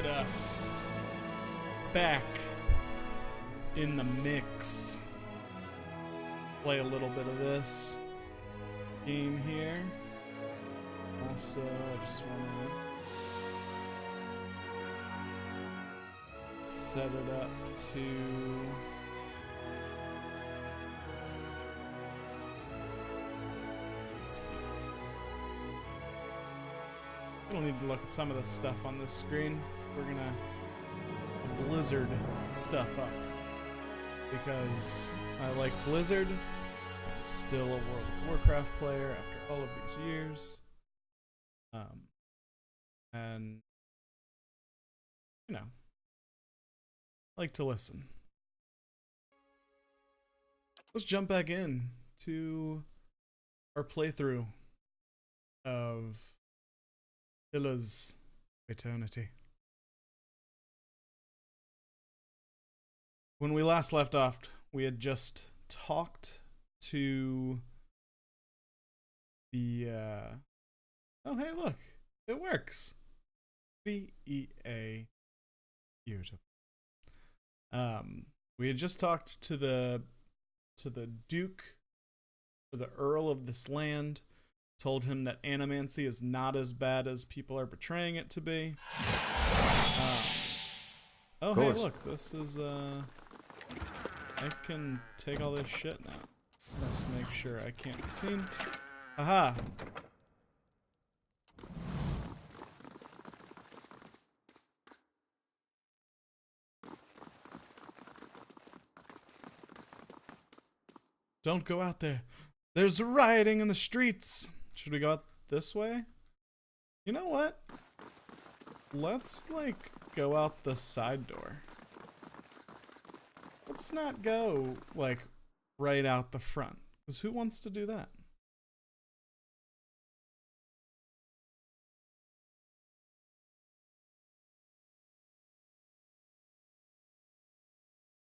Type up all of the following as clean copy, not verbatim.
at us. Back in the mix. Play a little bit of this game here. Also, I just want to set it up to... We don't need to look at some of the stuff on this screen. We're gonna Blizzard stuff up because I like Blizzard. I'm still a World of Warcraft player after all of these years. And you know, I like to listen. Let's jump back in to our playthrough of Eothas Eternity. When we last left off, we had just talked to the oh hey look, it works. VEA, beautiful. We had just talked to the Duke, or the Earl of this land, told him that animancy is not as bad as people are portraying it to be. Oh hey look, this is I can take all this shit now. Let's make sure I can't be seen. Aha! Don't go out there. There's rioting in the streets. Should we go out this way? You know what? Let's, like, go out the side door. Let's not go, like, right out the front. Because who wants to do that?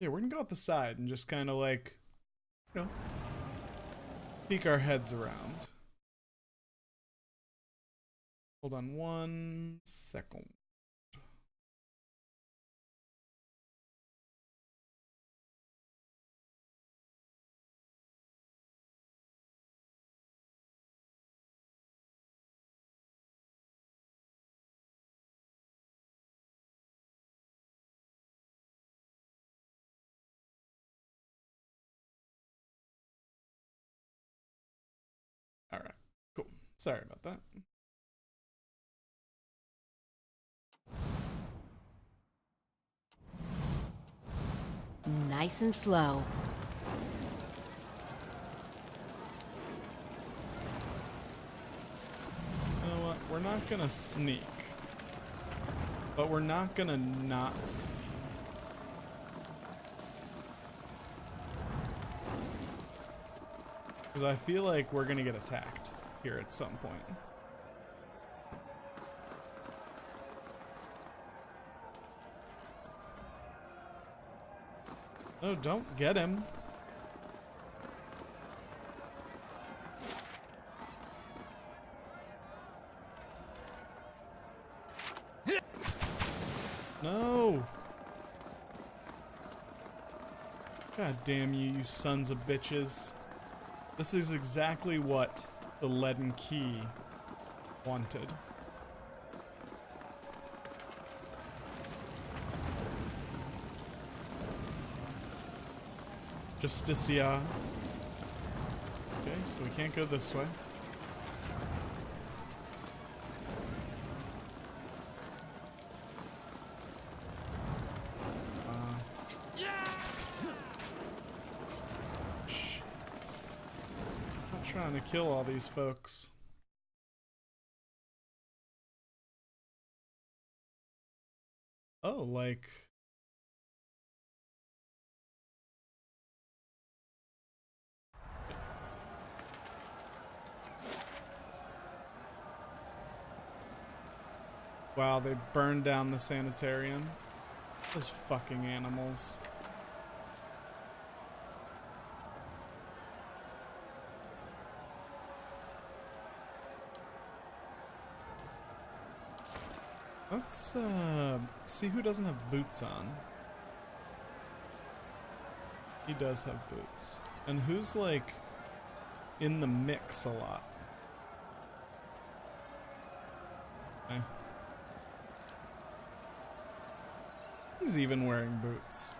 Yeah, we're gonna go out the side and just kind of, like, you know, peek our heads around. Hold on 1 second. All right, cool. Sorry about that. Nice and slow. You know what? We're not gonna sneak. But we're not gonna not sneak. Because I feel like we're gonna get attacked here at some point. No, don't get him. No! God damn you, you sons of bitches. This is exactly what the Leaden Key wanted. Justicia. Okay, so we can't go this way. Shit. I'm not trying to kill all these folks. Oh, like... Wow, they burned down the sanitarium. Those fucking animals. Let's see who doesn't have boots on. He does have boots. And who's like in the mix a lot? Eh. He's even wearing boots.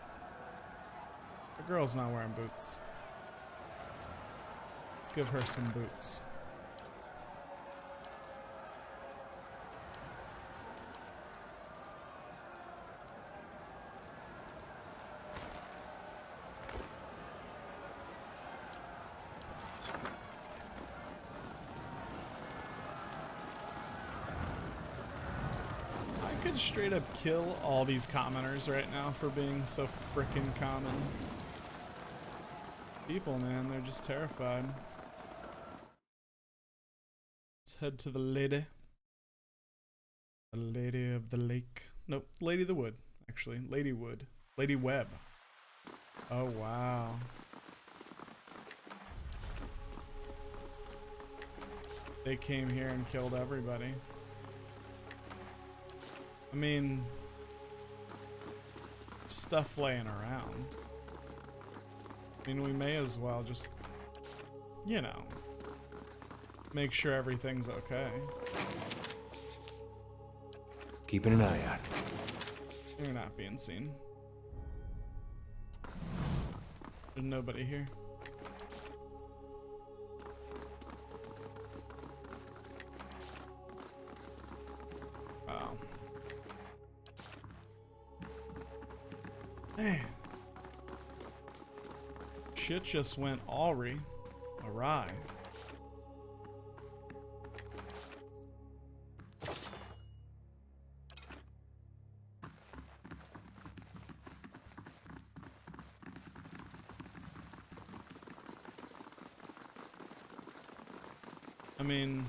The girl's not wearing boots. Let's give her some boots. I could straight up kill all these commoners right now for being so frickin' common. People, man, they're just terrified. Let's head to the lady. The lady of the lake. Nope, Lady of the Wood, actually. Lady Wood. Lady Webb. Oh, wow. They came here and killed everybody. I mean, stuff laying around. I mean, we may as well just, you know, make sure everything's okay. Keeping an eye out. You're not being seen. There's nobody here. Wow. Man. Shit just went awry. I mean,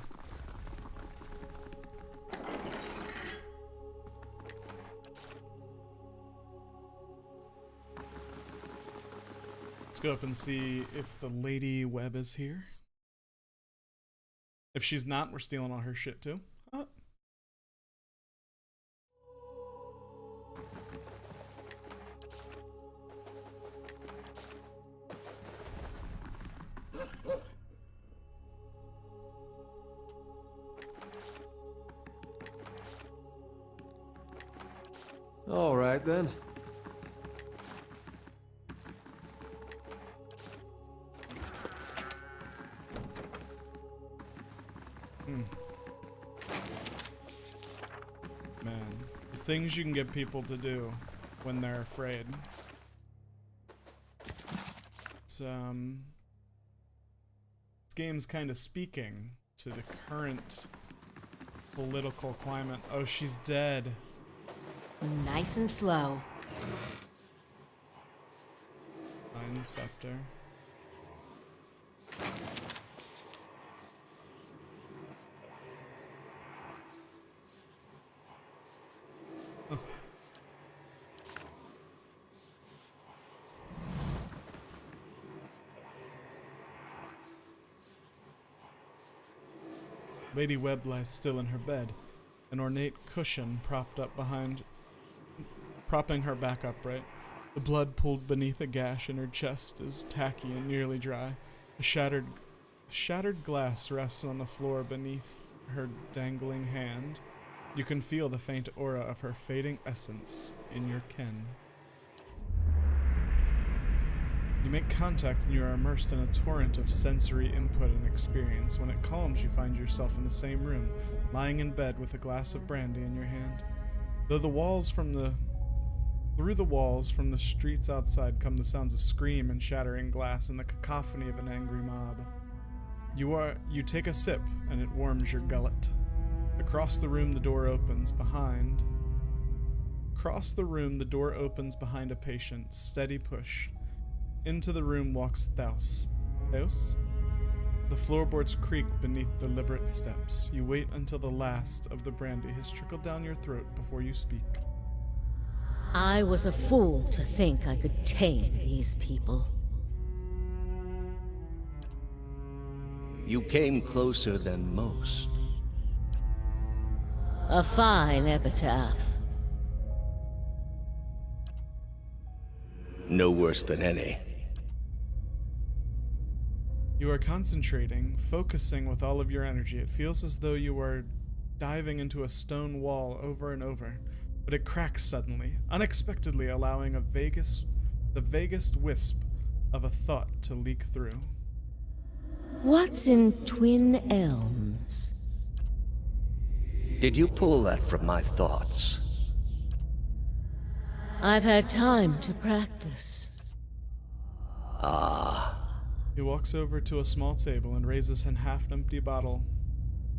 let's go up and see if the Lady Webb is here. If she's not, we're stealing all her shit too. Huh? All right, then. Man, the things you can get people to do when they're afraid. It's, this game's kind of speaking to the current political climate. Oh, she's dead. Nice and slow. Mind Scepter. Huh. Lady Webb lies still in her bed, an ornate cushion propping her back upright. The blood pooled beneath a gash in her chest is tacky and nearly dry. A shattered glass rests on the floor beneath her dangling hand. You can feel the faint aura of her fading essence in your ken. You make contact and you are immersed in a torrent of sensory input and experience. When it calms, you find yourself in the same room, lying in bed with a glass of brandy in your hand. Through the walls from the streets outside come the sounds of scream and shattering glass and the cacophony of an angry mob. You take a sip and it warms your gullet. Across the room the door opens behind a patient. Steady push. Into the room walks Eothas. Eothas? The floorboards creak beneath deliberate steps. You wait until the last of the brandy has trickled down your throat before you speak. I was a fool to think I could tame these people. You came closer than most. A fine epitaph. No worse than any. You are concentrating, focusing with all of your energy. It feels as though you are diving into a stone wall over and over, but it cracks suddenly, unexpectedly allowing the vaguest wisp of a thought to leak through. What's in Twin Elms? Did you pull that from my thoughts? I've had time to practice. He walks over to a small table and raises an half-empty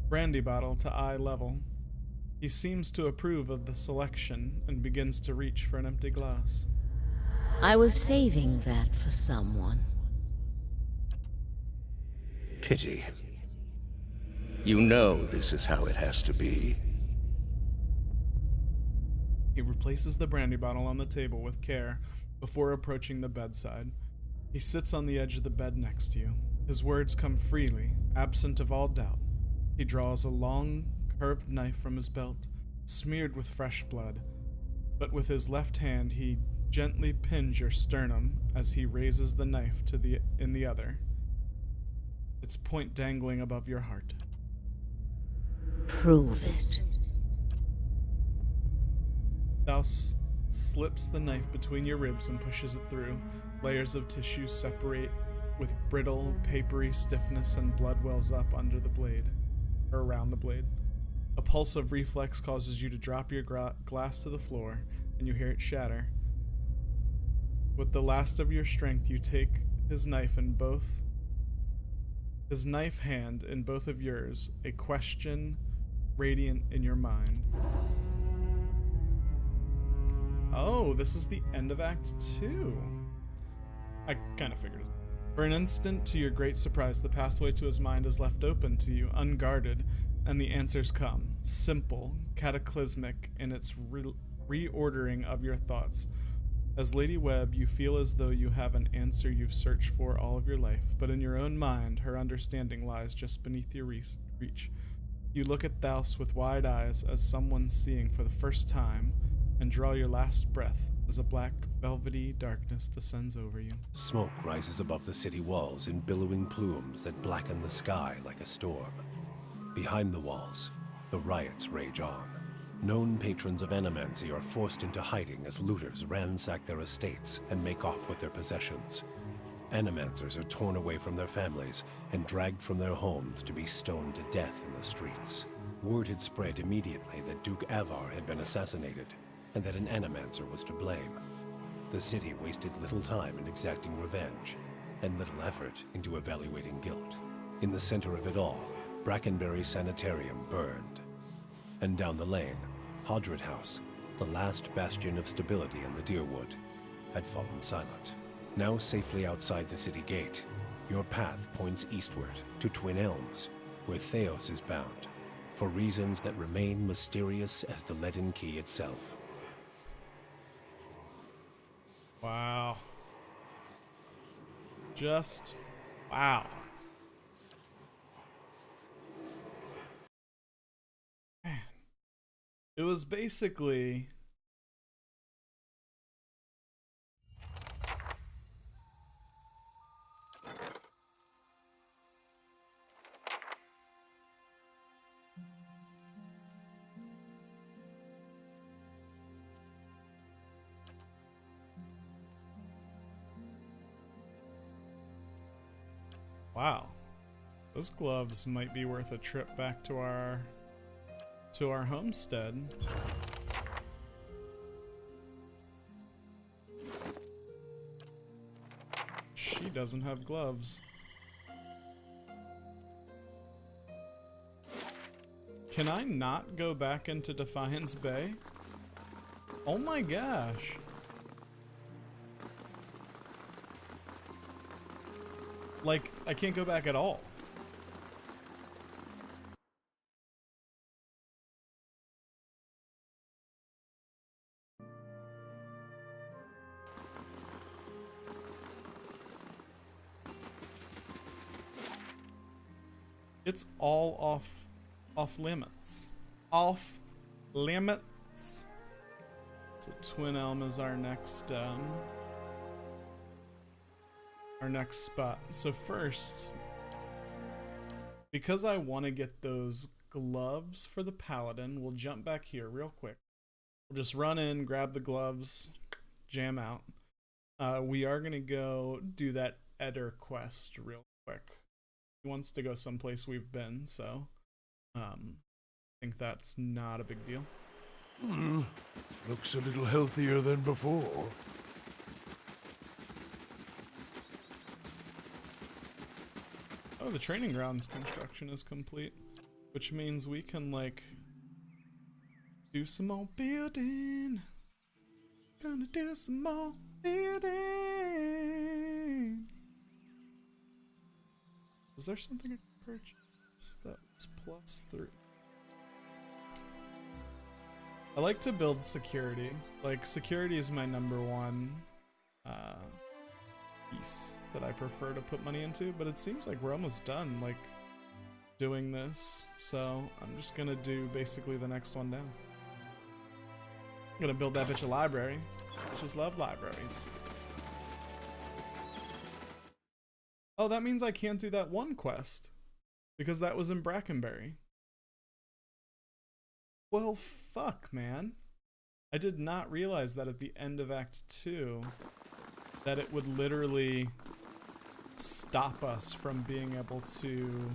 brandy bottle to eye level. He seems to approve of the selection and begins to reach for an empty glass. I was saving that for someone. Pity. You know this is how it has to be. He replaces the brandy bottle on the table with care before approaching the bedside. He sits on the edge of the bed next to you. His words come freely, absent of all doubt. He draws a long, curved knife from his belt, smeared with fresh blood. But with his left hand, he gently pins your sternum as he raises the knife in the other, its point dangling above your heart. Prove it. Thou slips the knife between your ribs and pushes it through. Layers of tissue separate with brittle, papery stiffness, and blood wells up under the blade, or around the blade. A pulse of reflex causes you to drop your glass to the floor, and you hear it shatter. With the last of your strength, you take his knife hand in both of yours, a question radiant in your mind. Oh, this is the end of Act 2. I kind of figured it. For an instant, to your great surprise, the pathway to his mind is left open to you, unguarded, and the answers come, simple, cataclysmic in its reordering of your thoughts. As Lady Webb, you feel as though you have an answer you've searched for all of your life, but in your own mind, her understanding lies just beneath your reach. You look at Thaus with wide eyes as someone seeing for the first time, and draw your last breath as a black, velvety darkness descends over you. Smoke rises above the city walls in billowing plumes that blacken the sky like a storm. Behind the walls, the riots rage on. Known patrons of Animancy are forced into hiding as looters ransack their estates and make off with their possessions. Animancers are torn away from their families and dragged from their homes to be stoned to death in the streets. Word had spread immediately that Duke Avar had been assassinated, and that an Animancer was to blame. The city wasted little time in exacting revenge, and little effort into evaluating guilt. In the center of it all, Brackenberry Sanitarium burned. And down the lane, Hodred House, the last bastion of stability in the Deerwood, had fallen silent. Now safely outside the city gate, your path points eastward to Twin Elms, where Theos is bound, for reasons that remain mysterious as the leaden key itself. Wow. Just wow. Man. It was basically wow. Those gloves might be worth a trip back to our homestead. She doesn't have gloves. Can I not go back into Defiance Bay? Oh my gosh. Like, I can't go back at all. It's all off limits. Off limits. So Twin Elm is our next spot. So first, because I want to get those gloves for the paladin, we'll jump back here real quick. We'll just run in, grab the gloves, jam out. We are gonna go do that Eder quest real quick. He wants to go someplace we've been, so I think that's not a big deal. Looks a little healthier than before. Oh, the training grounds construction is complete, which means we can, like, do some more building. Gonna do some more building. Was there something I could purchase that was +3? I like to build security. Like, security is my #1 piece that I prefer to put money into, but it seems like we're almost done, like, doing this, so I'm just gonna do basically the next one down. I'm gonna build that bitch a library. I just love libraries. Oh, that means I can't do that one quest, because that was in Brackenberry. Well, fuck, man. I did not realize that at the end of Act 2, that it would literally stop us from being able to...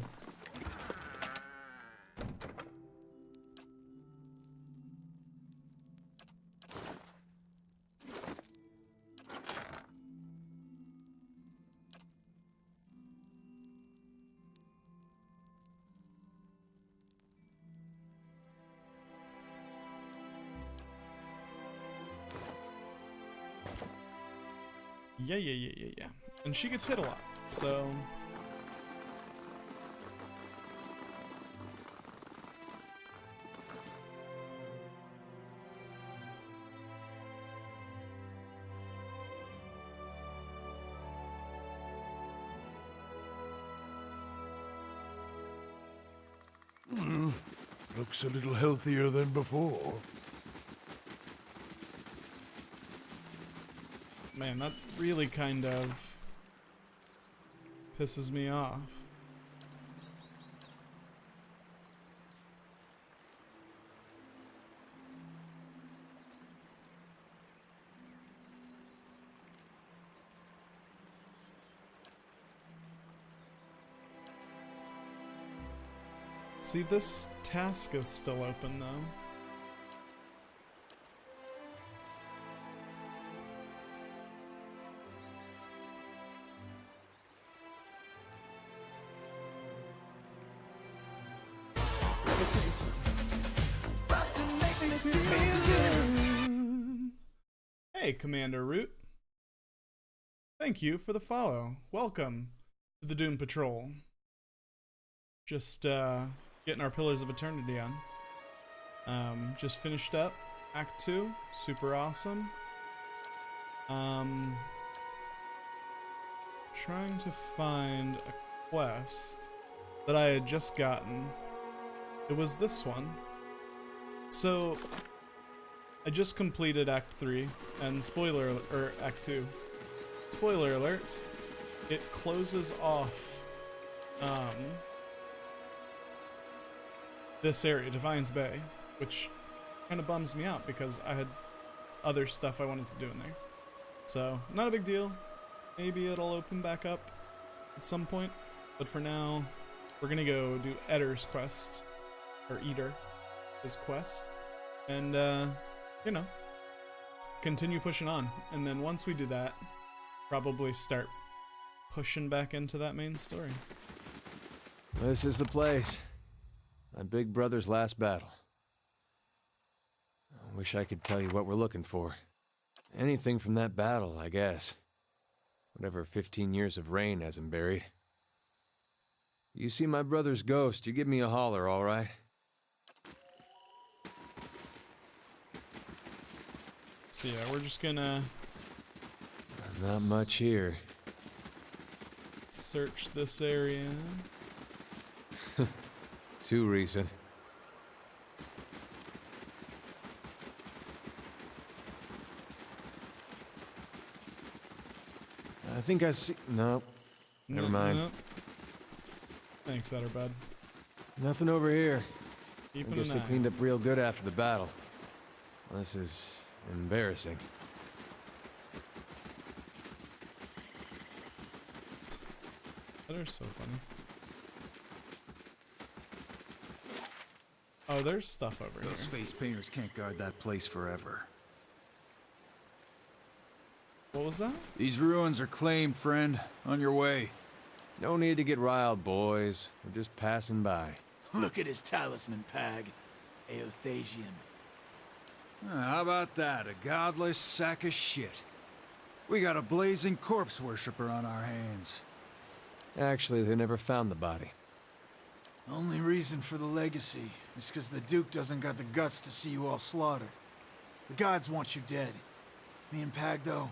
Yeah. And she gets hit a lot, so... Looks a little healthier than before. Man, that really kind of pisses me off. See, this task is still open though. Hey, Commander Root. Thank you for the follow. Welcome to the Doom Patrol. Just getting our Pillars of Eternity on. Just finished up Act 2. Super awesome. Trying to find a quest that I had just gotten. It was this one. So I just completed Act 3, and Act 2. Spoiler alert, it closes off this area, Defiance Bay, which kind of bums me out because I had other stuff I wanted to do in there. So, not a big deal. Maybe it'll open back up at some point, but for now, we're gonna go do Eder's quest, or Eder, his quest, and you know, continue pushing on. And then once we do that, probably start pushing back into that main story. This is the place. My big brother's last battle. I wish I could tell you what we're looking for. Anything from that battle, I guess. Whatever 15 years of rain has him buried. You see my brother's ghost, you give me a holler, all right? So yeah, we're just gonna... Not much here. Search this area. Too recent. think I see... No. Never mind. Nope. Thanks, Etterbud. Nothing over here. I Keeping guess an they eye. cleaned up real good after the battle. This is embarrassing. That is so funny. Oh, there's stuff over here. Those face painters can't guard that place forever. What was that? These ruins are claimed, friend. On your way. No need to get riled, boys. We're just passing by. Look at his talisman, Pag. Eothasian. How about that? A godless sack of shit. We got a blazing corpse worshiper on our hands. Actually, they never found the body. Only reason for the legacy is because the Duke doesn't got the guts to see you all slaughtered. The gods want you dead. Me and Pag, though,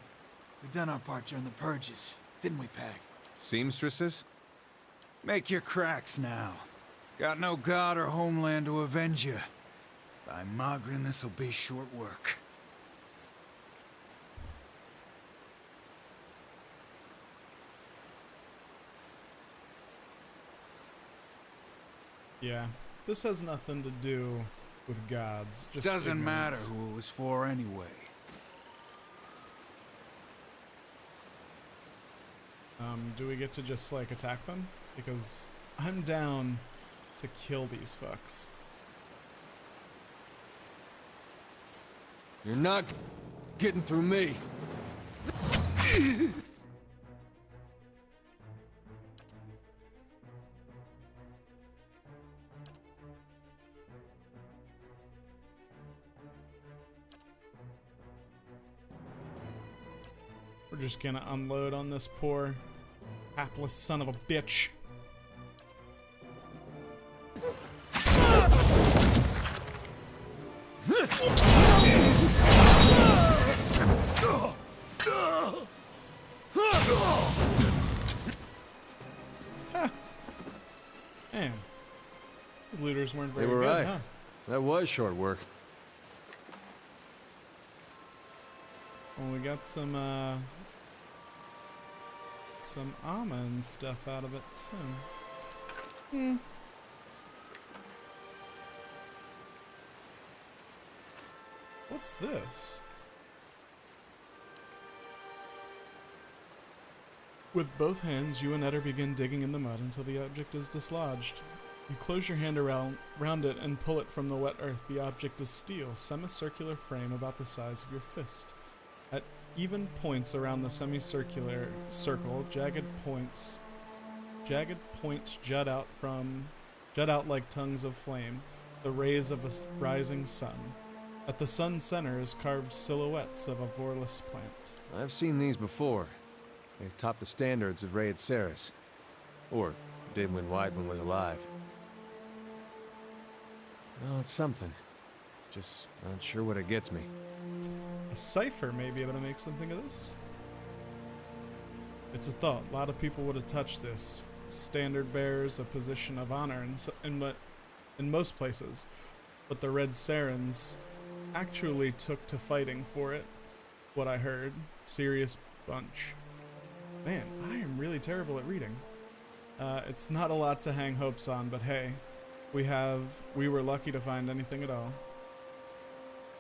we done our part during the purges, didn't we, Pag? Seamstresses? Make your cracks now. Got no god or homeland to avenge you. By Magrin, this'll be short work. Yeah, this has nothing to do with gods. Just Doesn't matter ignorance. who it was for anyway. Do we get to just like attack them? Because I'm down to kill these fucks. You're not getting through me. We're just gonna unload on this poor, hapless son of a bitch. Man, these looters weren't very They were good, right. huh? That was short work. Well, we got some armor and stuff out of it too. What's this? With both hands, you and Eder begin digging in the mud until the object is dislodged. You close your hand around it and pull it from the wet earth. The object is steel, semicircular frame about the size of your fist. At even points around the semicircular circle, jagged points jut out like tongues of flame, the rays of a rising sun. At the sun's center is carved silhouettes of a vorless plant. I've seen these before. They top the standards of Raid Ceres. Or did when Weidman was alive. Well, it's something. Just not sure what it gets me. A cipher may be able to make something of this. It's a thought. A lot of people would have touched this. Standard bears a position of honor in most places, but the Red Sarens actually took to fighting for it. What I heard. Serious bunch. Man, I am really terrible at reading. It's not a lot to hang hopes on, but hey, we were lucky to find anything at all.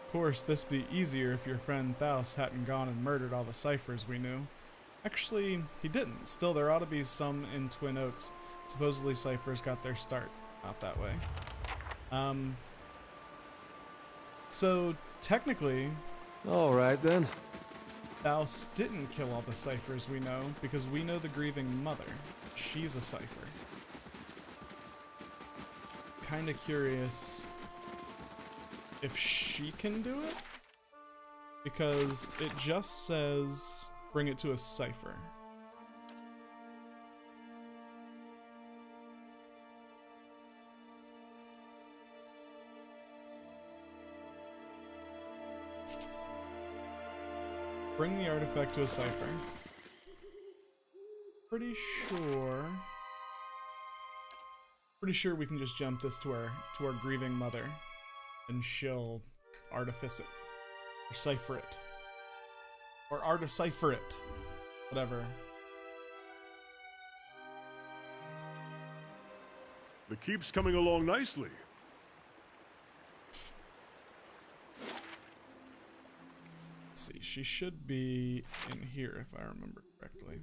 Of course, this'd be easier if your friend Thaus hadn't gone and murdered all the ciphers we knew. Actually, he didn't. Still, there ought to be some in Twin Oaks. Supposedly ciphers got their start out that way. So, technically, Alright then. Thaus didn't kill all the ciphers we know, because we know the grieving mother. She's a cipher. Kinda curious if she can do it? Because it just says bring it to a cipher. Bring the artifact to a cipher. Pretty sure we can just jump this to our grieving mother, and she'll artifice it, or cipher it, or articipher it, whatever. The keep's coming along nicely. Let's see, she should be in here if I remember correctly.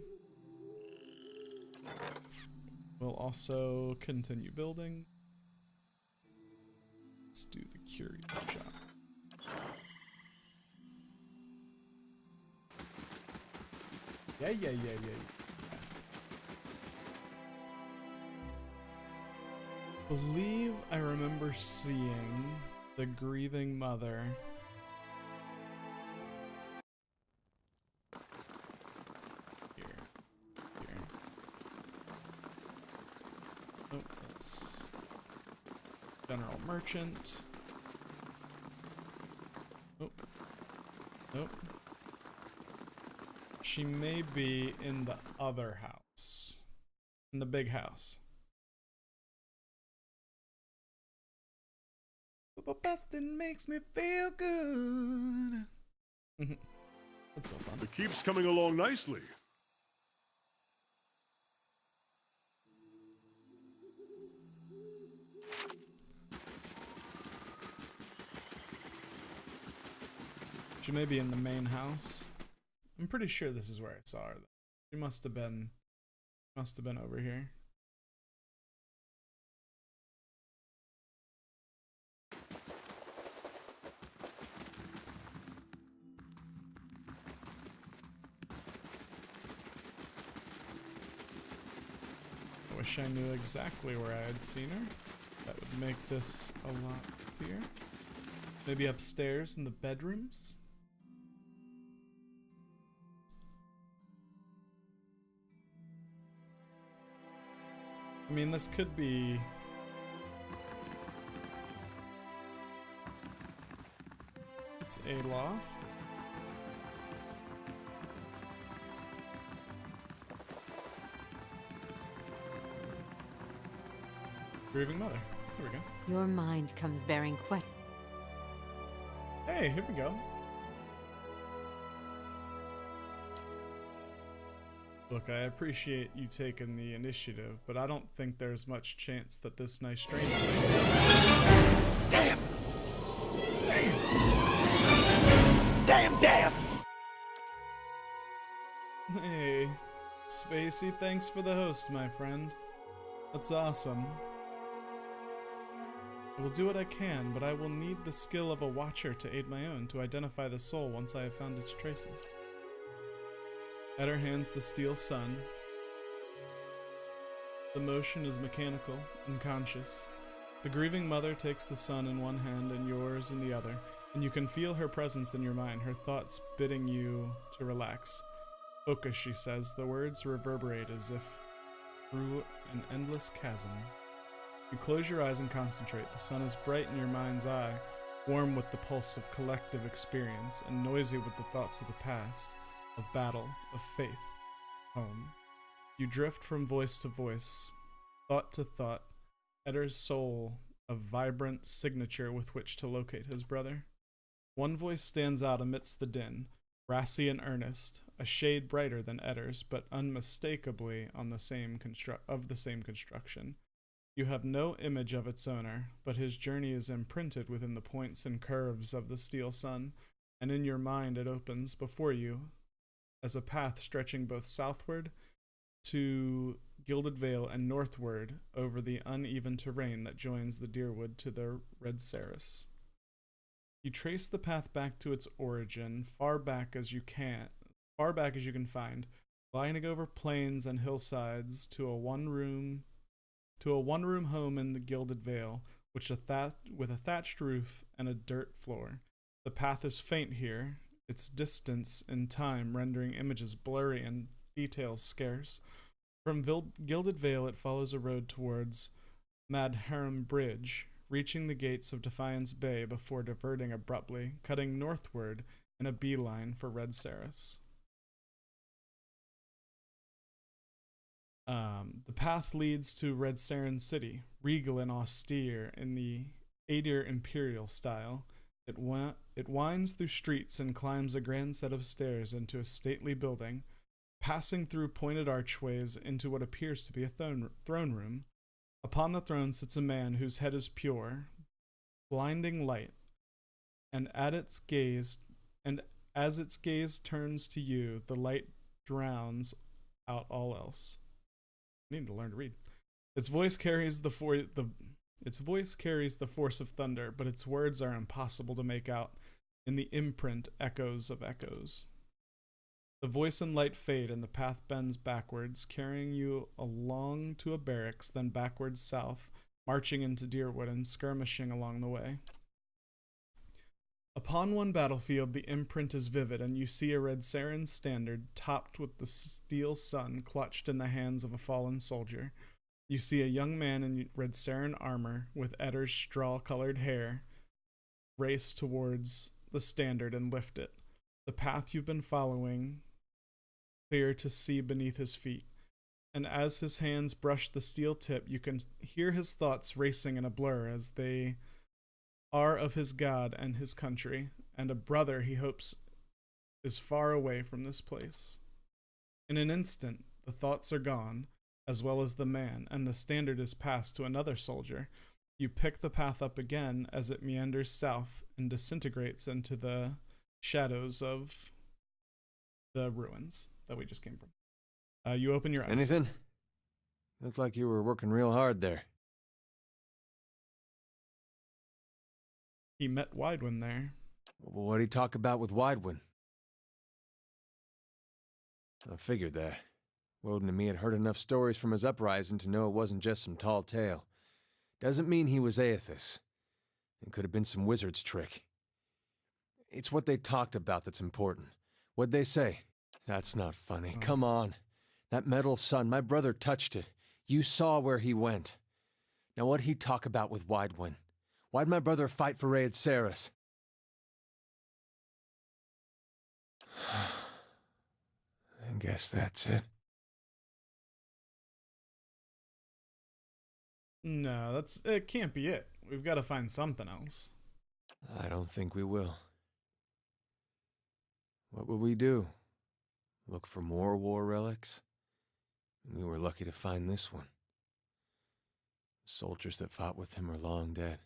We'll also continue building. Let's do the curio shop. Yeah. Believe I remember seeing the grieving mother. Here. Oh, that's General Merchant. Nope. She may be in the other house. In the big house. But bustin' makes me feel good. That's so fun. The keep's coming along nicely. She may be in the main house. I'm pretty sure this is where I saw her. She must have been over here. I wish I knew exactly where I had seen her. That would make this a lot easier. Maybe upstairs in the bedrooms? I mean, this could be... It's Eothas. Grieving mother. Here we go. Your mind comes bearing questions. Hey, here we go. Look, I appreciate you taking the initiative, but I don't think there's much chance that this nice stranger lady Damn! Damn! Hey, Spacey, thanks for the host, my friend. That's awesome. I will do what I can, but I will need the skill of a watcher to aid my own to identify the soul once I have found its traces. Eder hands the steel sun. The motion is mechanical, unconscious. The grieving mother takes the sun in one hand and yours in the other, and you can feel her presence in your mind, her thoughts bidding you to relax. Focus, she says. The words reverberate as if through an endless chasm. You close your eyes and concentrate. The sun is bright in your mind's eye, warm with the pulse of collective experience, and noisy with the thoughts of the past, of battle, of faith, home. You drift from voice to voice, thought to thought, Eder's soul a vibrant signature with which to locate his brother. One voice stands out amidst the din, brassy and earnest, a shade brighter than Eder's, but unmistakably of the same construction. You have no image of its owner, but his journey is imprinted within the points and curves of the steel sun, and in your mind it opens before you as a path stretching both southward to Gilded Vale and northward over the uneven terrain that joins the Deerwood to the Red Saris. You trace the path back to its origin, far back as you can find, lining over plains and hillsides to a one-room home in the Gilded Vale, with a thatched roof and a dirt floor. The path is faint here, its distance in time rendering images blurry and details scarce. From Gilded Vale it follows a road towards Madharam Bridge, reaching the gates of Defiance Bay before diverting abruptly, cutting northward in a beeline for Red Saris. The path leads to Red Saren City, regal and austere in the Adir Imperial style. It winds through streets and climbs a grand set of stairs into a stately building, passing through pointed archways into what appears to be a throne room. Upon the throne sits a man whose head is pure, blinding light, and as its gaze turns to you, the light drowns out all else. I need to learn to read. Its voice carries the force of thunder, but its words are impossible to make out in the imprint echoes of echoes. The voice and light fade, and the path bends backwards, carrying you along to a barracks, then backwards south, marching into Deerwood and skirmishing along the way. Upon one battlefield, the imprint is vivid, and you see a red Saren standard topped with the steel sun clutched in the hands of a fallen soldier. You see a young man in red Saren armor with Eddar's straw-colored hair race towards the standard and lift it. The path you've been following, clear to see beneath his feet. And as his hands brush the steel tip, you can hear his thoughts racing in a blur as they are of his God and his country, and a brother he hopes is far away from this place. In an instant, the thoughts are gone, as well as the man, and the standard is passed to another soldier. You pick the path up again as it meanders south and disintegrates into the shadows of the ruins that we just came from. You open your eyes. Anything? Looked like you were working real hard there. He met Widewind there. What'd he talk about with Widewind? I figured that. Woden and me had heard enough stories from his uprising to know it wasn't just some tall tale. Doesn't mean he was Eothas. It could have been some wizard's trick. It's what they talked about that's important. What'd they say? That's not funny. Come on. That metal sun, my brother touched it. You saw where he went. Now what'd he talk about with Widewind? Why'd my brother fight for Raed Saris? I guess that's it. No, it can't be it. We've got to find something else. I don't think we will. What would we do? Look for more war relics? We were lucky to find this one. The soldiers that fought with him are long dead.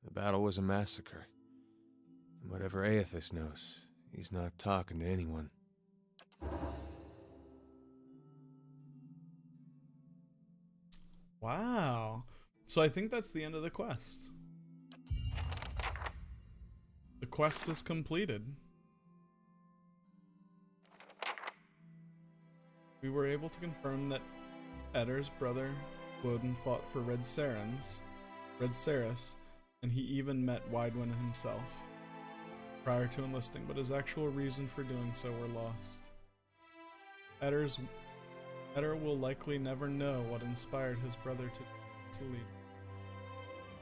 The battle was a massacre. And whatever Eothas knows, he's not talking to anyone. Wow. So I think that's the end of the quest. The quest is completed. We were able to confirm that Eddar's brother, Woden, fought for Raed Saris, and he even met Widewind himself prior to enlisting, but his actual reason for doing so were lost. Eddar will likely never know what inspired his brother to lead.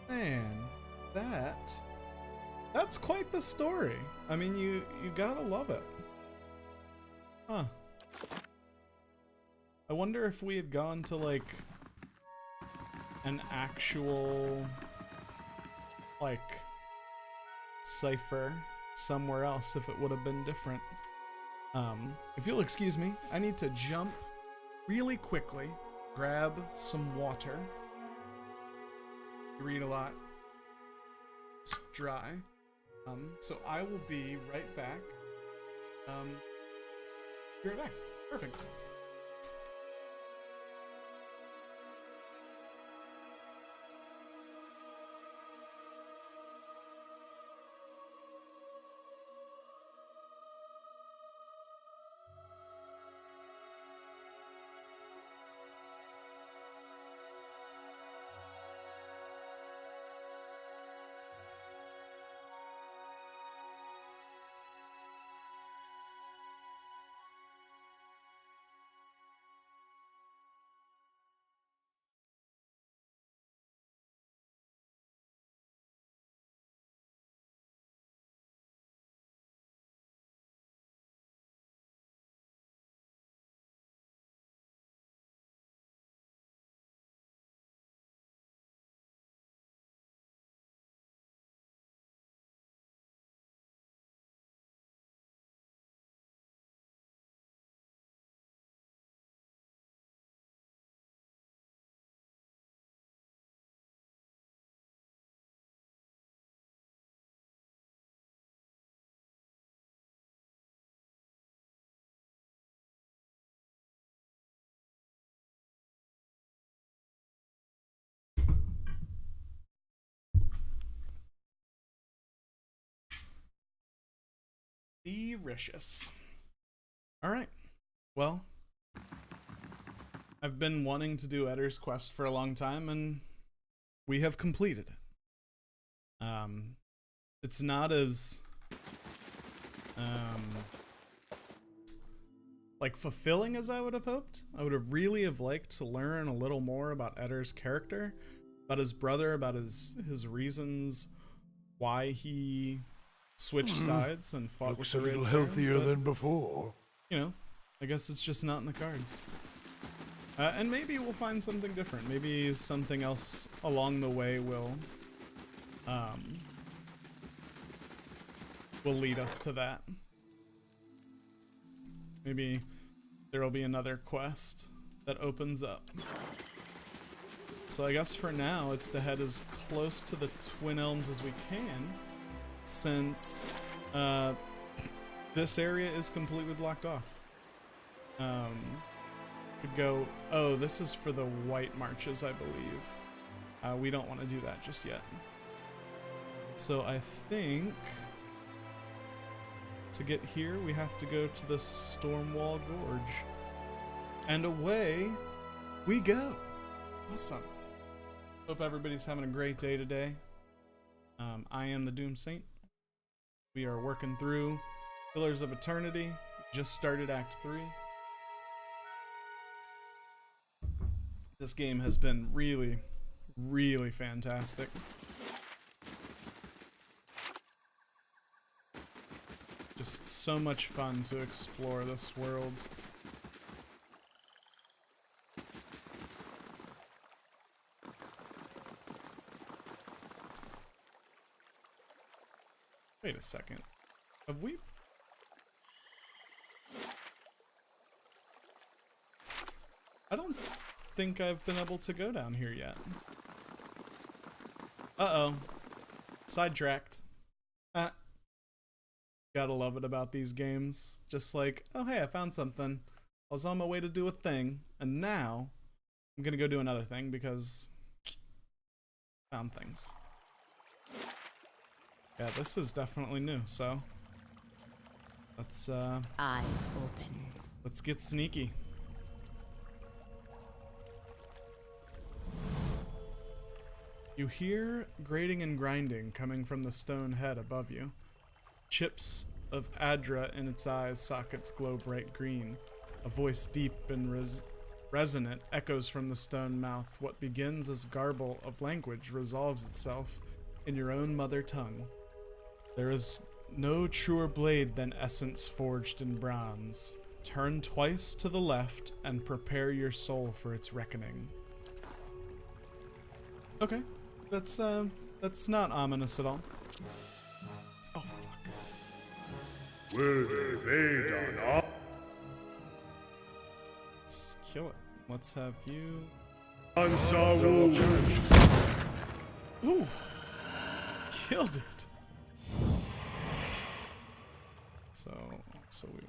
Man, that's quite the story. I mean, you gotta love it. Huh. I wonder if we had gone to, like, an actual, like, cipher somewhere else, if it would have been different. If you'll excuse me, I need to jump really quickly, grab some water. You read a lot. It's dry. So I will be right back. Be right back. Perfect. delicious. Alright. Well, I've been wanting to do Eddar's Quest for a long time, and we have completed it. It's not as like fulfilling as I would have hoped. I would have really have liked to learn a little more about Eddar's character, about his brother, about his reasons why he switched sides and fought with the Red Sarens, but, than before. you know, I guess it's just not in the cards. And maybe we'll find something different. Maybe something else along the way will lead us to that. Maybe there will be another quest that opens up. So I guess for now it's to head as close to the Twin Elms as we can, since this area is completely blocked off. Could go, oh, this is for the White Marches, I believe. We don't want to do that just yet. So I think to get here we have to go to the Stormwall Gorge. And away we go. Awesome. Hope everybody's having a great day today. I am the Doom Saint. We are working through Pillars of Eternity. Just started Act 3. This game has been really, really fantastic. Just so much fun to explore this world. Wait a second. Have we... I don't think I've been able to go down here yet. Uh-oh. Sidetracked. Gotta love it about these games. Just like, oh hey, I found something. I was on my way to do a thing, and now I'm gonna go do another thing because I found things. Yeah, this is definitely new, so let's Eyes open. let's get sneaky. You hear grating and grinding coming from the stone head above you. Chips of Adra in its eyes sockets glow bright green. A voice deep and resonant echoes from the stone mouth. What begins as garble of language resolves itself in your own mother tongue. There is no truer blade than essence forged in bronze. Turn twice to the left and prepare your soul for its reckoning. Okay, that's not ominous at all. Oh fuck. Let's kill it. Let's have you. Ooh, killed it. So we.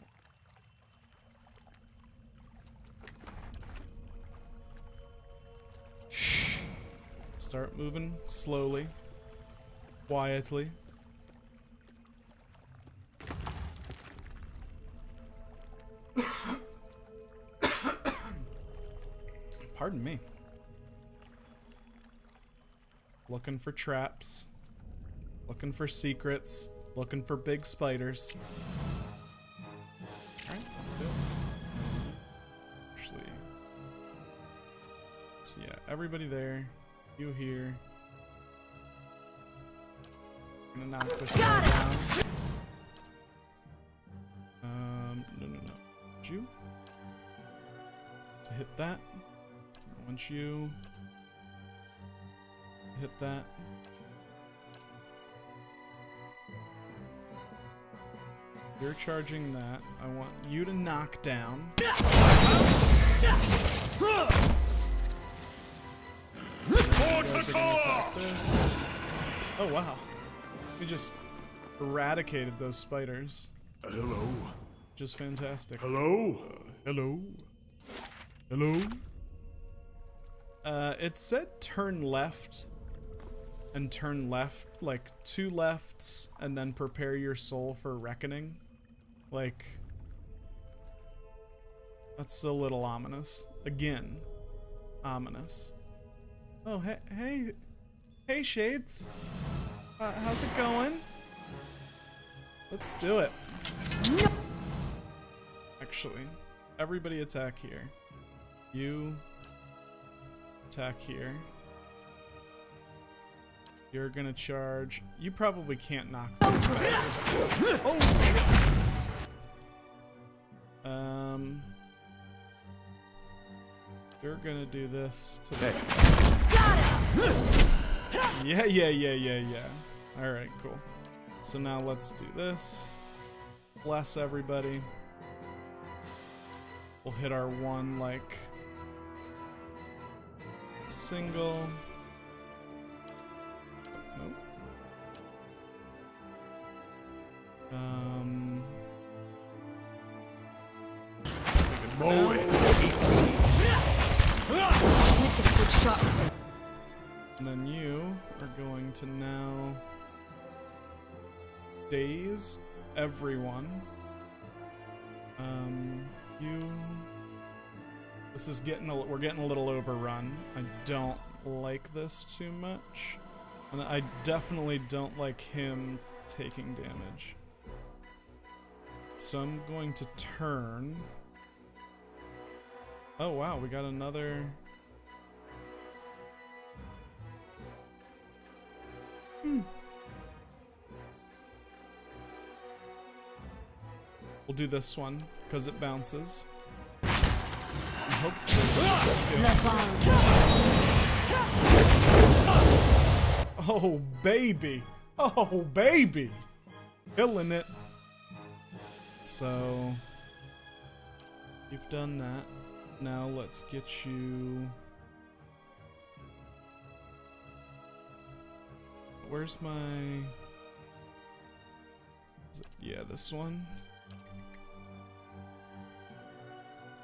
Start moving slowly, quietly. Pardon me. Looking for traps, looking for secrets, looking for big spiders. Alright, let's do it. Actually, so yeah, everybody there. You here. I'm gonna knock this guy down. No. You to hit that. I want you to hit that. You're charging that. I want you to knock down. Guys are gonna attack this. Oh wow. We just eradicated those spiders. Hello. Just fantastic. Hello. Hello. Hello. It said turn left and turn left, like 2 lefts, and then prepare your soul for reckoning. Like, that's a little ominous. Again, ominous. Oh, hey, Shades. How's it going? Let's do it. Actually, everybody attack here. You attack here. You're gonna charge. You probably can't knock this guy. Just do it. Oh shit! You're gonna do this to this guy. Got him! Yeah. Alright, cool. So now let's do this. Bless everybody. We'll hit our one, like, single. Nope. And then you are going to now daze everyone. This is we're getting a little overrun. I don't like this too much. And I definitely don't like him taking damage. So I'm going to turn. Oh wow, we got another. We'll do this one because it bounces. And hopefully oh baby! Oh baby! Killing it. So you've done that. Now let's get you. Where's my? Yeah, this one.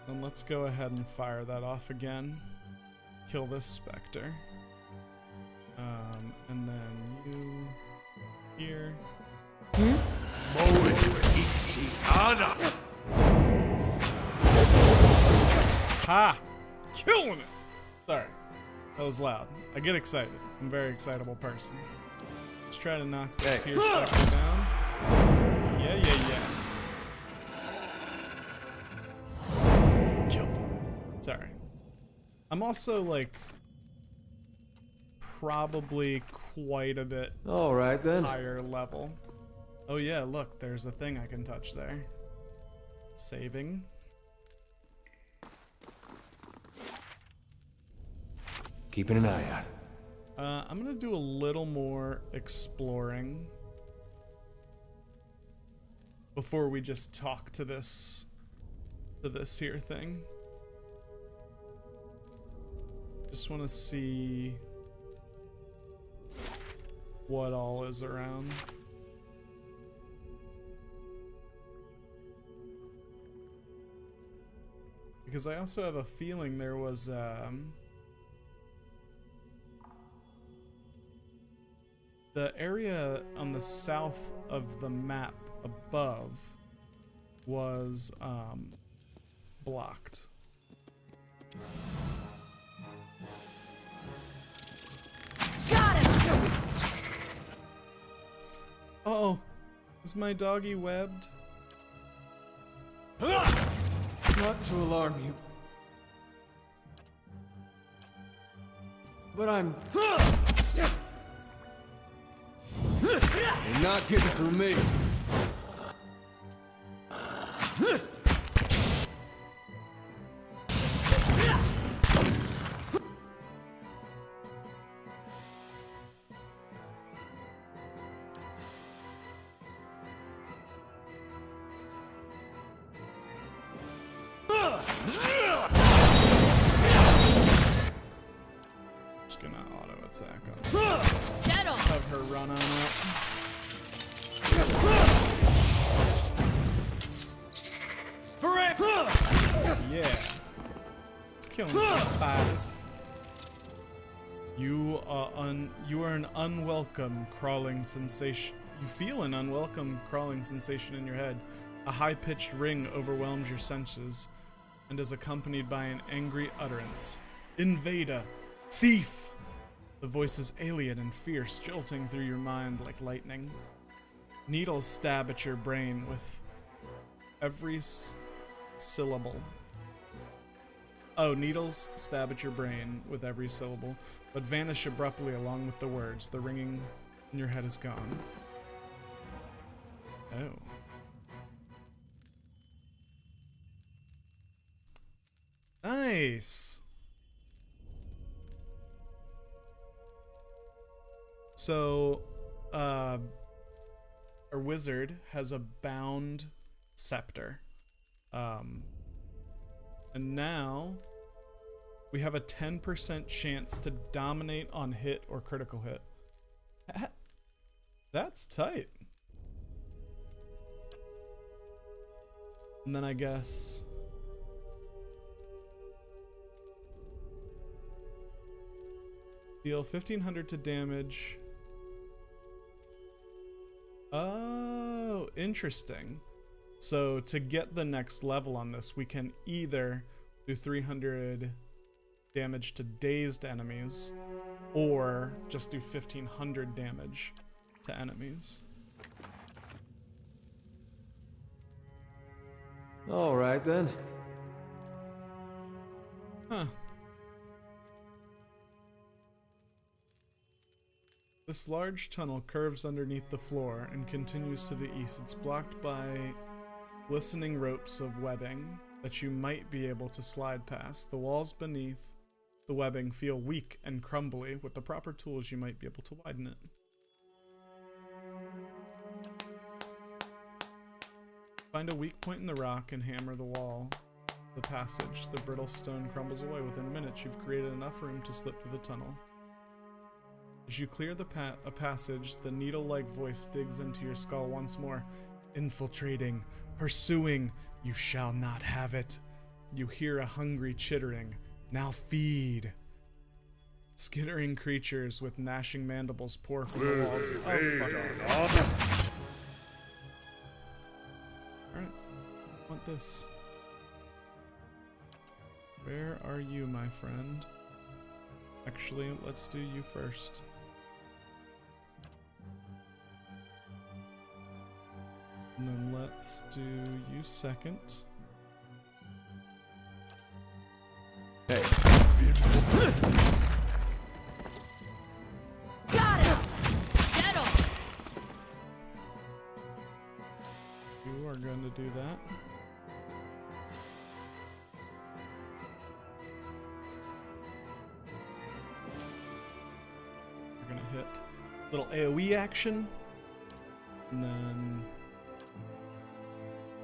And let's go ahead and fire that off again. Kill this specter. And then you here. Ha! Killing it! Sorry. That was loud. I get excited. I'm a very excitable person. Let's try to knock this here specter down. Yeah. Killed him. Sorry. I'm also, like, probably quite a bit Alright then. higher level. Oh yeah, look, there's a thing I can touch there. Saving. Keeping an eye out. I'm gonna do a little more exploring before we just talk to this here thing. Just want to see what all is around. Because I also have a feeling there was the area on the south of the map above was blocked. Got him! Uh-oh. Is my doggy webbed? Not to alarm you, but I'm... You're not getting through me. Just gonna auto attack on this. Have her run on it. Yeah. It's killing some spiders. You are an unwelcome crawling sensation. You feel an unwelcome crawling sensation in your head. A high-pitched ring overwhelms your senses and is accompanied by an angry utterance. Invader! Thief! The voice is alien and fierce, jolting through your mind like lightning. Needles stab at your brain with every syllable. Oh, needles stab at your brain with every syllable, but vanish abruptly along with the words. The ringing in your head is gone. Oh. Nice! So, our wizard has a bound scepter. And now we have a 10% chance to dominate on hit or critical hit. That's tight. And then I guess deal 1500 to damage. Oh, interesting. So to get the next level on this, we can either do 300 damage to dazed enemies, or just do 1500 damage to enemies. All right, then. Huh. This large tunnel curves underneath the floor and continues to the east. It's blocked by glistening ropes of webbing that you might be able to slide past. The walls beneath the webbing feel weak and crumbly. With the proper tools, you might be able to widen it. Find a weak point in the rock and hammer the wall. The passage. The brittle stone crumbles away. Within minutes, you've created enough room to slip through the tunnel. As you clear the passage, the needle-like voice digs into your skull once more. Infiltrating, pursuing, you shall not have it. You hear a hungry chittering. Now feed. Skittering creatures with gnashing mandibles pour from the walls. Oh, fuck off. Alright, I want this. Where are you, my friend? Actually, let's do you first. And then let's do you second. Hey. Got it! Get him! You are going to do that. You're going to hit little AoE action. And then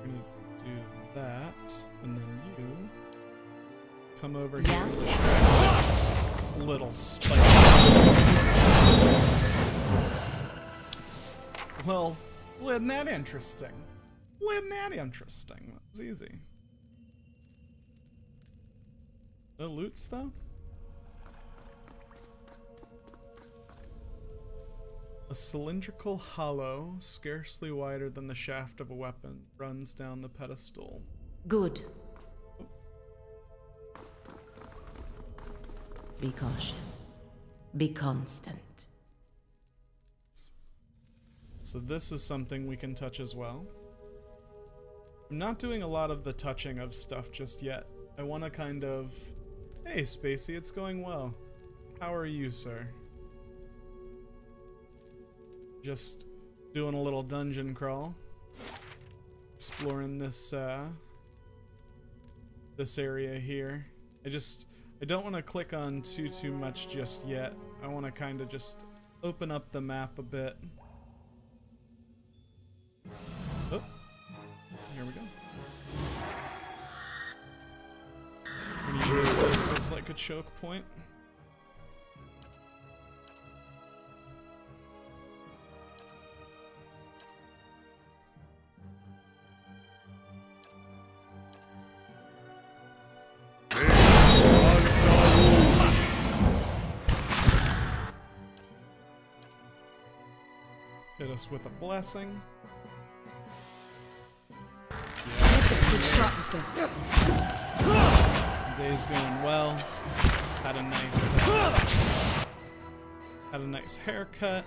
we're going to do that. And then you come over here and destroy this little spike. Well, isn't that interesting? Isn't that interesting? That was easy. No loots, though? A cylindrical hollow, scarcely wider than the shaft of a weapon, runs down the pedestal. Good. Be cautious. Be constant. So this is something we can touch as well. I'm not doing a lot of the touching of stuff just yet. I want to kind of... Hey, Spacey, it's going well. How are you, sir? Just doing a little dungeon crawl. Exploring this, this area here. I don't want to click on too much just yet. I want to kind of just open up the map a bit. Oh, here we go. I'm gonna use this as like a choke point. Hit us with a blessing. breakfast. Day's going well. Had a nice haircut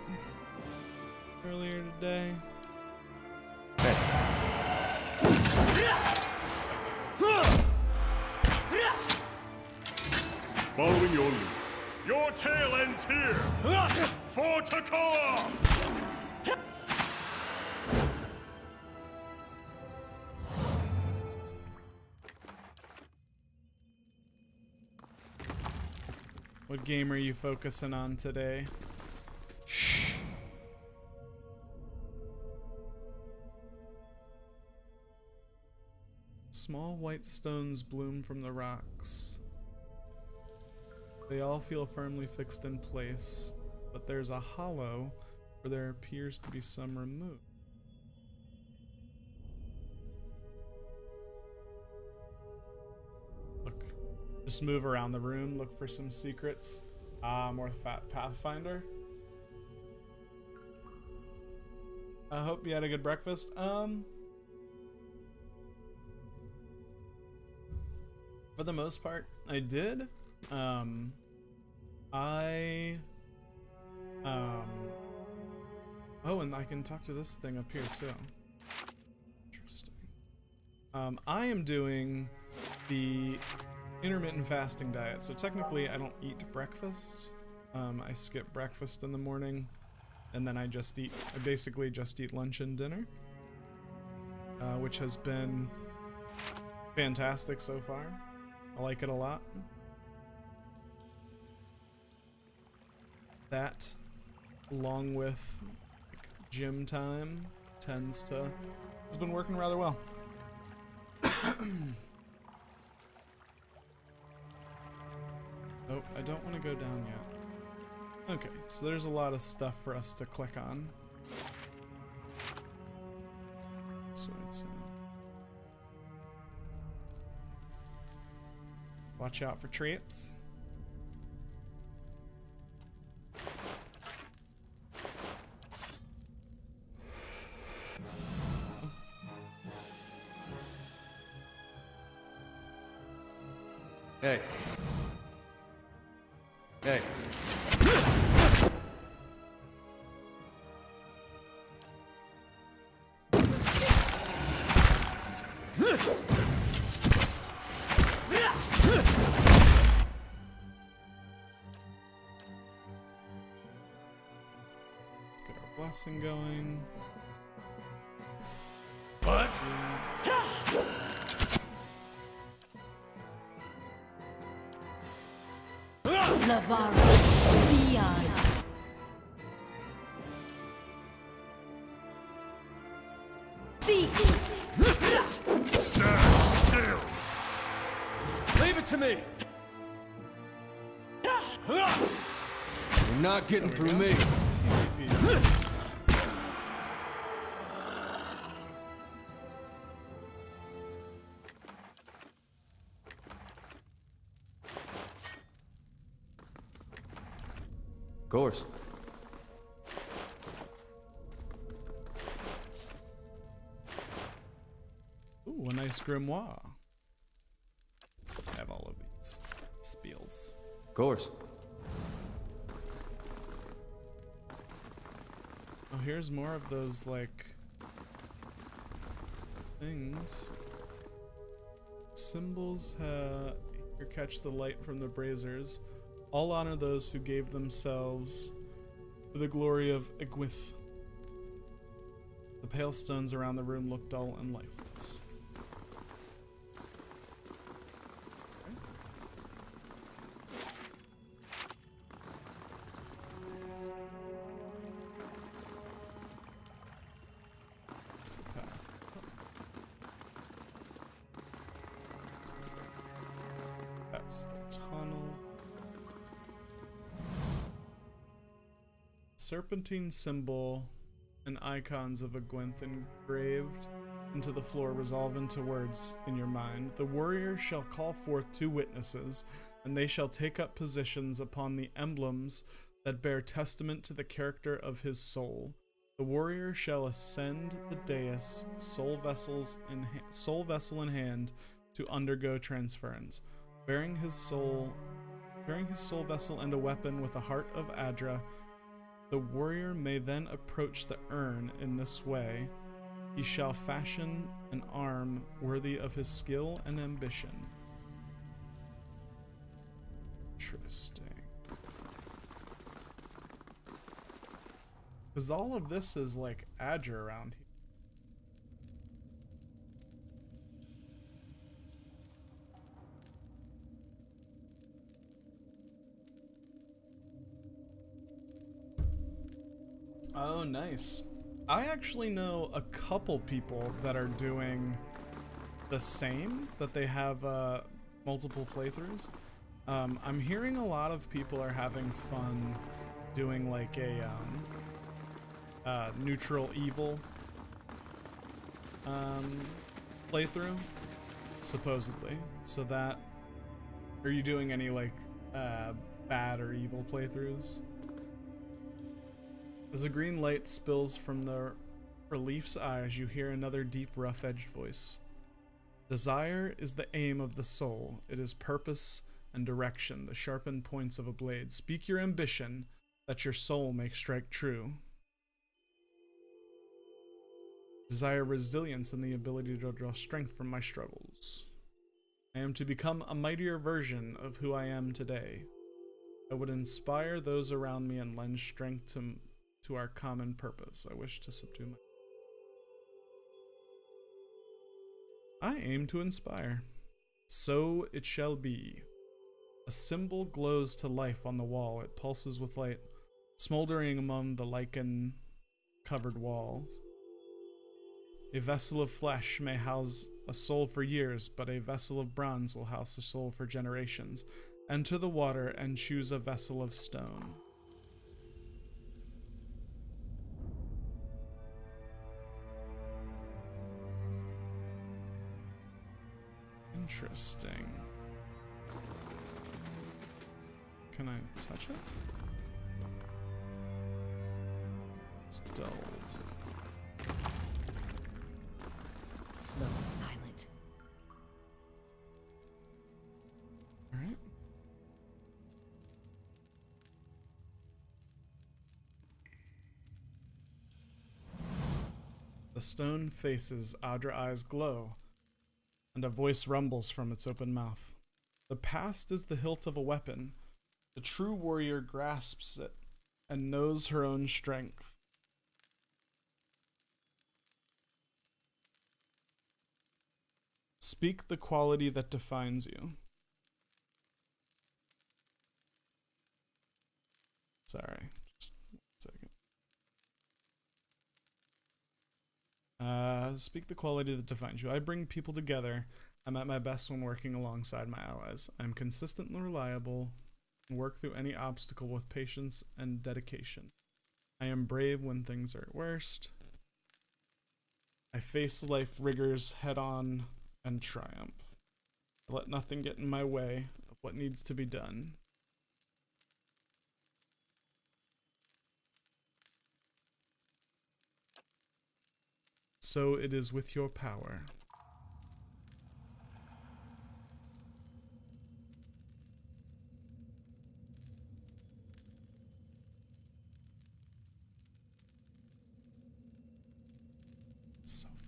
earlier today. Following your lead. Your tale ends here. For Takoa! What game are you focusing on today? Shh. Small white stones bloom from the rocks. They all feel firmly fixed in place, but there's a hollow where there appears to be some removed. Look, just move around the room, look for some secrets. More Pathfinder. I hope you had a good breakfast. For the most part, I did. Oh, and I can talk to this thing up here too. Interesting. I am doing the intermittent fasting diet. So technically I don't eat breakfast. I skip breakfast in the morning and then I basically just eat lunch and dinner. Which has been fantastic so far. I like it a lot. That, along with gym time, has been working rather well. Oh, I don't want to go down yet. Okay, so there's a lot of stuff for us to click on. So it's watch out for traps. Hey. Hey. Let's get our blessing going. What? Lavara, Beyond. See. Stand still! Leave it to me! You're not getting through me. Easy peasy. Of course. Ooh, a nice grimoire. I have all of these spiels. Of course. Oh, here's more of those, like, things. Symbols here catch the light from the braziers. All honor those who gave themselves for the glory of Eothas. The pale stones around the room look dull and lifeless. That's the path. That's the tunnel. Serpentine symbol and icons of Eothas engraved into the floor resolve into words in your mind. The warrior shall call forth 2 witnesses, and they shall take up positions upon the emblems that bear testament to the character of his soul. The warrior shall ascend the dais, soul vessel in hand, to undergo transference, bearing his soul vessel and a weapon with a heart of Adra. The warrior may then approach the urn in this way. He shall fashion an arm worthy of his skill and ambition. Interesting. Because all of this is like Adra around here. Oh, nice. I actually know a couple people that are doing the same, that they have multiple playthroughs. I'm hearing a lot of people are having fun doing like a neutral evil playthrough, supposedly. So that, are you doing any like bad or evil playthroughs? As a green light spills from the relief's eyes, you hear another deep, rough-edged voice. Desire is the aim of the soul. It is purpose and direction, the sharpened points of a blade. Speak your ambition, that your soul may strike true. Desire resilience and the ability to draw strength from my struggles. I am to become a mightier version of who I am today. I would inspire those around me and lend strength to our common purpose. I wish to subdue my... I aim to inspire. So it shall be. A symbol glows to life on the wall. It pulses with light, smoldering among the lichen-covered walls. A vessel of flesh may house a soul for years, but a vessel of bronze will house a soul for generations. Enter the water and choose a vessel of stone. Interesting. Can I touch it? It's dulled. Slow and silent. Alright. The stone faces, Adra eyes glow, and a voice rumbles from its open mouth. The past is the hilt of a weapon. The true warrior grasps it and knows her own strength. Speak the quality that defines you. Sorry, just 1 second. Speak the quality that defines you. I bring people together. I'm at my best when working alongside my allies. I'm consistent and reliable and work through any obstacle with patience and dedication. I am brave when things are at worst. I face life rigors head on and triumph. I let nothing get in my way of what needs to be done. So it is with your power. It's so funny.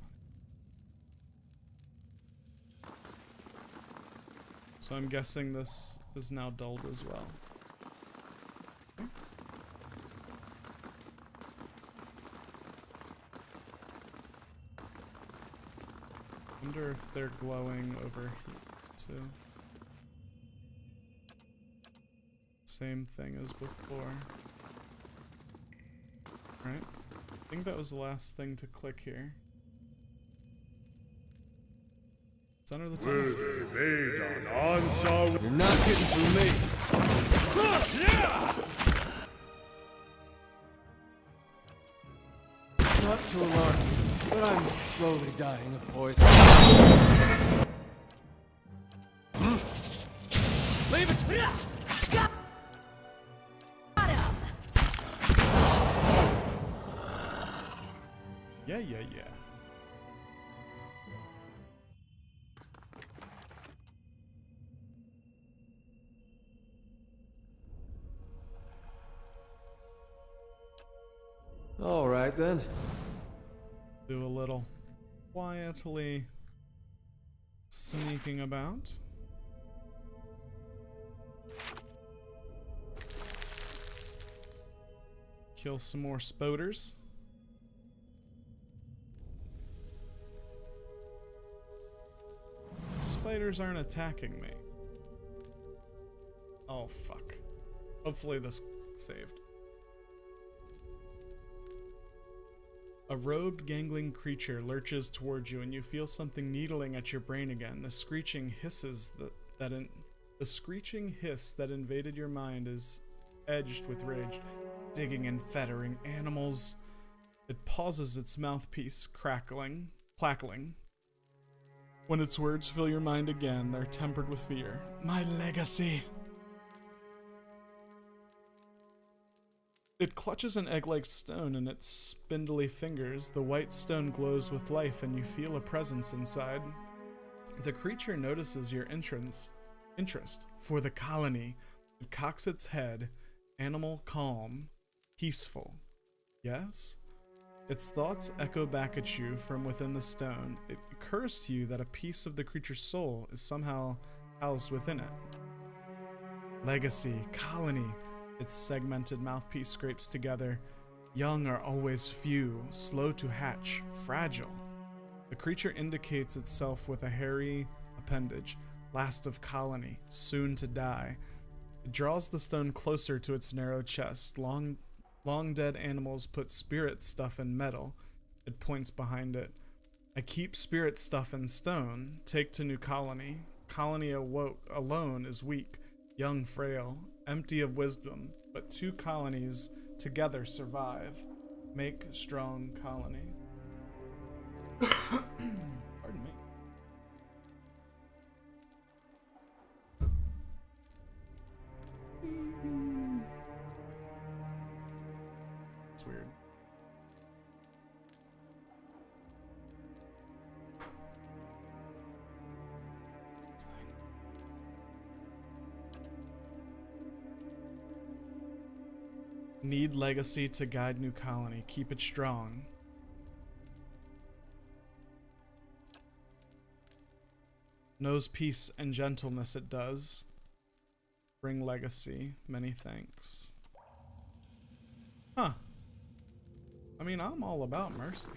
So I'm guessing this is now dulled as well. Wonder if they're glowing over here too. Same thing as before. Right? I think that was the last thing to click here. Center the tunnel. You're not getting through me. Not too alarming, but I'm slowly dying of poison. Leave it! Yeah. All right then. Do a little quietly sneaking about. Kill some more spoders. Spiders aren't attacking me. Oh, fuck. Hopefully this saved. A robed, gangling creature lurches towards you, and you feel something needling at your brain again. The screeching hisses the screeching hiss that invaded your mind is edged with rage, digging and fettering animals. It pauses its mouthpiece, crackling. When its words fill your mind again, they're tempered with fear. My legacy! It clutches an egg-like stone in its spindly fingers. The white stone glows with life, and you feel a presence inside. The creature notices your interest for the colony. It cocks its head, animal calm, peaceful. Yes? Its thoughts echo back at you from within the stone. It occurs to you that a piece of the creature's soul is somehow housed within it. Legacy, colony. Its segmented mouthpiece scrapes together. Young are always few, slow to hatch, fragile. The creature indicates itself with a hairy appendage. Last of colony, soon to die. It draws the stone closer to its narrow chest. Long dead animals put spirit stuff in metal. It points behind it. I keep spirit stuff in stone. Take to new colony. Colony alone is weak, young, frail, empty of wisdom, but two colonies together survive. Make strong colony. Pardon me. It's weird. Need legacy to guide new colony. Keep it strong. Knows peace and gentleness it does. Bring legacy. Many thanks. Huh. I mean, I'm all about mercy.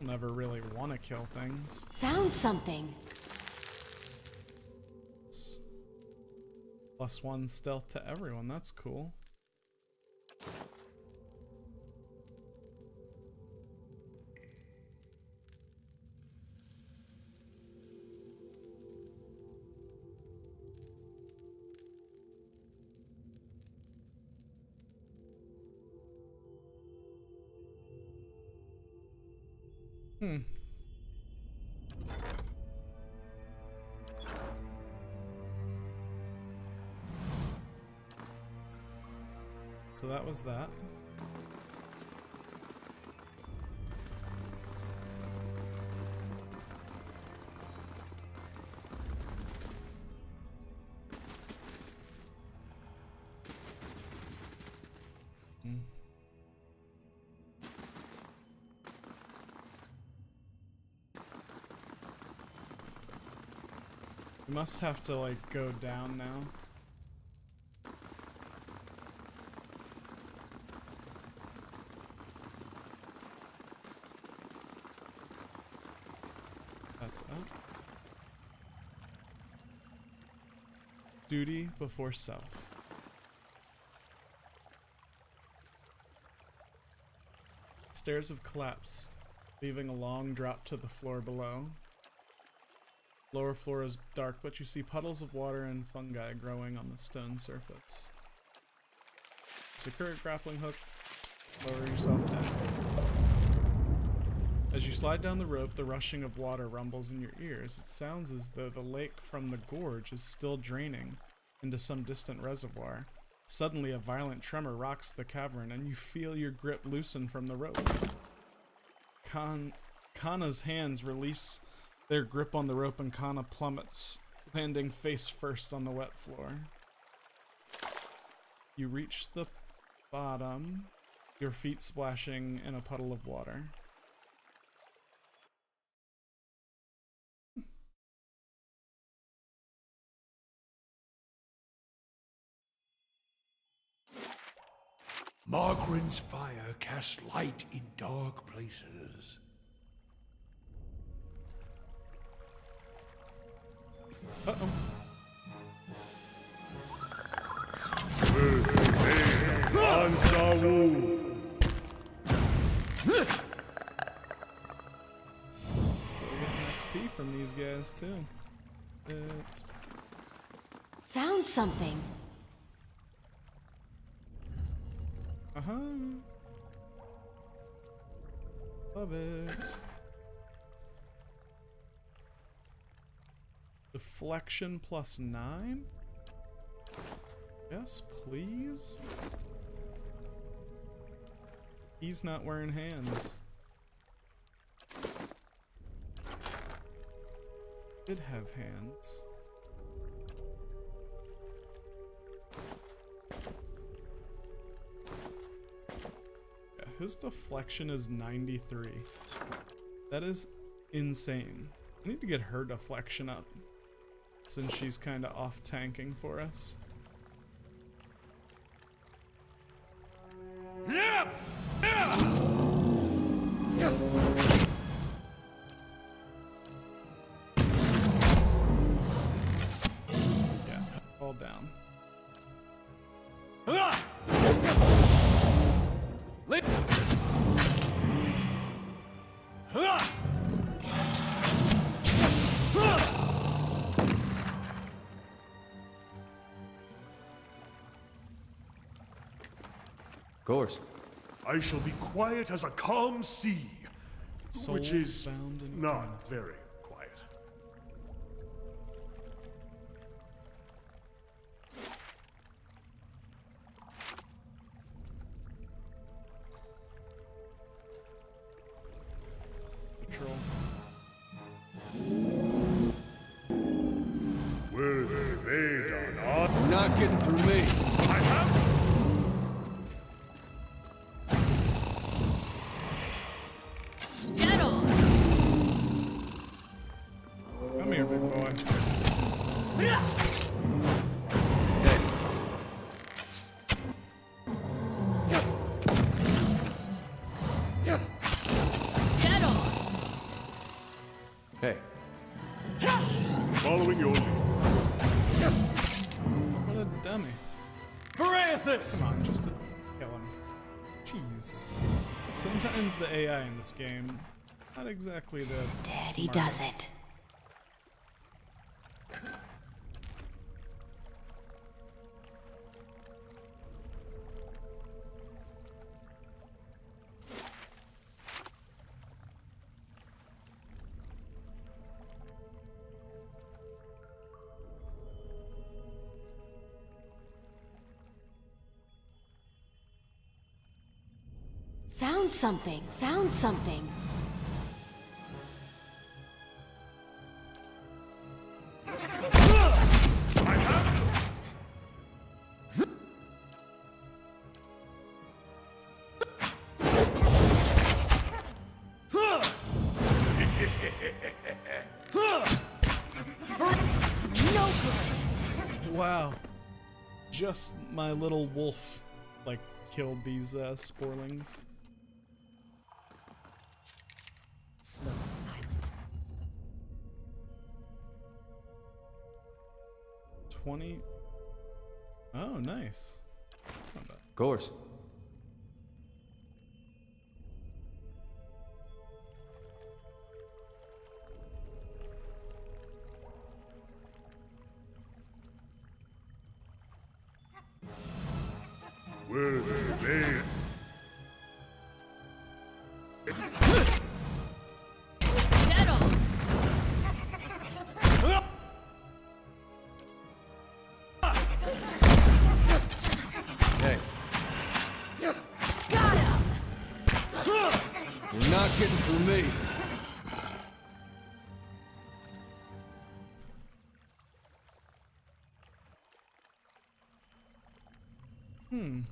Never really want to kill things. Found something. +1 stealth to everyone. That's cool. So that was that. We must have to, like, go down now. That's up. Duty before self. Stairs have collapsed, leaving a long drop to the floor below. Lower floor is dark, but you see puddles of water and fungi growing on the stone surface. Secure a grappling hook. Lower yourself down. As you slide down the rope, the rushing of water rumbles in your ears. It sounds as though the lake from the gorge is still draining into some distant reservoir. Suddenly, a violent tremor rocks the cavern, and you feel your grip loosen from the rope. Kana's hands release Their grip on the rope and Kana plummets, landing face first on the wet floor. You reach the bottom, your feet splashing in a puddle of water. Margaren's fire casts light in dark places. Uh-oh. Still getting XP from these guys too. Found something. Uh-huh. Love it. Deflection +9? Yes, please. He's not wearing hands. Did have hands. Yeah, his deflection is 93. That is insane. I need to get her deflection up, since she's kind of off tanking for us. Yeah, fall down. Of course. I shall be quiet as a calm sea, which Souls is bound in not eternity. very quiet. Patrol. Will they done on? You're not getting through me. I have. Get on. Come here, big boy. Get on. Hey, Following your lead. What a dummy. For Eothas! Come on, just to kill him. Jeez. Sometimes the AI in this game, not exactly the Steady does smartest. it. Found something. Found something. No good. Wow. Just my little wolf, like, killed these sporelings. Slow and silent. 20. Oh, nice. That's not bad. of course. Will they? Get on. Hey, So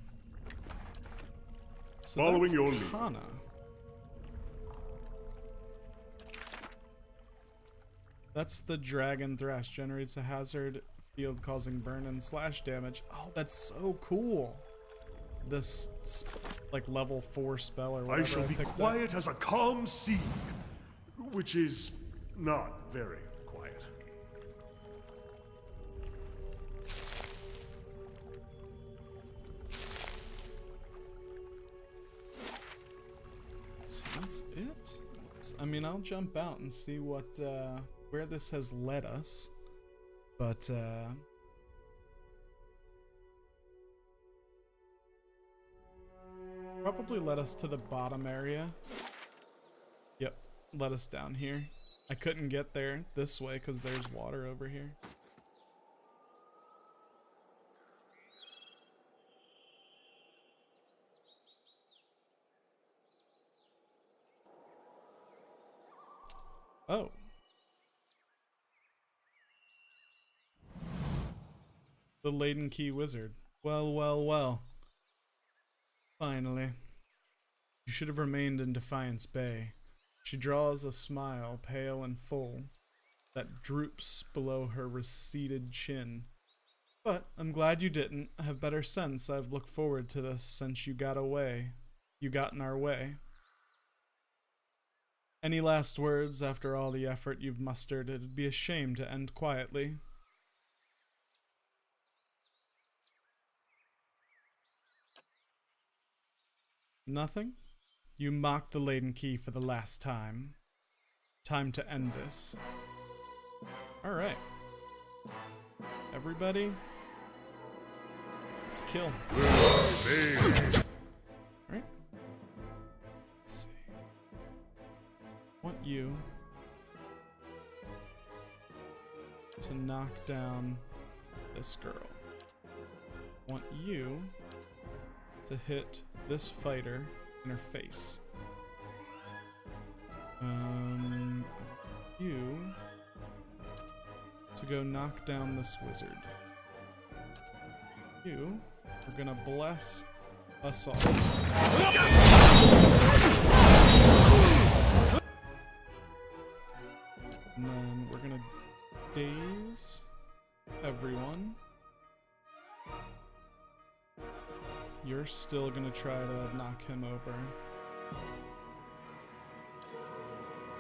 Following that's your lead. Kana. That's the Dragon Thrash. Generates a hazard field causing burn and slash damage. Oh, that's so cool. This, like, level 4 spell or whatever I shall be picked quiet as a calm sea, which is not very quiet. So that's it? I mean, I'll jump out and see what, where this has led us. But, probably led us to the bottom area. Yep, led us down here. I couldn't get there this way because there's water over here. Oh. The Laden Key Wizard. Well, well, well. Finally. You should have remained in Defiance Bay. She draws a smile, pale and full, that droops below her receded chin. But I'm glad you didn't. Have better sense. I've looked forward to this since you got away. You got in our way. Any last words after all the effort you've mustered? It'd be a shame to end quietly. Nothing? You mocked the Laden Key for the last time. Time to end this. Alright. Everybody, let's kill. Alright. Let's see. Want you to knock down this girl. Want you to hit this fighter in her face. You to go knock down this wizard. You are gonna bless us all. And then we're gonna daze everyone. You're still gonna try to knock him over.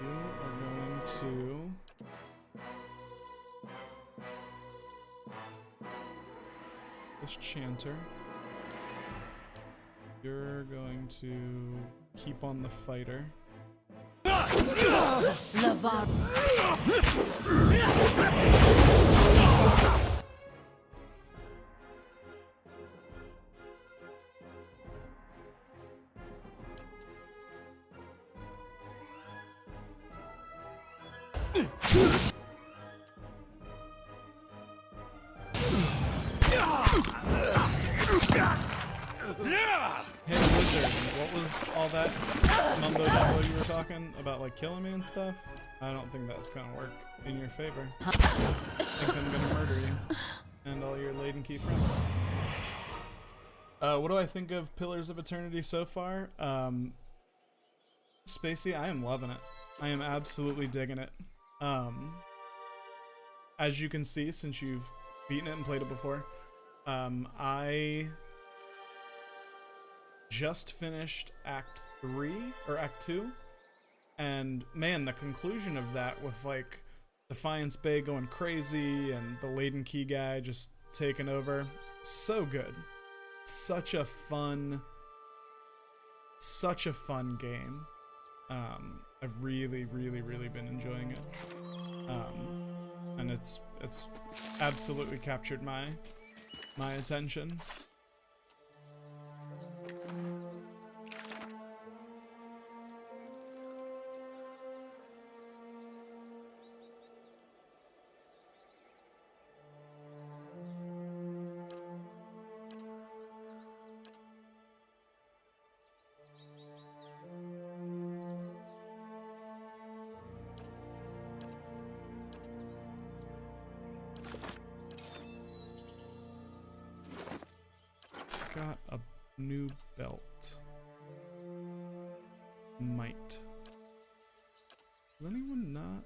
You are going to this chanter. You're going to keep on the fighter. Lavar. Hey wizard, what was all that mumbo jumbo you were talking about, like killing me and stuff? I don't think that's gonna work in your favor. I think I'm gonna murder you and all your Laden Key friends. What do I think of Pillars of Eternity so far? Spacey, I am loving it. I am absolutely digging it. As you can see, since you've beaten it and played it before, I just finished Act 3 or Act 2, and man, the conclusion of that with like Defiance Bay going crazy and the Laden Key guy just taking over, so good. Such a fun game. I've really been enjoying it, and it's absolutely captured my attention. got a new belt. Might. Does anyone not?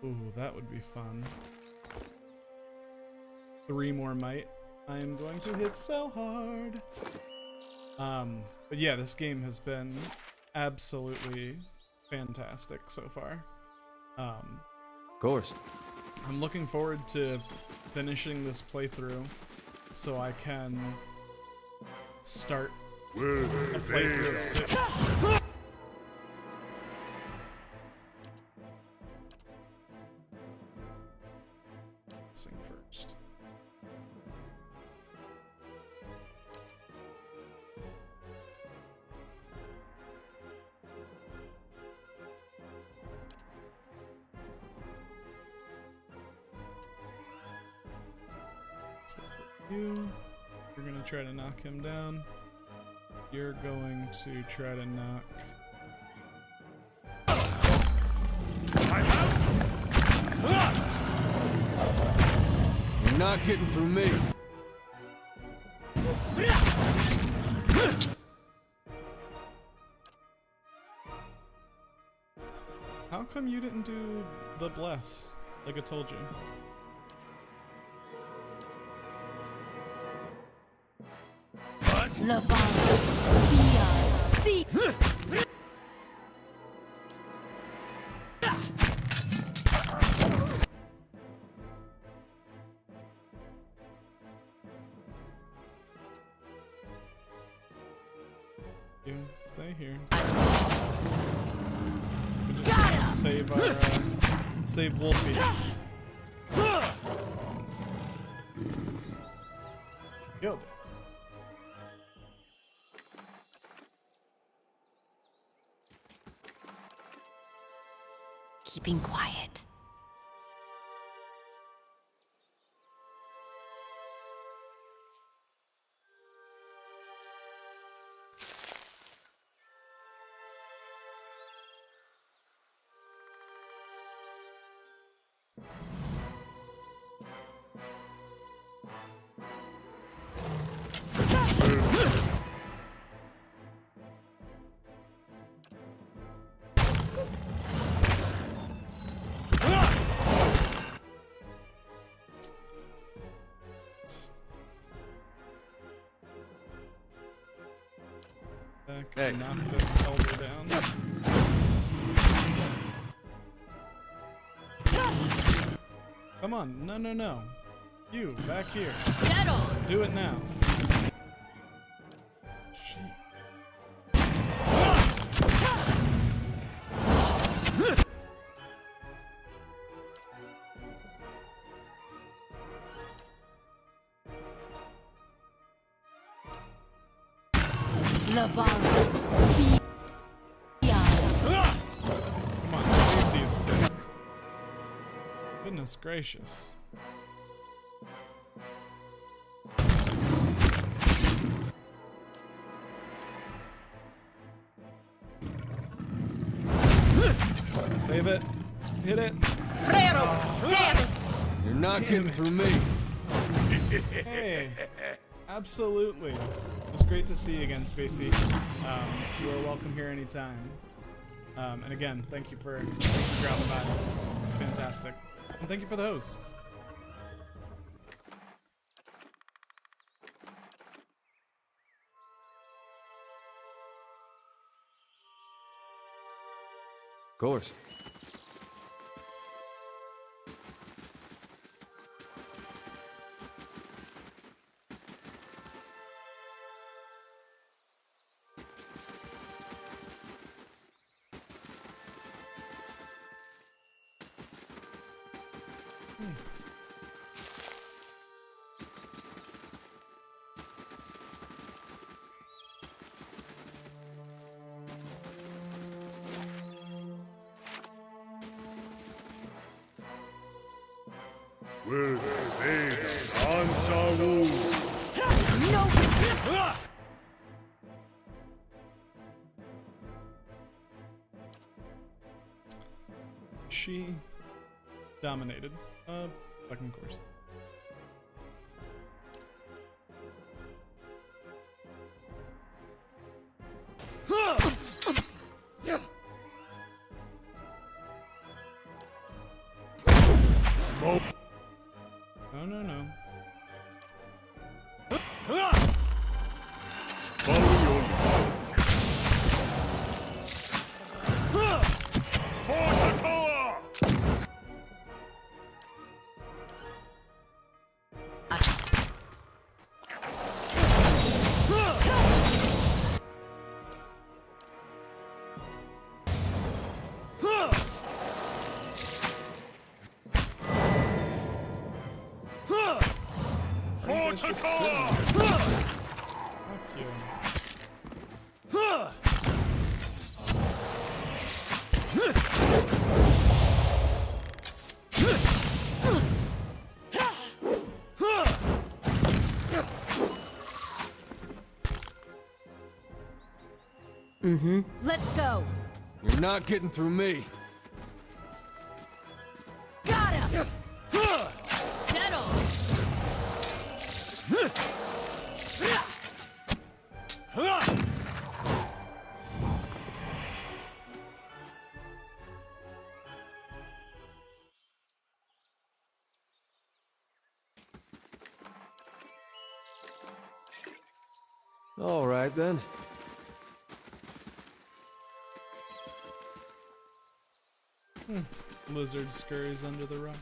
Ooh, that would be fun. 3 more might. I am going to hit so hard. But yeah, this game has been absolutely fantastic so far. Of course. I'm looking forward to finishing this playthrough so I can start a playthrough too. Sing first. So for you, you're gonna try to knock him down. You're going to try to knock. You're not getting through me. How come you didn't do the bless like I told you? See. You stay here. We just save our save Wolfie. Killed it. Keeping quiet. Hey. Knock this elder down. Come on, no. You, back here. Dead on. Do it now. Come on, save these two. Goodness gracious. Save it. Hit it. You're not getting through me. Hey, absolutely. It was great to see you again, Spacey. You are welcome here anytime. And again, thank you for dropping by. It's fantastic. And thank you for the hosts. Of course. Will evade Ansaru. No. She dominated. Second course. guy's just sitting there. Fuck you. Let's go. You're not getting through me. Got him. Settle. All right, then. Lizard scurries under the rock.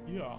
Yeah.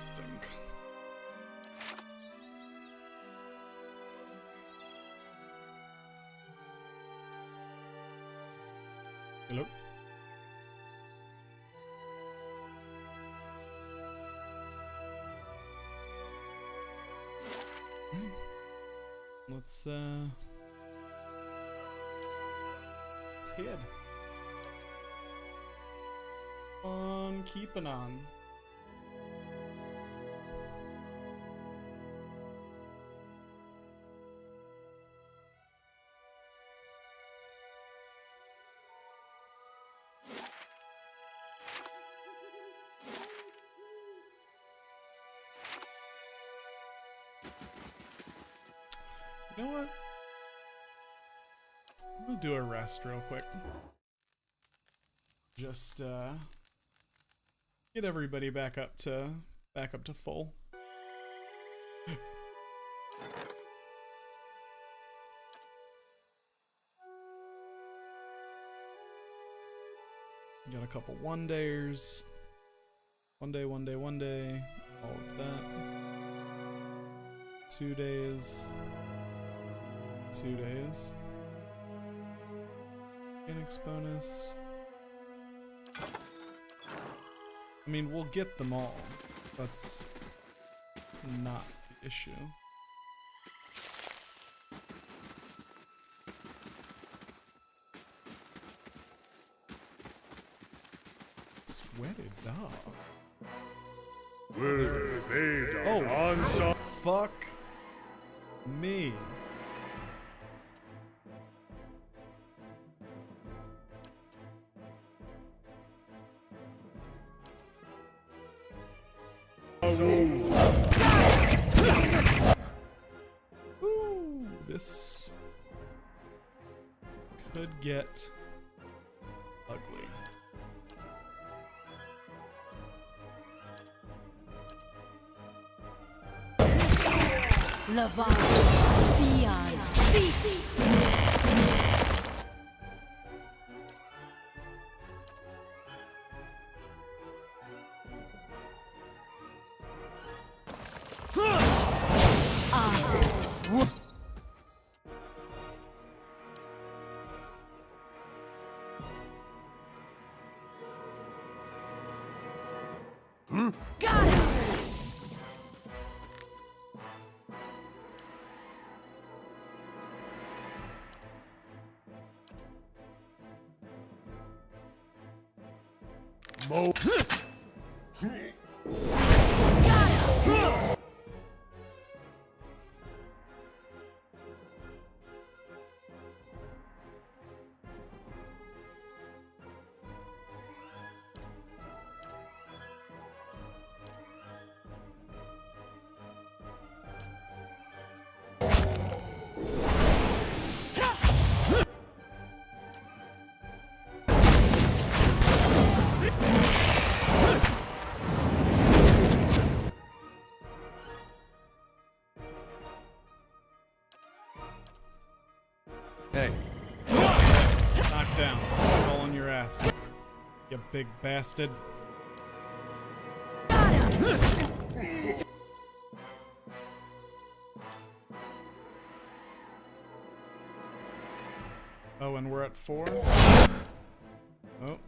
Stink. Hello? Let's head on keeping on. You know what? I'm gonna do a rest real quick. Just get everybody back up to full. Got a couple 1-dayers. 1-day, 1-day, 1-day. All of that. 2 days. 2 days. Phoenix bonus. I mean, we'll get them all. That's not the issue. Sweaty dog. Oh, Fuck me. Ooh, this could get ugly. Laval. Biaz. Got him! Hey, Knocked down. All on your ass. You big bastard. Oh, and we're at 4? Oh.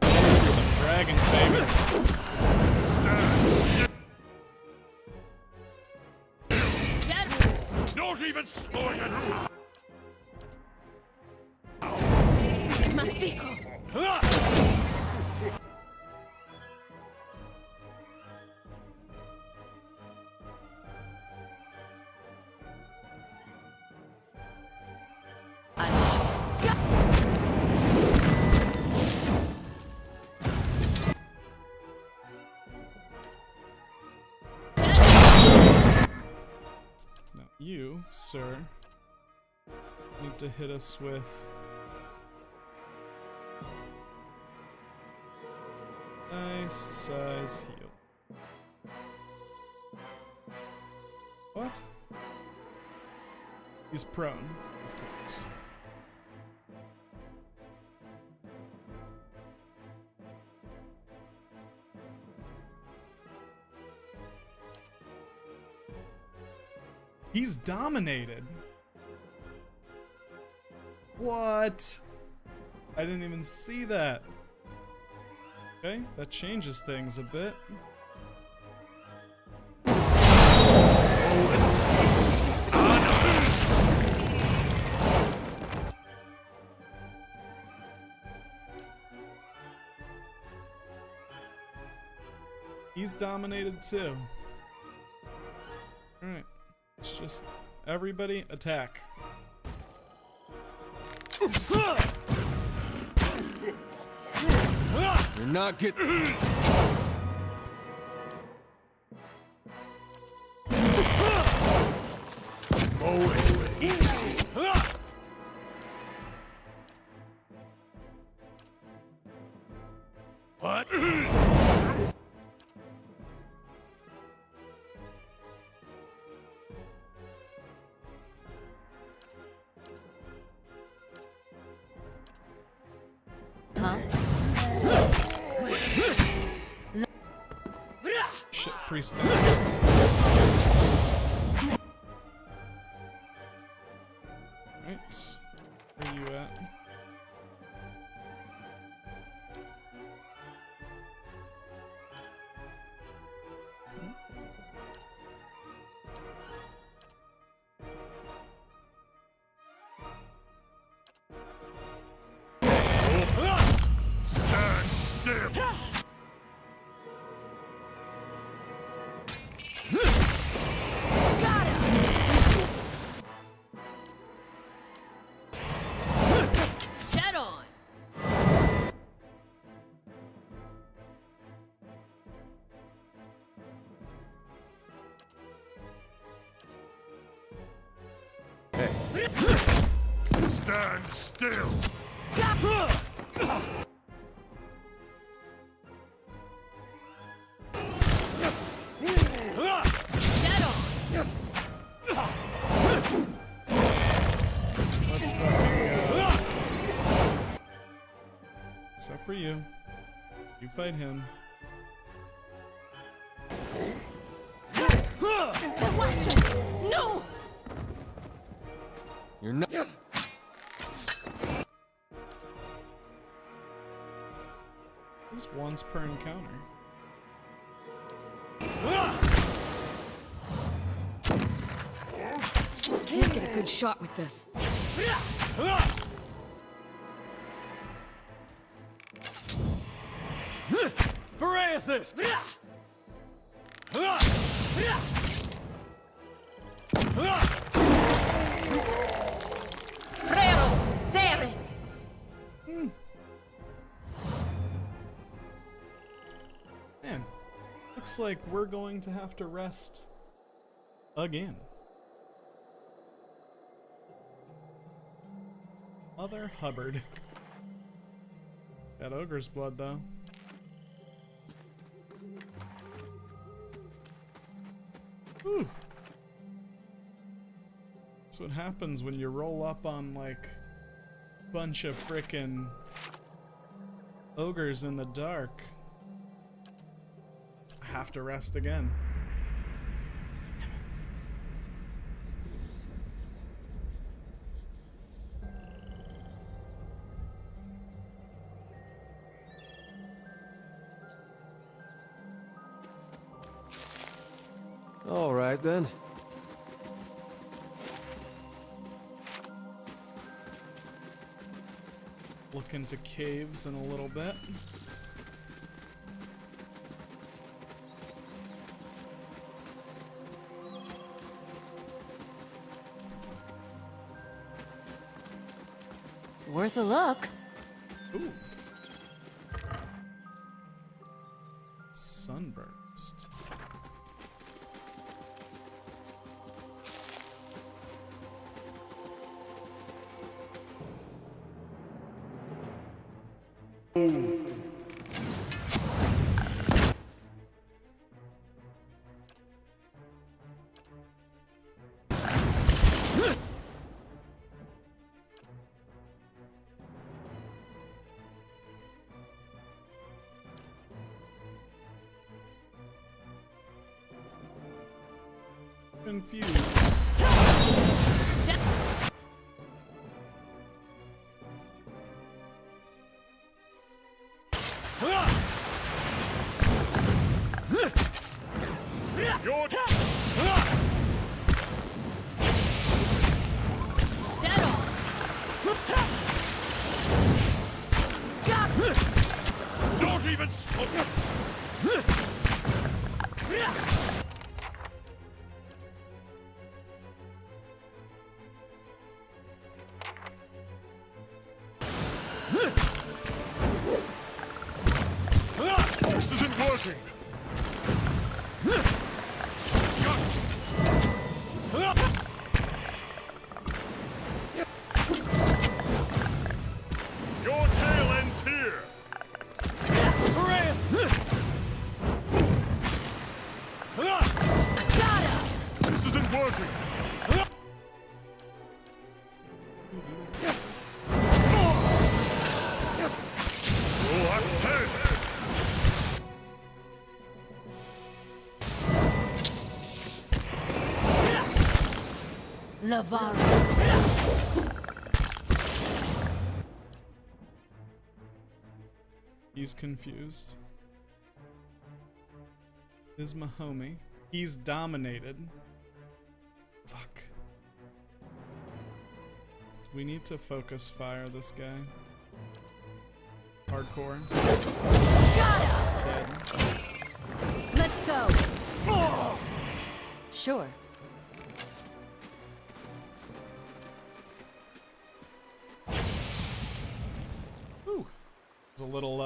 Some dragons, baby. Not even slowing it. Matico. Now, you, sir, need to hit us with nice size heal. What? He's prone, of course. He's dominated. What? I didn't even see that. Okay, that changes things a bit. He's dominated too. Alright. It's just everybody attack. you're not getting. What? Huh? Shit, priest. Right. Where are you at? Stand Stand still! Let's fucking go. Except for you. You fight him. No! You're not. This is once per encounter. Can't get a good shot with this. For Eothas! Freros, Ceres! Man, looks like we're going to have to rest again. Mother Hubbard. Got ogre's blood though. Whew. That's what happens when you roll up on like a bunch of frickin' ogres in the dark. I have to rest again. All right then. Look into caves in a little bit. Worth a look. Ooh. Sunburst. Confused. Your not even smoke. This isn't working. Your tail ends here. This isn't working. Oh, I'm dead. Lavara. He's confused. Is Mahomie. He's dominated. Fuck. We need to focus fire this guy. Hardcore. Dead. Let's go. Sure. Ooh. It's a little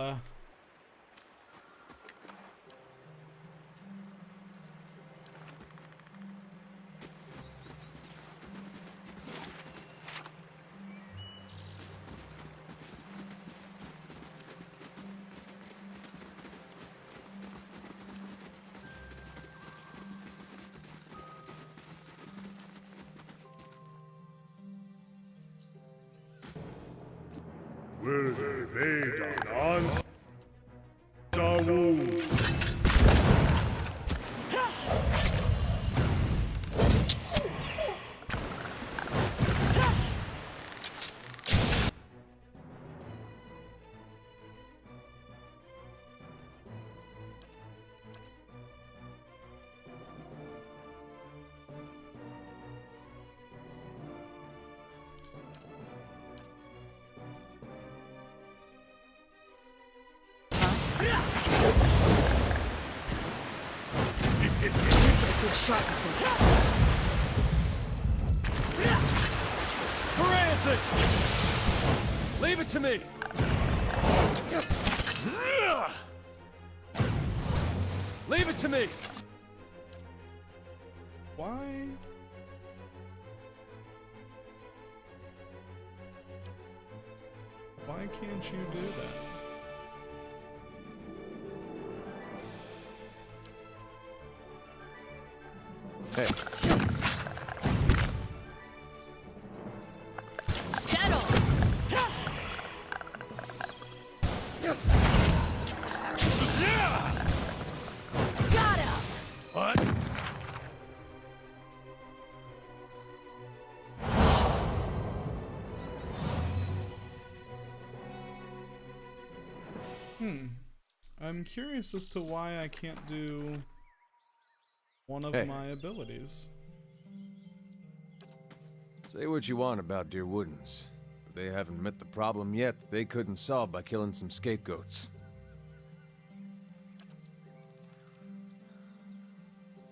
will invade on Sawu. Good shot with this. Eothas! Leave it to me! Leave it to me! Why? Why can't you do that? Hey. Settle! Got him! What? I'm curious as to why I can't do one of my abilities. Say what you want about Dear Woodens, but they haven't met the problem yet that they couldn't solve by killing some scapegoats.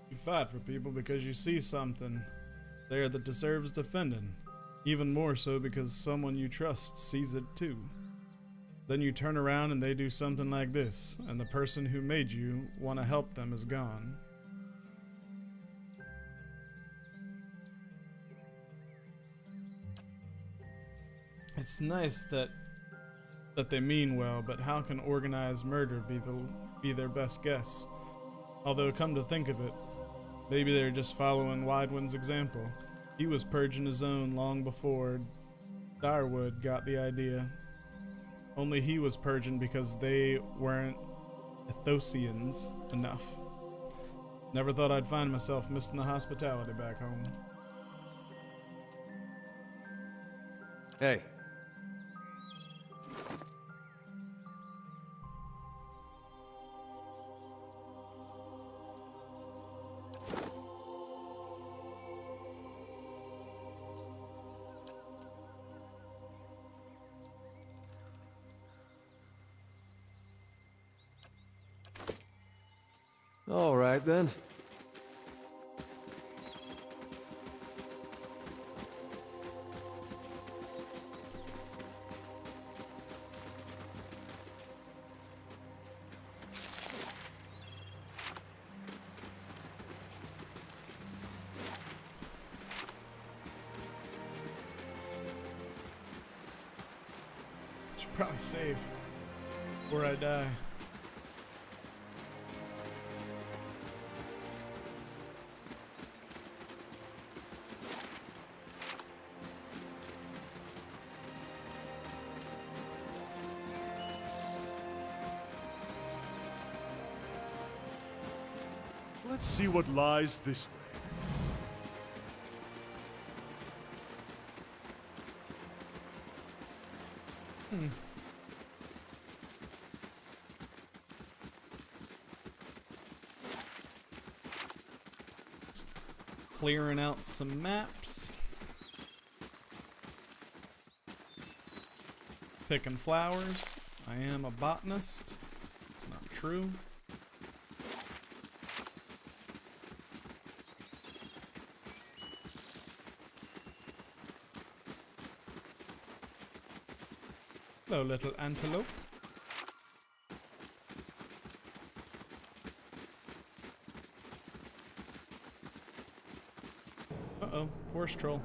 You fight for people because you see something there that deserves defending. Even more so because someone you trust sees it too. Then you turn around and they do something like this, and the person who made you want to help them is gone. It's nice that they mean well, but how can organized murder be their best guess? Although, come to think of it, maybe they're just following Widewind's example. He was purging his own long before Dirwood got the idea. Only he was purging because they weren't Eothasians enough. Never thought I'd find myself missing the hospitality back home. Hey. All right, then. Should probably save before I die. Let's see what lies this way. Just clearing out some maps. Picking flowers. I am a botanist. It's not true. Hello, little antelope. Uh-oh, forest troll.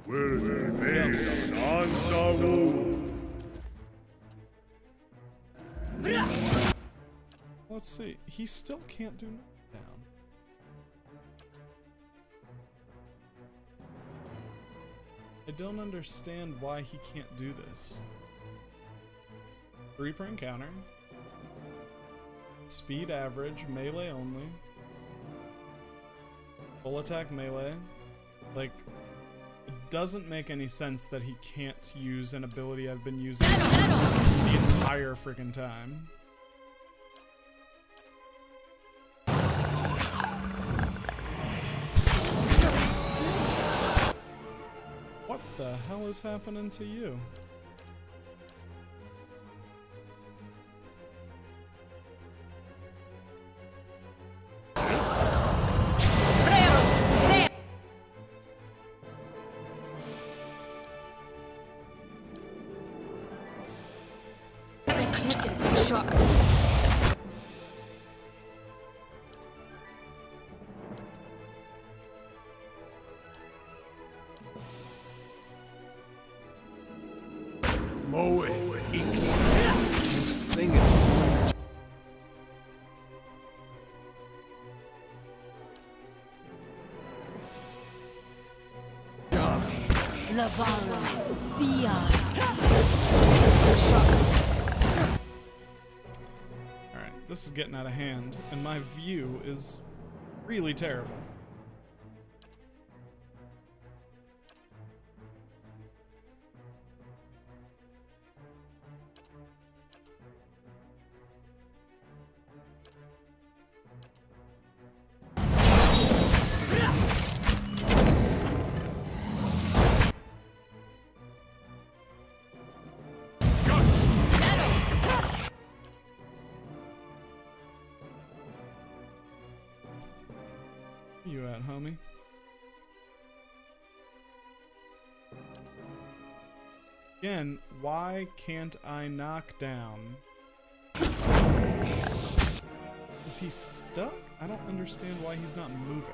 Will invade on Sawu. Let's see. He still can't do knockdown. I don't understand why he can't do this. 3 per encounter. Speed average, melee only. Full attack melee. Like, it doesn't make any sense that he can't use an ability I've been using the entire freaking time. What the hell is happening to you? Alright, this is getting out of hand, and my view is really terrible. Where you at, homie? Again, why can't I knock down? Is he stuck? I don't understand why he's not moving.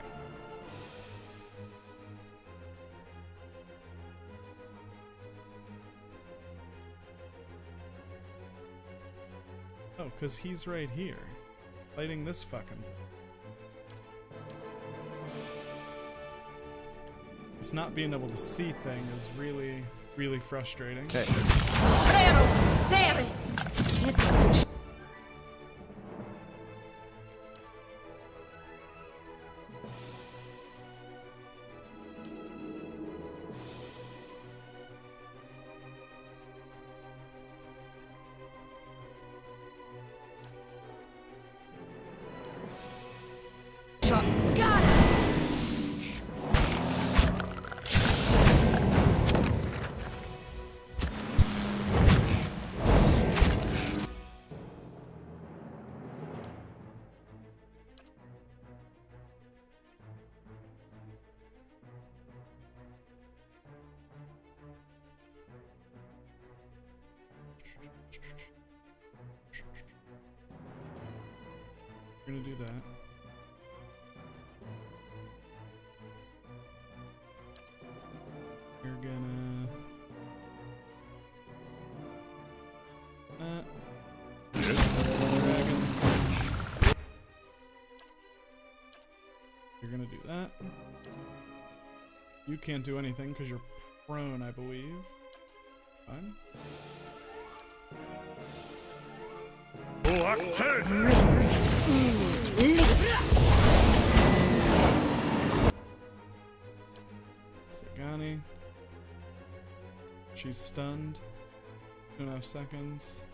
Oh, because he's right here, fighting this fucking thing. This not being able to see thing is really, really frustrating. Hey. Got it! We're gonna do that. You're gonna... dragons. You're gonna do that. You can't do anything because you're prone, I believe. Fine. Block 10! Sagani. She's stunned. 2.5 seconds.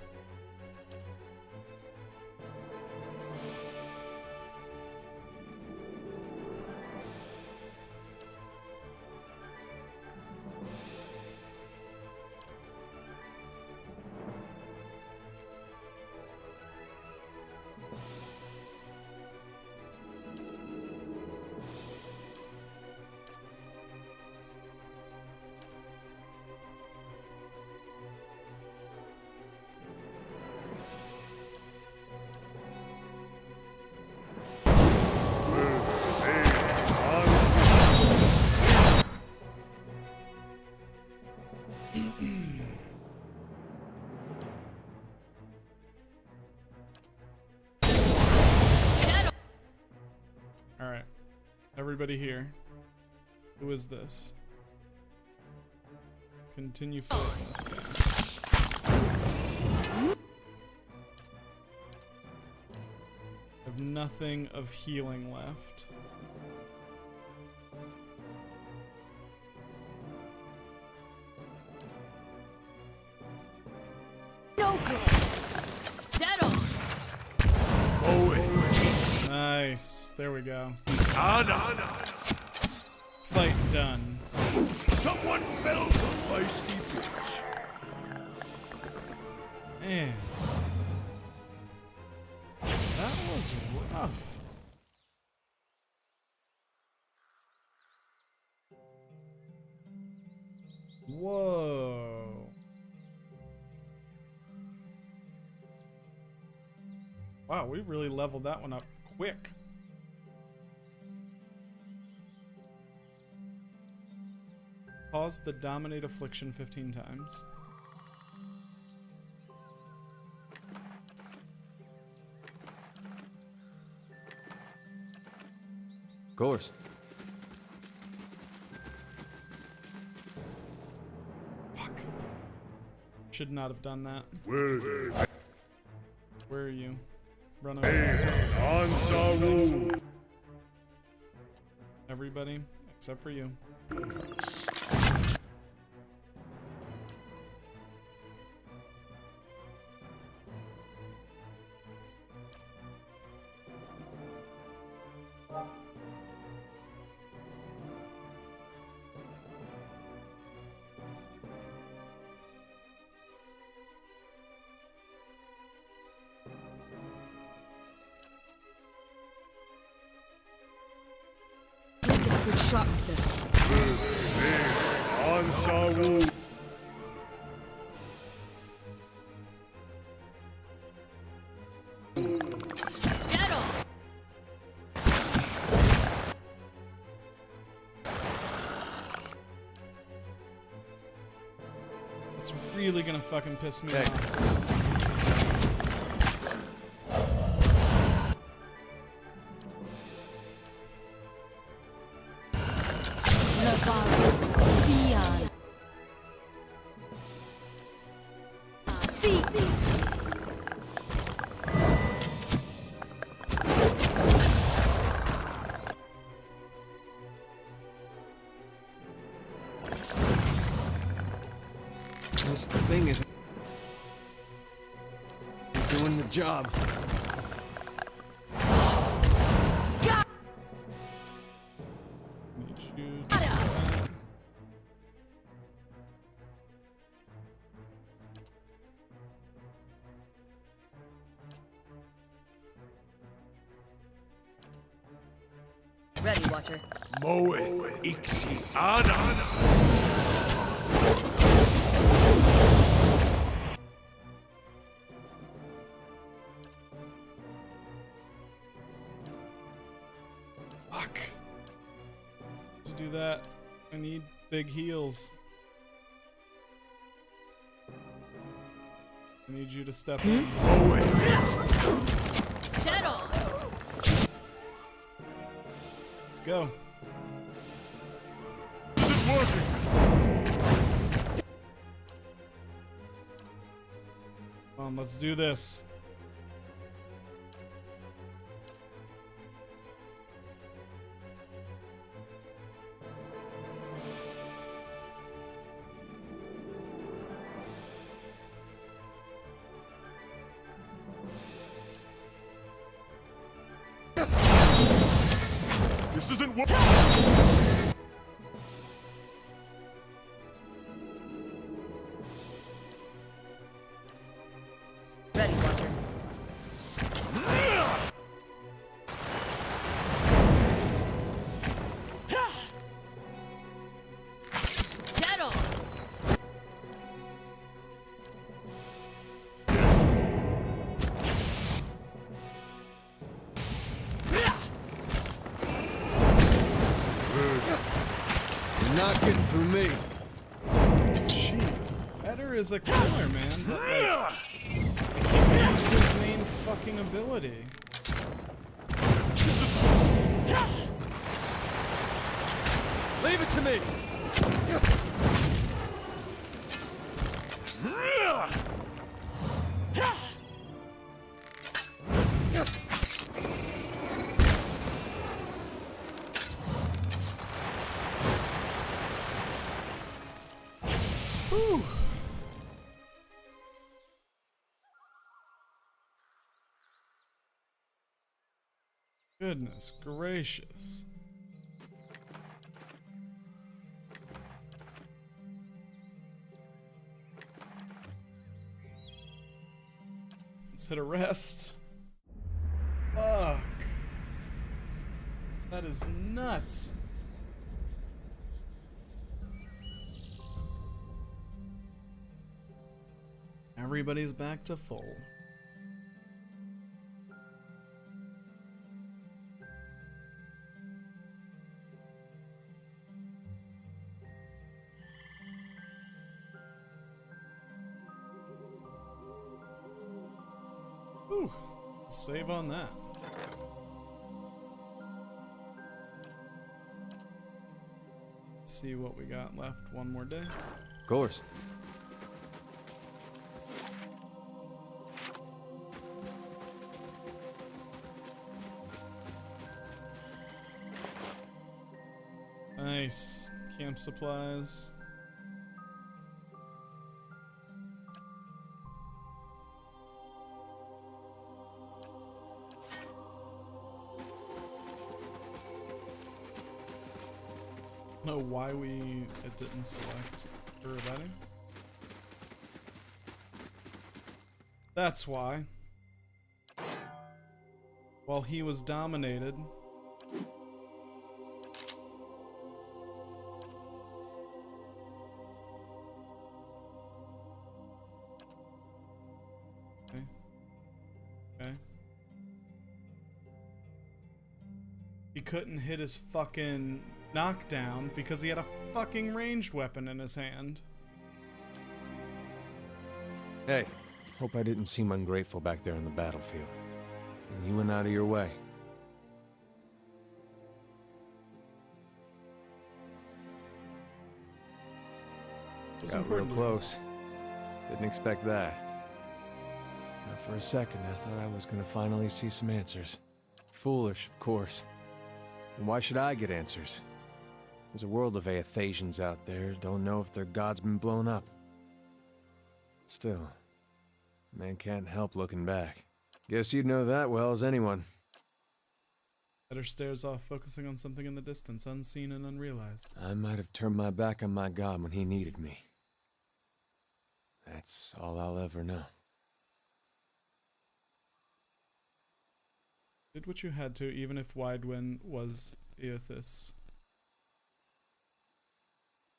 Alright. Everybody here. Who is this? Continue fighting this guy. have nothing of healing left. No good. Dead on. Nice. There we go. Anna. Fight done. Someone build a feisty bitch. Man. That was rough. Whoa. Wow, we really leveled that one up quick. Pause the dominate affliction 15 times. Of course. Fuck. Should not have done that. Where are you? Run over. On Saru. Everybody, except for you. Let's get a good shot with this. On Saru. Dead on. It's really gonna fucking piss me Okay. off. Navarro. Beyond. See. This thing is doing the job. Need you to do that. Ready, Watcher. Moeth Ixi Anna. Fuck. To do that, I need big heals. I need you to step in. Dead on. Let's go. Isn't working. Come on, let's do this. This isn't working. Ready, Watcher. Dead on. You're not getting through me. Jeez. Eder is a killer, man. But, like, he can't use his main fucking ability. Leave it to me. Whew. Goodness gracious. Let's hit a rest. Fuck. That is nuts. Everybody's back to full. Whew. Save on that. See what we got left. One more day. Of course. Nice. Camp supplies. I don't know why it didn't select for vetting. That's why. While he was dominated. Okay. Okay. He couldn't hit his fucking knockdown because he had a fucking ranged weapon in his hand. Hey, hope I didn't seem ungrateful back there on the battlefield. And you went out of your way. Got real close. Didn't expect that. Now for a second, I thought I was gonna finally see some answers. Foolish, of course. And why should I get answers? There's a world of Eothasians out there, don't know if their god's been blown up. Still, man can't help looking back. Guess you'd know that well as anyone. Better stares off, focusing on something in the distance, unseen and unrealized. I might have turned my back on my god when he needed me. That's all I'll ever know. Did what you had to, even if Widewin was Eothas.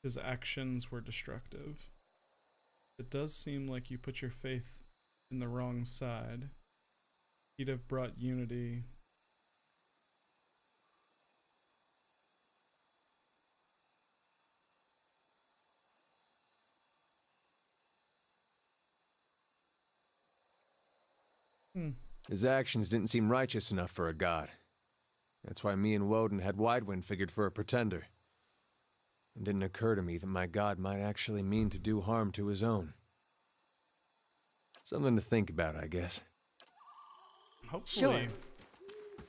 His actions were destructive. It does seem like you put your faith in the wrong side. He'd have brought unity. His actions didn't seem righteous enough for a god. That's why me and Woden had Widewind figured for a pretender. It didn't occur to me that my god might actually mean to do harm to his own. Something to think about, I guess. Hopefully. Sure.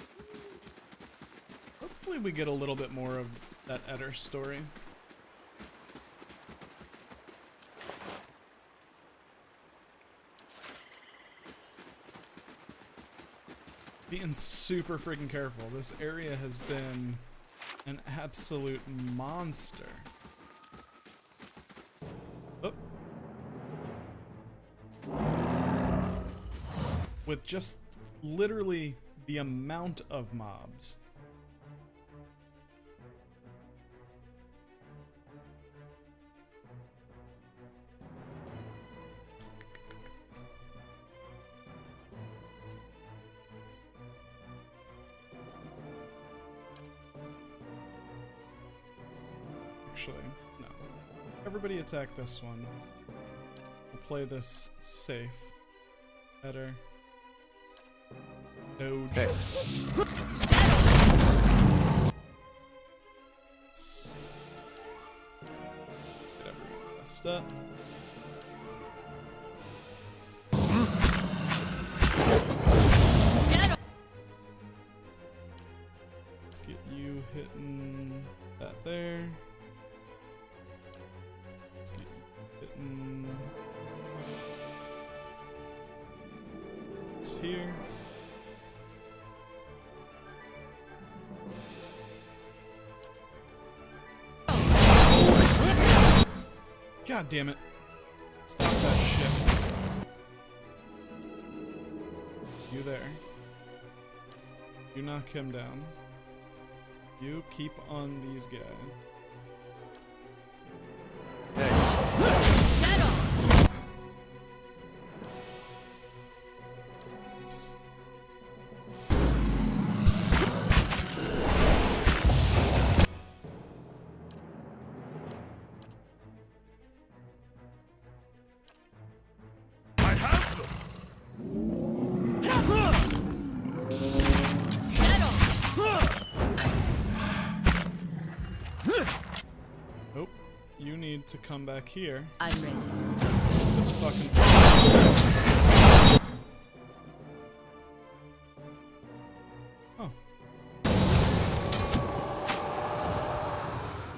Hopefully we get a little bit more of that Eder story. Being super freaking careful. This area has been an absolute monster. Oh. With just literally the amount of mobs. Actually, no. Everybody attack this one. We'll play this safe. Better. No. Hey. Let's get everyone messed up. Let's get you hitting that there. Let's get you hitting here. God damn it. Stop that shit. You there. You knock him down. You keep on these guys. Dead on. I have them! Dead on. Nope. You need to come back here. I'm ready. This fucking. Oh.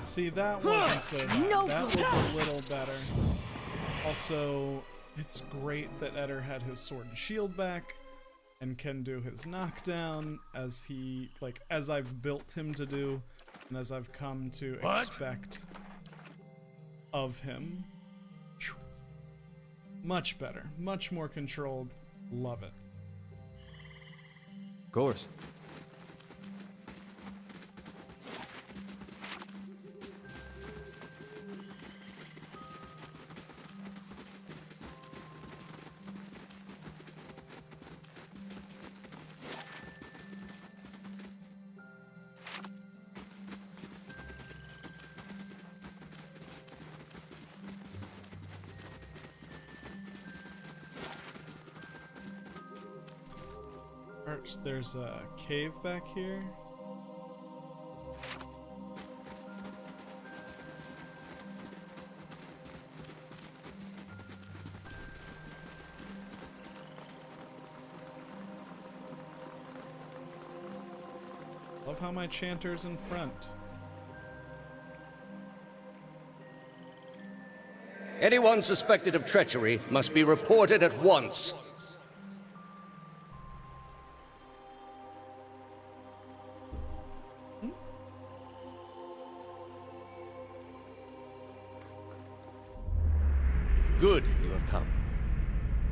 See, that wasn't so bad. No That good. was a little better. Also, it's great that Eder had his sword and shield back and can do his knockdown as he, like, as I've built him to do and as I've come to expect of him. Phew. Much better. Much more controlled. Love it. Of course. Arch, there's a cave back here. Love how my chanter's in front. Anyone suspected of treachery must be reported at once. Good, you have come.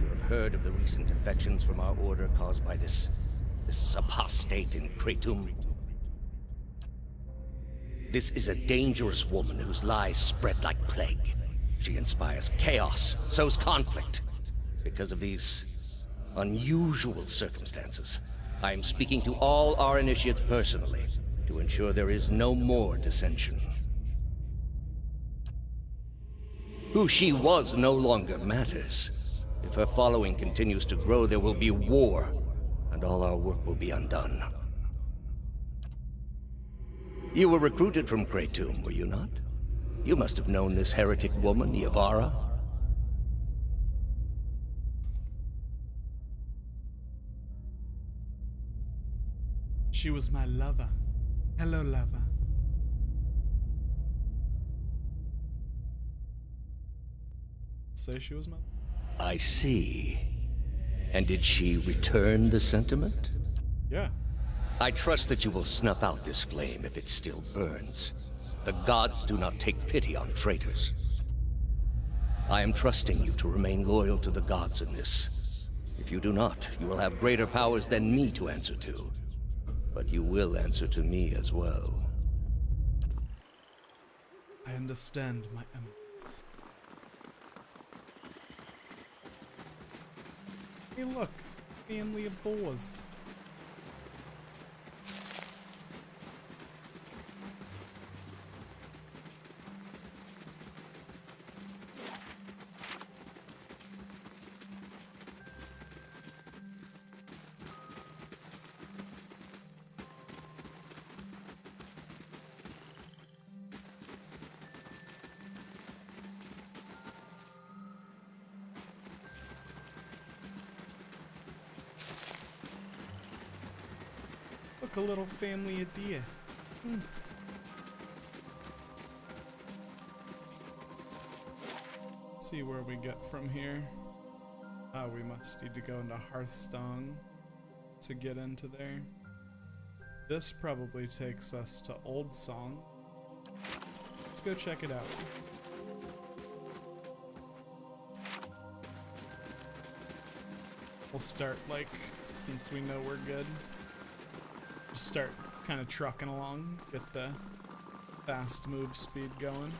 You have heard of the recent defections from our order caused by this apostate in Kratom. This is a dangerous woman whose lies spread like plague. She inspires chaos, sows conflict. Because of these unusual circumstances, I am speaking to all our initiates personally to ensure there is no more dissension. Who she was no longer matters. If her following continues to grow, there will be war, and all our work will be undone. You were recruited from Kratom, were you not? You must have known this heretic woman, Yavara. She was my lover. Hello, lover. Say she was my. I see. And did she return the sentiment? Yeah. I trust that you will snuff out this flame if it still burns. The gods do not take pity on traitors. I am trusting you to remain loyal to the gods in this. If you do not, you will have greater powers than me to answer to. But you will answer to me as well. I understand, my eminence. Hey, look, family of boars. Look, a little family of deer. Let's see where we get from here. Ah, we must need to go into Hearthstone to get into there. This probably takes us to Old Song. Let's go check it out. We'll start, like, since we know we're good, just start kind of trucking along, get the fast move speed going.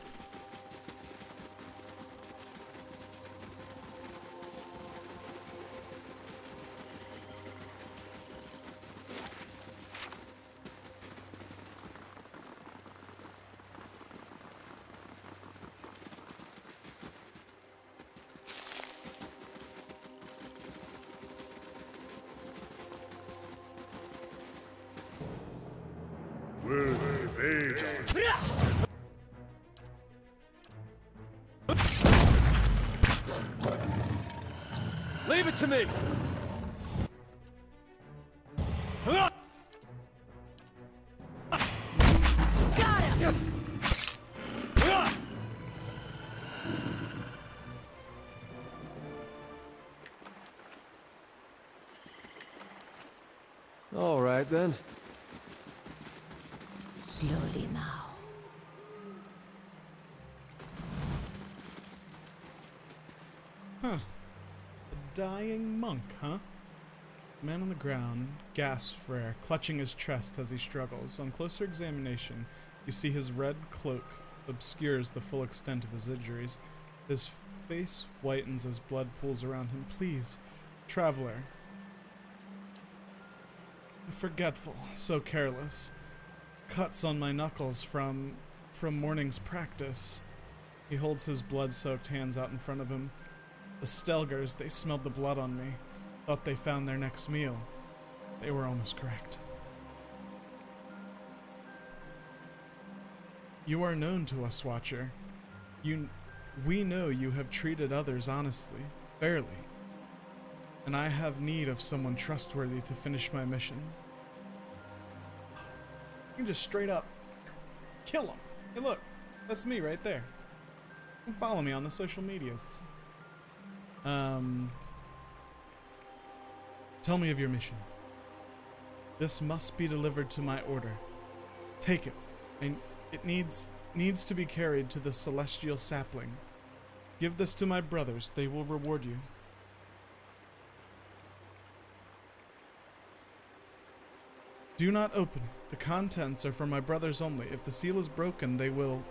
Leave it to me! Got him! All right, then. Slowly now. Huh. A dying monk, huh? The man on the ground gasps for air, clutching his chest as he struggles. On closer examination, you see his red cloak obscures the full extent of his injuries. His face whitens as blood pools around him. Please, traveler. Forgetful, so careless. Cuts on my knuckles from morning's practice. He holds his blood-soaked hands out in front of him. The Stelgars, they smelled the blood on me. Thought they found their next meal. They were almost correct. You are known to us, Watcher. We know you have treated others honestly, fairly. And I have need of someone trustworthy to finish my mission. You can just straight up kill him. Hey look, that's me right there. You can follow me on the social medias. Tell me of your mission. This must be delivered to my order. Take it, and it needs to be carried to the celestial sapling. Give this to my brothers, they will reward you. Do not open it. The contents are for my brothers only. If the seal is broken, they will...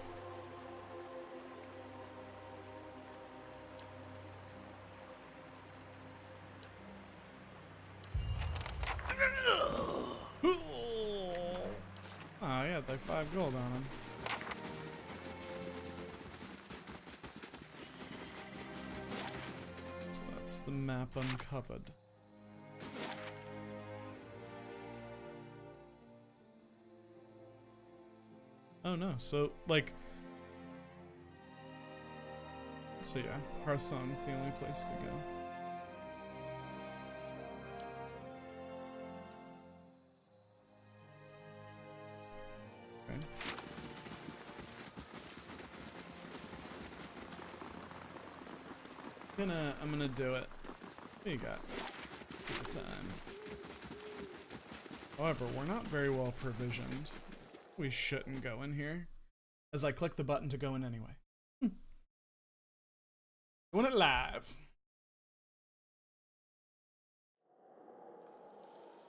Oh, yeah, like 5 gold on him. So that's the map uncovered. Oh no, so, like... So yeah, Hearthstone is the only place to go. Okay. I'm gonna do it. What you got? Take the time. However, we're not very well provisioned. We shouldn't go in here. As I click the button to go in anyway. Doing it live.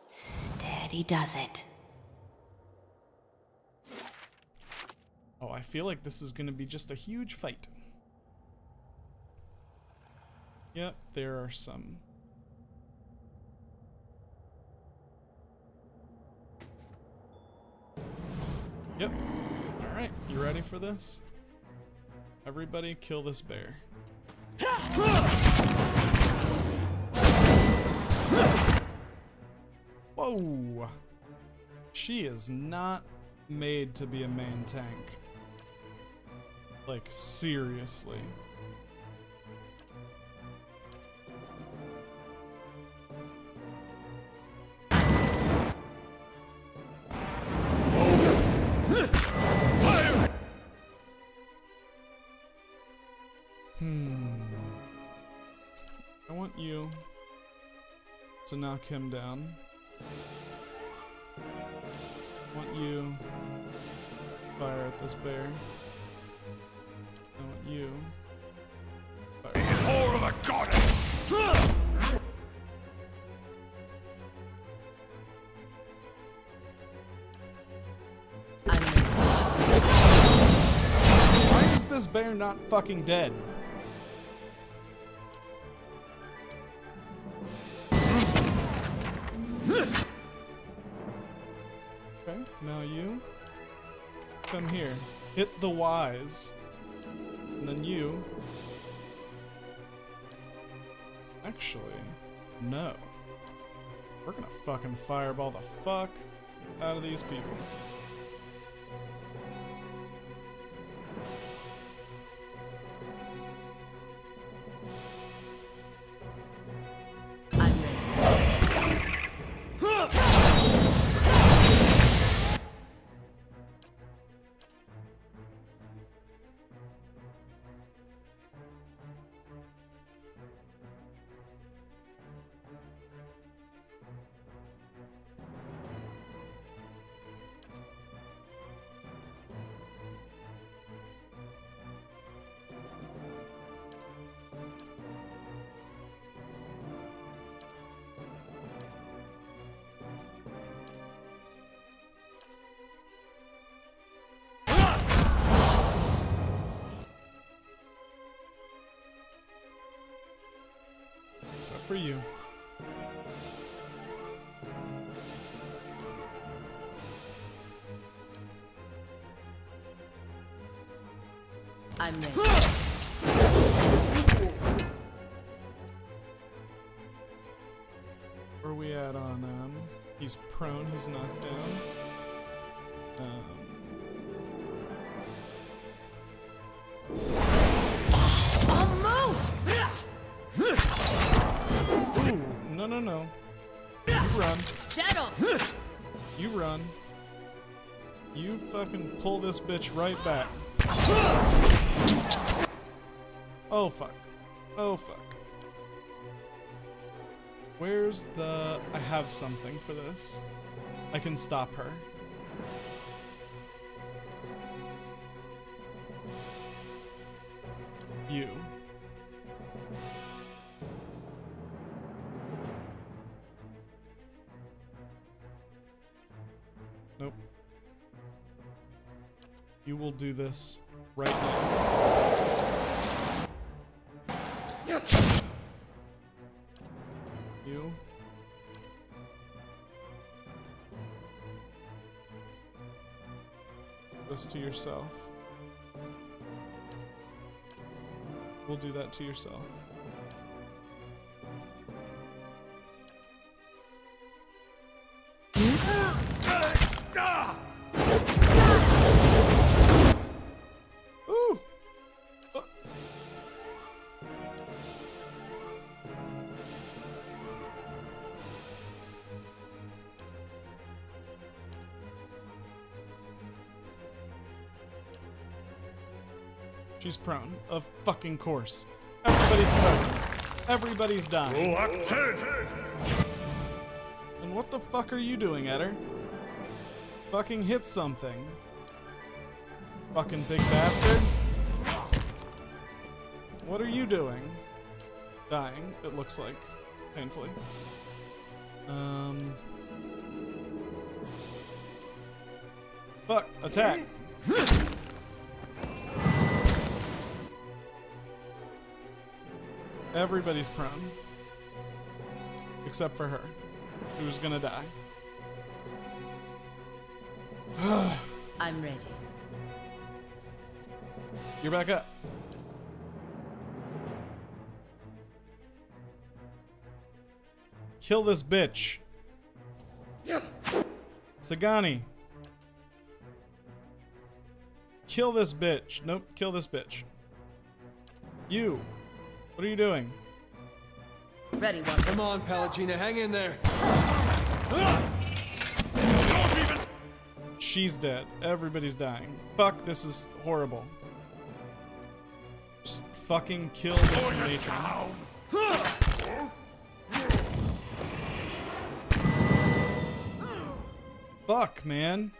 Steady does it. Oh, I feel like this is gonna be just a huge fight. Yep, there are some. Yep. Alright, you ready for this? Everybody kill this bear. Whoa! She is not made to be a main tank. Like, seriously. want you to knock him down. I want you to fire at this bear. I want you to fire at this All of a goddess! Why is this bear not fucking dead? Okay, now you come here. Hit the Y's. And then you. Actually, no. We're gonna fucking fireball the fuck out of these people. Except for you. I'm ready. Where are we at on, he's prone, he's knocked down. Almost! Ooh, no, no, no. You run. Settle! You run. You fucking pull this bitch right back. Oh, fuck. Oh, fuck. Where's the... I have something for this. I can stop her. You. Nope. You will do this right now. You. This to yourself. We'll do that to yourself. Ooh. She's prone. Of fucking course. Everybody's prone. Everybody's dying. Roll 10! And what the fuck are you doing, Eder? Fucking hit something. Fucking big bastard. What are you doing? Dying, it looks like. Painfully. Fuck, attack. Everybody's prone. Except for her, who's gonna die. I'm ready. You're back up. Kill this bitch. Sagani. Kill this bitch. Nope, kill this bitch. You. What are you doing? Ready, one. Come on, Palagina, hang in there. She's dead. Everybody's dying. Fuck, this is horrible. Just fucking kill this matron. Fuck, man.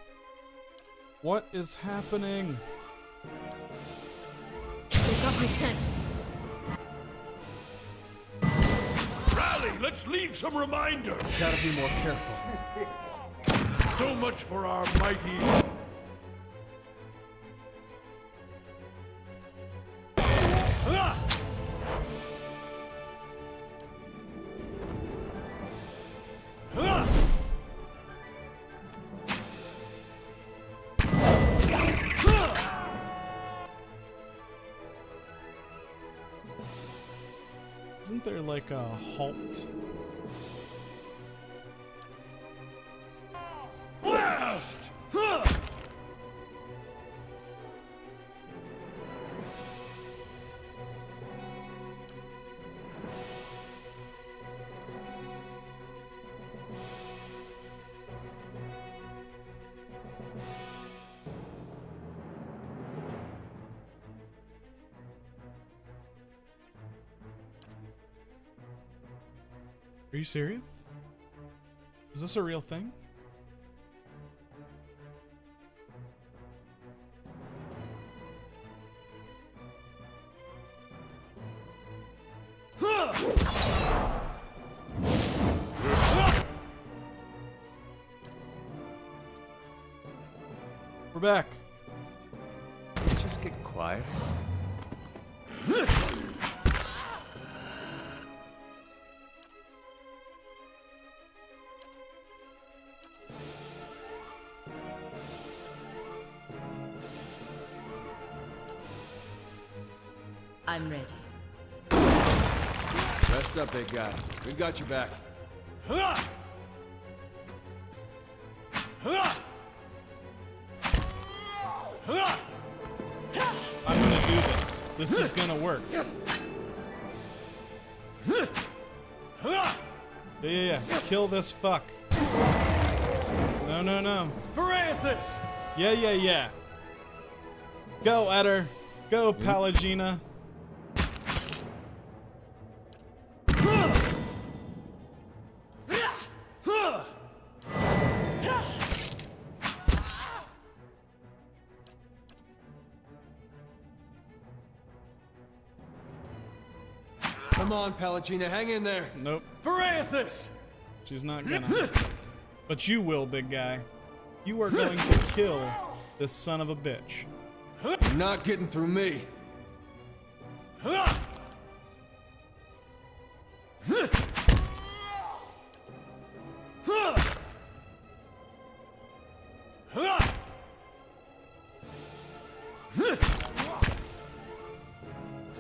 What is happening? They got me sent. Rally, let's leave some reminder. Gotta be more careful. So much for our mighty... Isn't there like a halt? Blast! Are you serious? Is this a real thing? We're back. Just get quiet. I'm ready. Rest up, big guy. We got your back. I'm gonna do this. This is gonna work. Yeah. Kill this fuck. No. For Eothas! Yeah. Go, Eder. Go, Palagina. Come on, Palagina, hang in there. Nope. For Eothas! She's not gonna. But you will, big guy. You are going to kill this son of a bitch. You're not getting through me.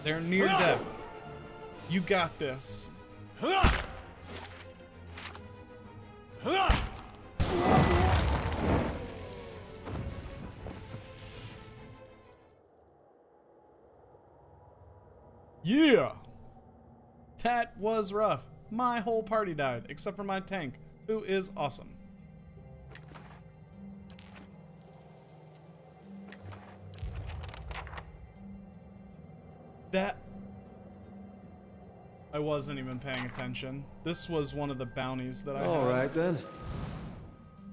They're near death. You got this. Yeah! That was rough. My whole party died, except for my tank, who is awesome. That... I wasn't even paying attention. This was one of the bounties that I had. Alright then.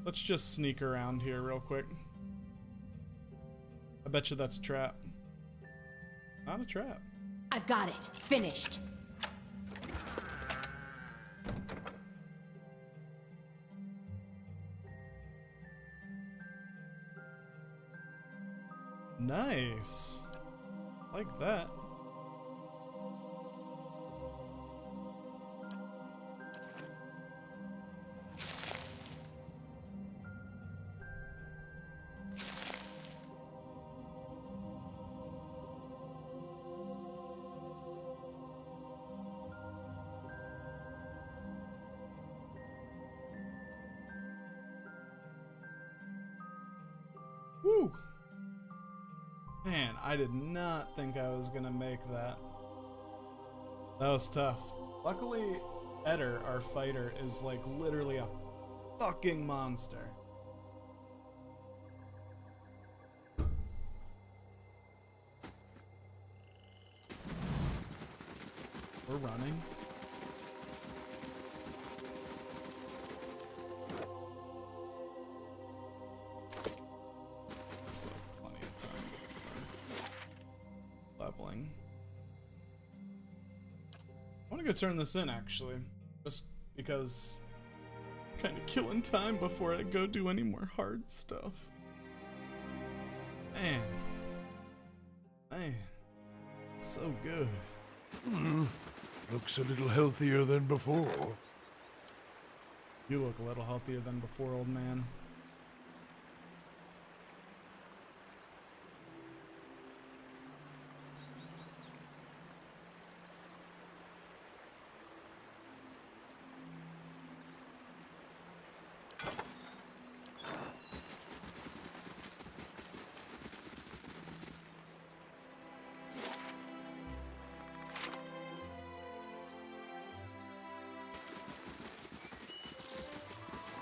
Let's just sneak around here real quick. I bet you that's a trap. Not a trap. I've got it. Finished. Nice. Like that. Woo! Man, I did not think I was gonna make that. That was tough. Luckily, Eder, our fighter, is like literally a fucking monster. We're running. leveling. I want to go turn this in, actually. Just because I'm kind of killing time before I go do any more hard stuff. Man. Man. So good. Looks a little healthier than before. You look a little healthier than before, old man.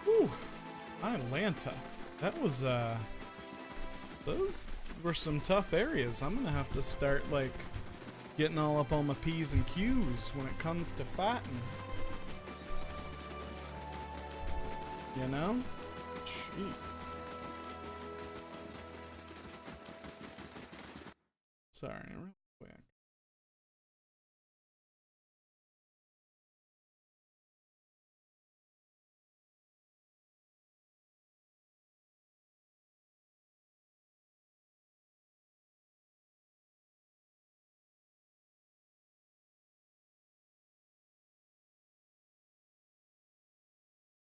Whew. Atlanta. That was, those were some tough areas. I'm gonna have to start, like, getting all up on my P's and Q's when it comes to fighting. You know? Jeez. Sorry, real quick.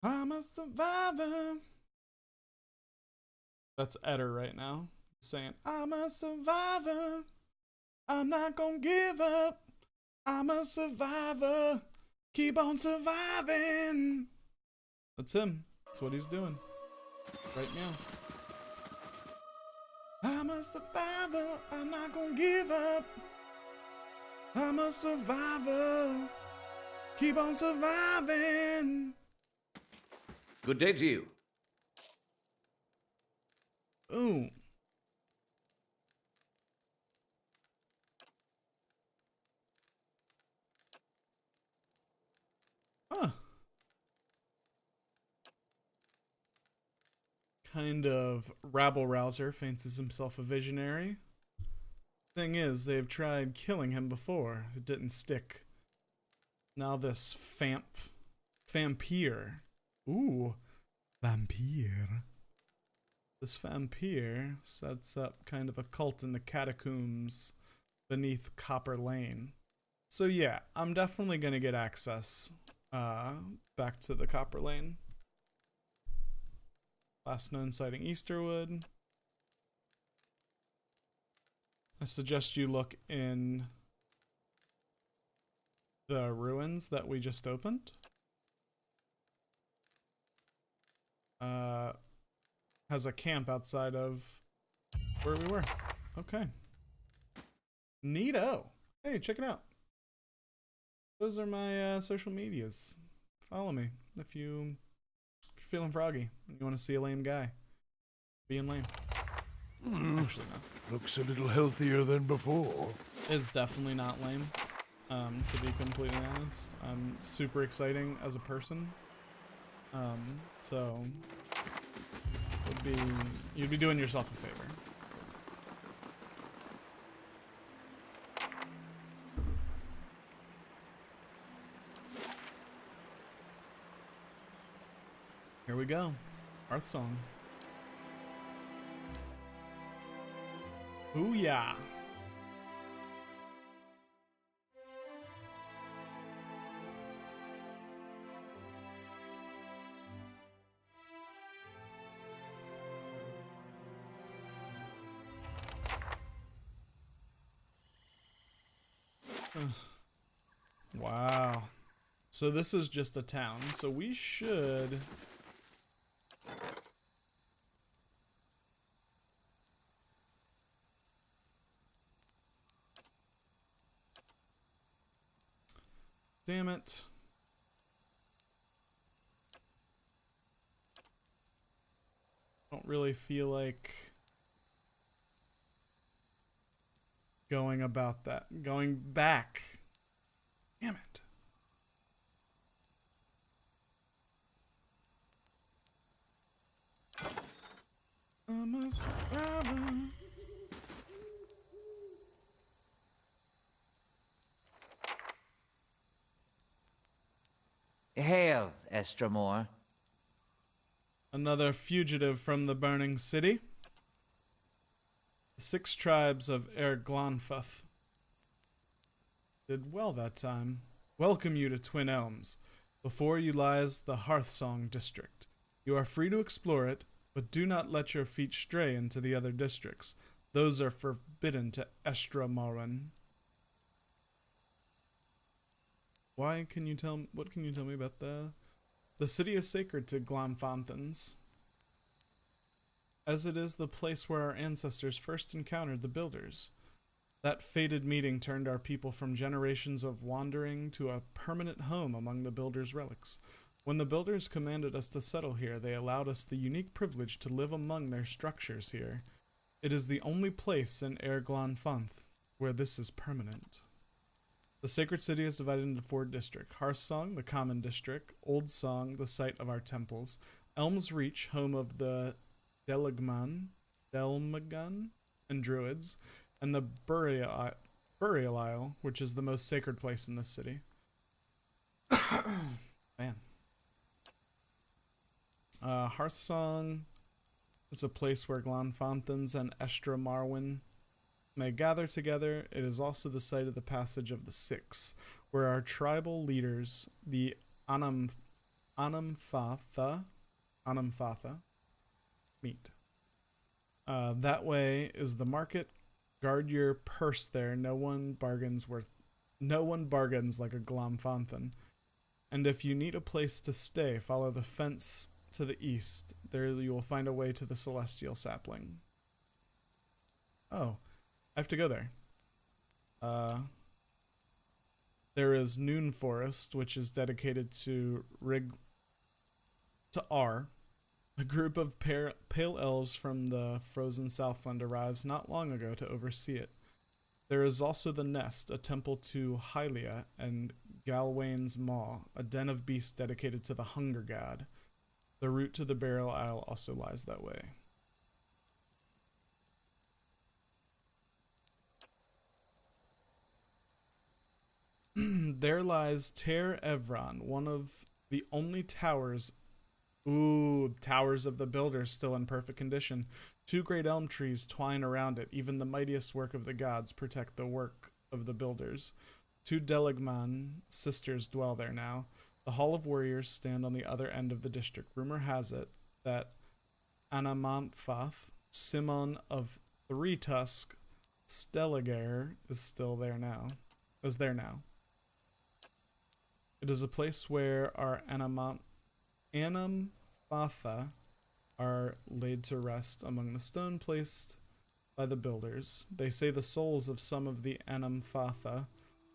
I'm a survivor. That's Eder right now, saying, I'm a survivor. I'm not gonna give up. I'm a survivor. Keep on surviving. That's him. That's what he's doing right now. I'm a survivor. I'm not gonna give up. I'm a survivor. Keep on surviving. Good day to you. Ooh. Huh. Kind of rabble-rouser, fancies himself a visionary. Thing is, they've tried killing him before. It didn't stick. Now this vampire. Ooh, vampire. This vampire sets up kind of a cult in the catacombs beneath Copper Lane. So yeah, I'm definitely gonna get access back to the Copper Lane. Last known sighting Easterwood. I suggest you look in the ruins that we just opened. Has a camp outside of where we were. Okay. Neato. Hey, check it out. Those are my social medias. Follow me if you're feeling froggy and you want to see a lame guy being lame. Actually, no. Looks a little healthier than before. It's definitely not lame. To be completely honest, I'm super exciting as a person. So you'd be doing yourself a favor. Here we go. Our song. Ooh yeah. Wow. So this is just a town, so we should... Damn it. Don't really feel like going about that. Going back. Damn it. I'm a survivor. Estramore? Another fugitive from the burning city. The 6 tribes of Erglanfath did well that time. Welcome you to Twin Elms. Before you lies the Hearthsong district. You are free to explore it, but do not let your feet stray into the other districts. Those are forbidden to Estramoran. What can you tell me about the city is sacred to Glamfanthans, as it is the place where our ancestors first encountered the Builders. That fated meeting turned our people from generations of wandering to a permanent home among the Builders' relics. When the Builders commanded us to settle here, they allowed us the unique privilege to live among their structures here. It is the only place in Erglanfanth where this is permanent. The sacred city is divided into 4 districts. Hearthsong, the common district. Old Song, the site of our temples. Elm's Reach, home of the Delmagun, and Druids. And the Burial Isle, which is the most sacred place in this city. Man. Hearthsong is a place where Glanfanthans and Estramarwin may gather together. It is also the site of the Passage of the Six, where our tribal leaders, the Anamfatha, meet. That way is the market. Guard your purse there. No one bargains like a Glamfanthan. And if you need a place to stay, follow the fence to the east. There you will find a way to the Celestial Sapling. Oh, I have to go there. There is Noon Forest, which is dedicated to R. A group of pale elves from the frozen Southland arrives not long ago to oversee it. There is also the Nest, a temple to Hylia, and Galwain's Maw, a den of beasts dedicated to the Hunger God. The route to the Burial Isle also lies that way. There lies Ter Evron, one of the only towers. Ooh, towers of the Builders, still in perfect condition. 2 great elm trees twine around it. Even the mightiest work of the gods protect the work of the Builders. 2 Deligman sisters dwell there now. The Hall of Warriors stand on the other end of the district. Rumor has it that Anamontfath, Simon of 3 Tusk, Stellagare is there now. It is a place where our Anamfatha are laid to rest among the stone placed by the Builders. They say the souls of some of the Anamfatha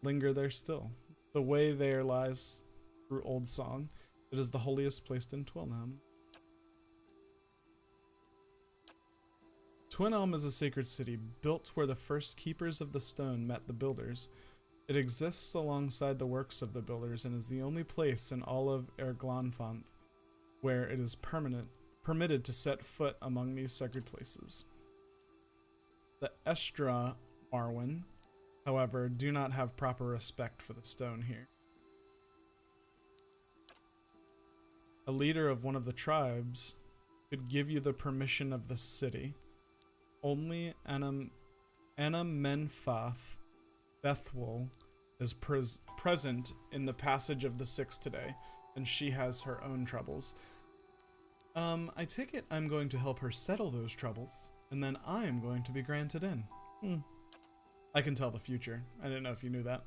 linger there still. The way there lies through Old Song. It is the holiest place in Twin Elm. Twin Elm is a sacred city built where the first keepers of the stone met the Builders. It exists alongside the works of the Builders and is the only place in all of Erglanfanth where it is permitted to set foot among these sacred places. The Estra Marwin, however, do not have proper respect for the stone here. A leader of one of the tribes could give you the permission of the city. Only Anamenfath Bethwell is present in the Passage of the Six today, and she has her own troubles. I take it I'm going to help her settle those troubles, and then I am going to be granted in. I can tell the future. I didn't know if you knew that.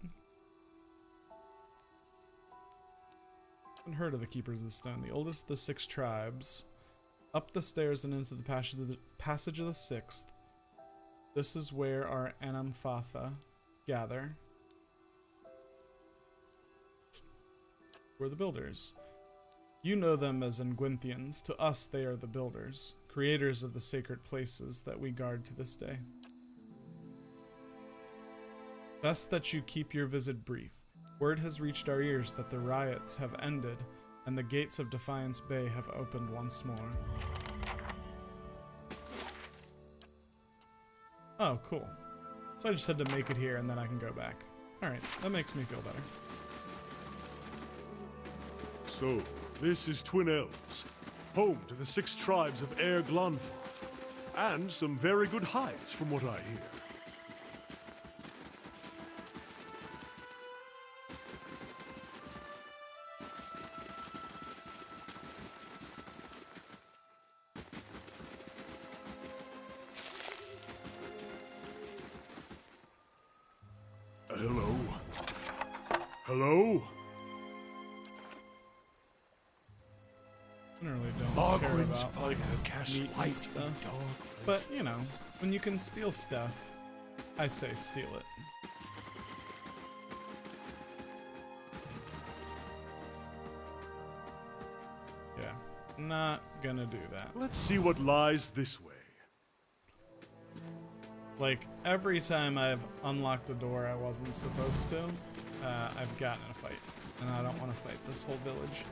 Heard of the Keepers of the Stone, the oldest of the 6 tribes. Up the stairs and into the Passage of the Sixth. This is where our Anamfatha gather. We're the Builders. You know them as Engwinthians. To us, they are the Builders, creators of the sacred places that we guard to this day. Best that you keep your visit brief. Word has reached our ears that the riots have ended and the gates of Defiance Bay have opened once more. Oh, cool. So I just had to make it here and then I can go back. Alright, that makes me feel better. So, This is Twin Elves, home to the 6 tribes of Air Glonfoth, and some very good hides from what I hear. Hello? Hello? I really don't care Margaret's about like fire cast meat and light in stuff. dark But you know, when you can steal stuff, I say steal it. Yeah, not gonna do that. Let's see what lies this way. Like every time I've unlocked a door I wasn't supposed to, I've gotten in a fight, and I don't want to fight this whole village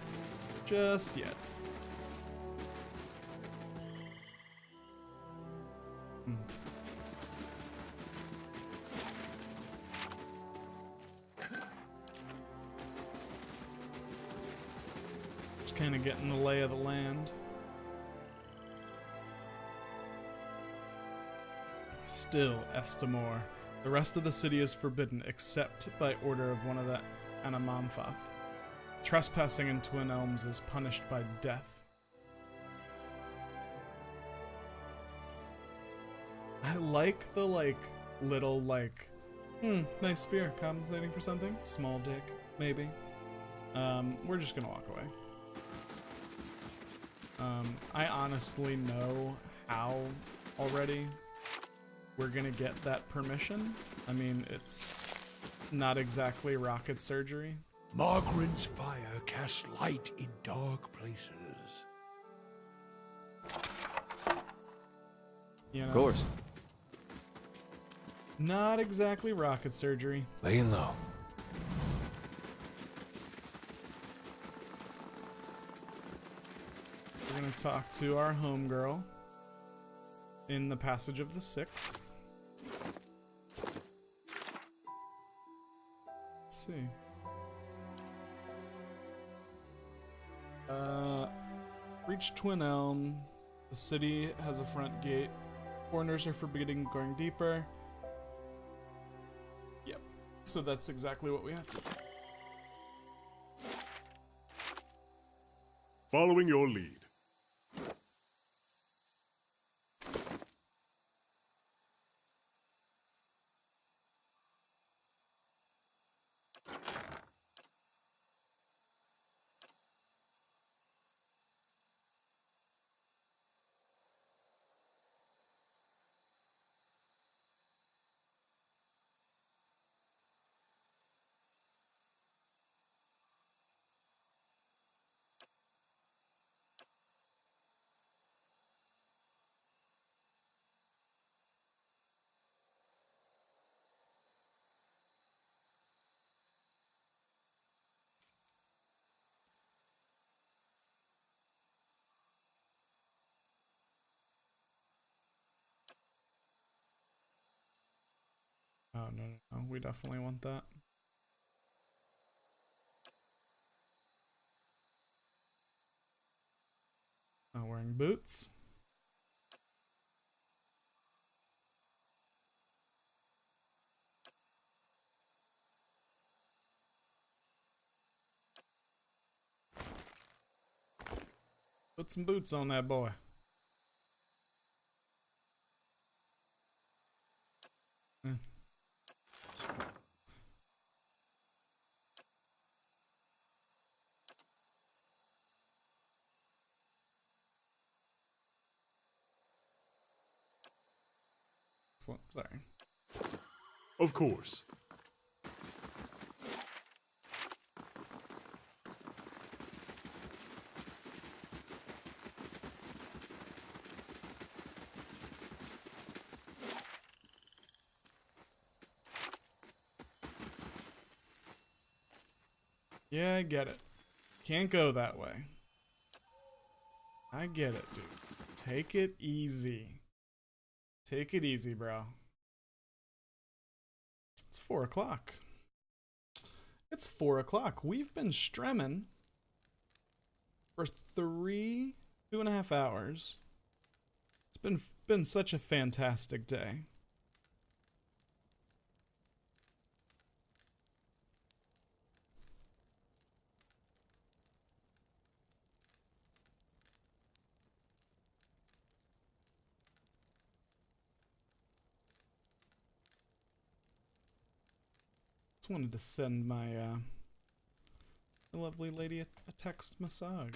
just yet. Just kind of getting the lay of the land. Still, Estimor. The rest of the city is forbidden except by order of one of the Anamanfath. Trespassing in Twin Elms is punished by death. I like the little nice spear, compensating for something. Small dick, maybe. We're just gonna walk away. I honestly know how already we're gonna get that permission. I mean, it's not exactly rocket surgery. Margaret's fire casts light in dark places. You know, Of course. not exactly rocket surgery. Laying low. We're gonna talk to our homegirl in the Passage of the Six. Let's see. Reach Twin Elm. The city has a front gate. Foreigners are forbidden going deeper. Yep. So that's exactly what we have to do. Following your lead. Oh, no. We definitely want that. Not wearing boots. Put some boots on that boy. Sorry. Of course. Yeah, I get it. Can't go that way. I get it, dude. Take it easy. Take it easy, bro. It's 4 o'clock. It's 4 o'clock. We've been stremming for 2.5 hours. It's been such a fantastic day. Just wanted to send my lovely lady a text massage.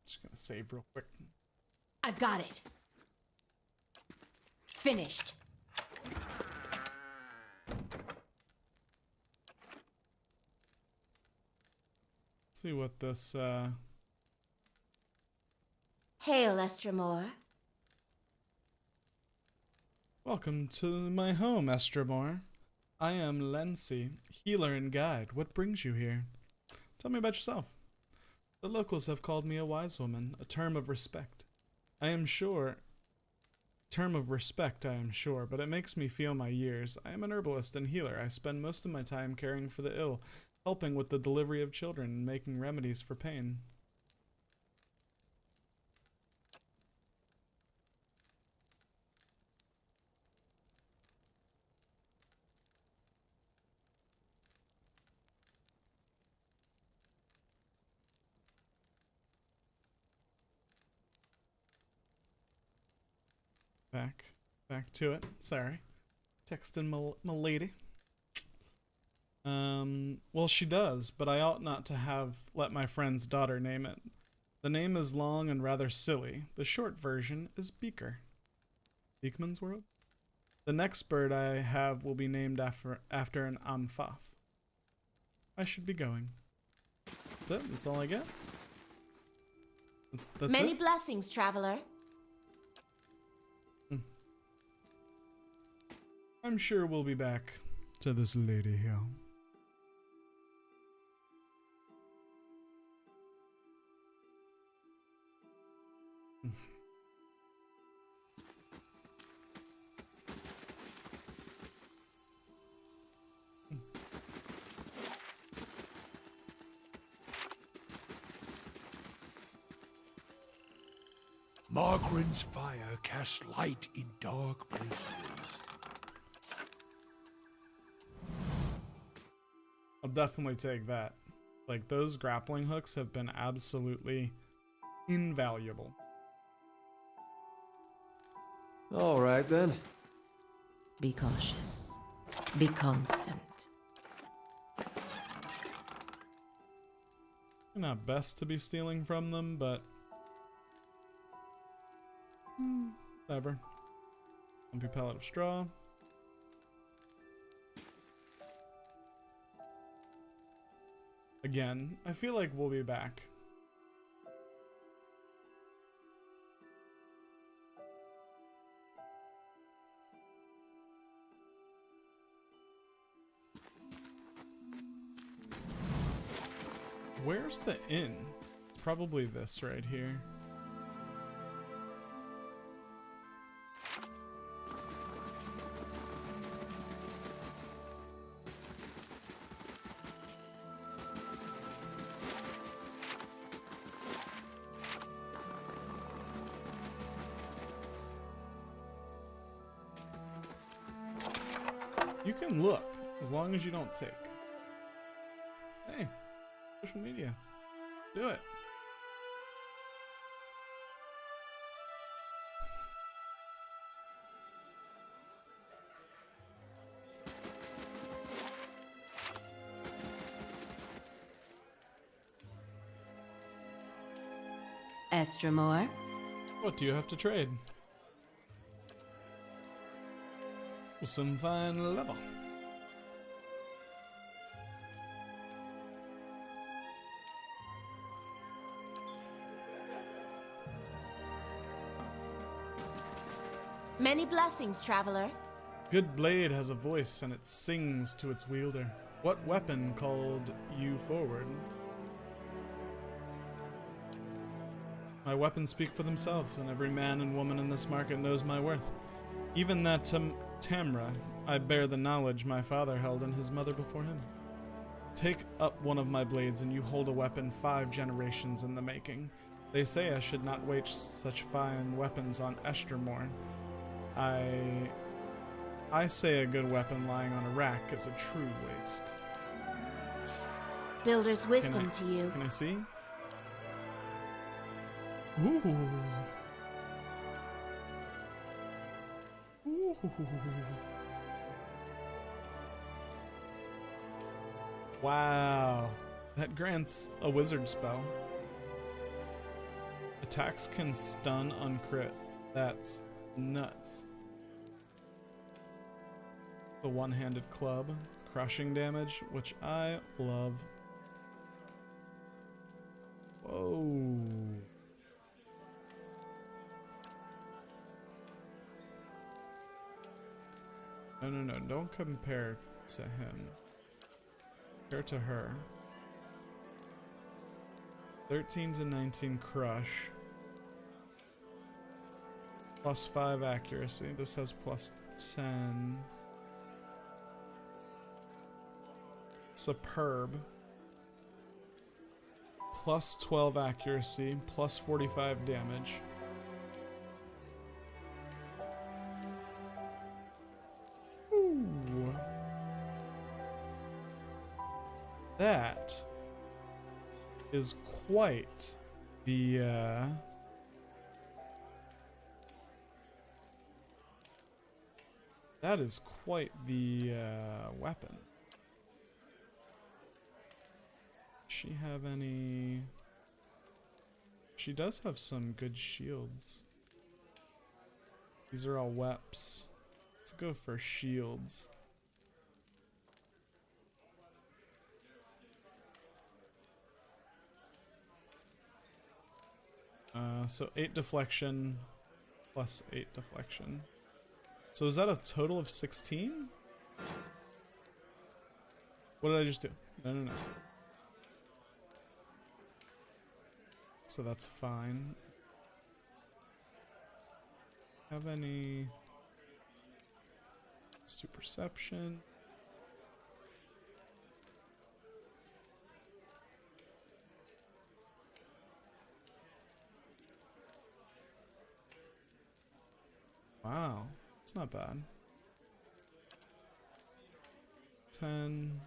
Just gonna save real quick. I've got it. Finished. See what this Hail, Estremor. Welcome to my home, Estremor. I am Lency, healer and guide. What brings you here? Tell me about yourself. The locals have called me a wise woman, a term of respect. I am sure, but it makes me feel my years. I am an herbalist and healer. I spend most of my time caring for the ill, helping with the delivery of children and making remedies for pain. Back to it. Sorry. Texting my lady. Well, she does, but I ought not to have let my friend's daughter name it. The name is long and rather silly. The short version is Beaker. Beekman's World? The next bird I have will be named after an Amphath. I should be going. That's it? That's all I get? That's Many it? blessings, traveler. I'm sure we'll be back to this lady here. Margaren's fire casts light in dark places. I'll definitely take that. Like, those grappling hooks have been absolutely invaluable. All right, then. Be cautious. Be constant. Not best to be stealing from them, but whatever. Lumpy pellet of straw. Again, I feel like we'll be back. Where's the inn? It's probably this right here. You can look, as long as you don't take. Hey, social media. Do it. Estremor. What do you have to trade? Some fine leather. Many blessings, traveler. Good blade has a voice and it sings to its wielder. What weapon called you forward? My weapons speak for themselves, and every man and woman in this market knows my worth. Even that Tamra, I bear the knowledge my father held and his mother before him. Take up one of my blades, and you hold a weapon 5 generations in the making. They say I should not waste such fine weapons on Estermorn. I say a good weapon lying on a rack is a true waste. Builder's wisdom to you. Can I see? Ooh. Ooh. Wow. That grants a wizard spell. Attacks can stun on crit. That's nuts. The one-handed club. Crushing damage, which I love. Whoa. No, don't compare to him. Compare to her. 13 to 19 crush. Plus 5 accuracy. This has plus 10. Superb. Plus 12 accuracy. Plus 45 damage. Ooh. That is quite the weapon. Does she have any? She does have some good shields. These are all weps. Let's go for shields. So 8 deflection plus 8 deflection. So is that a total of 16? What did I just do? No. So that's fine. Have any? Let's do perception. Wow, it's not bad. 10.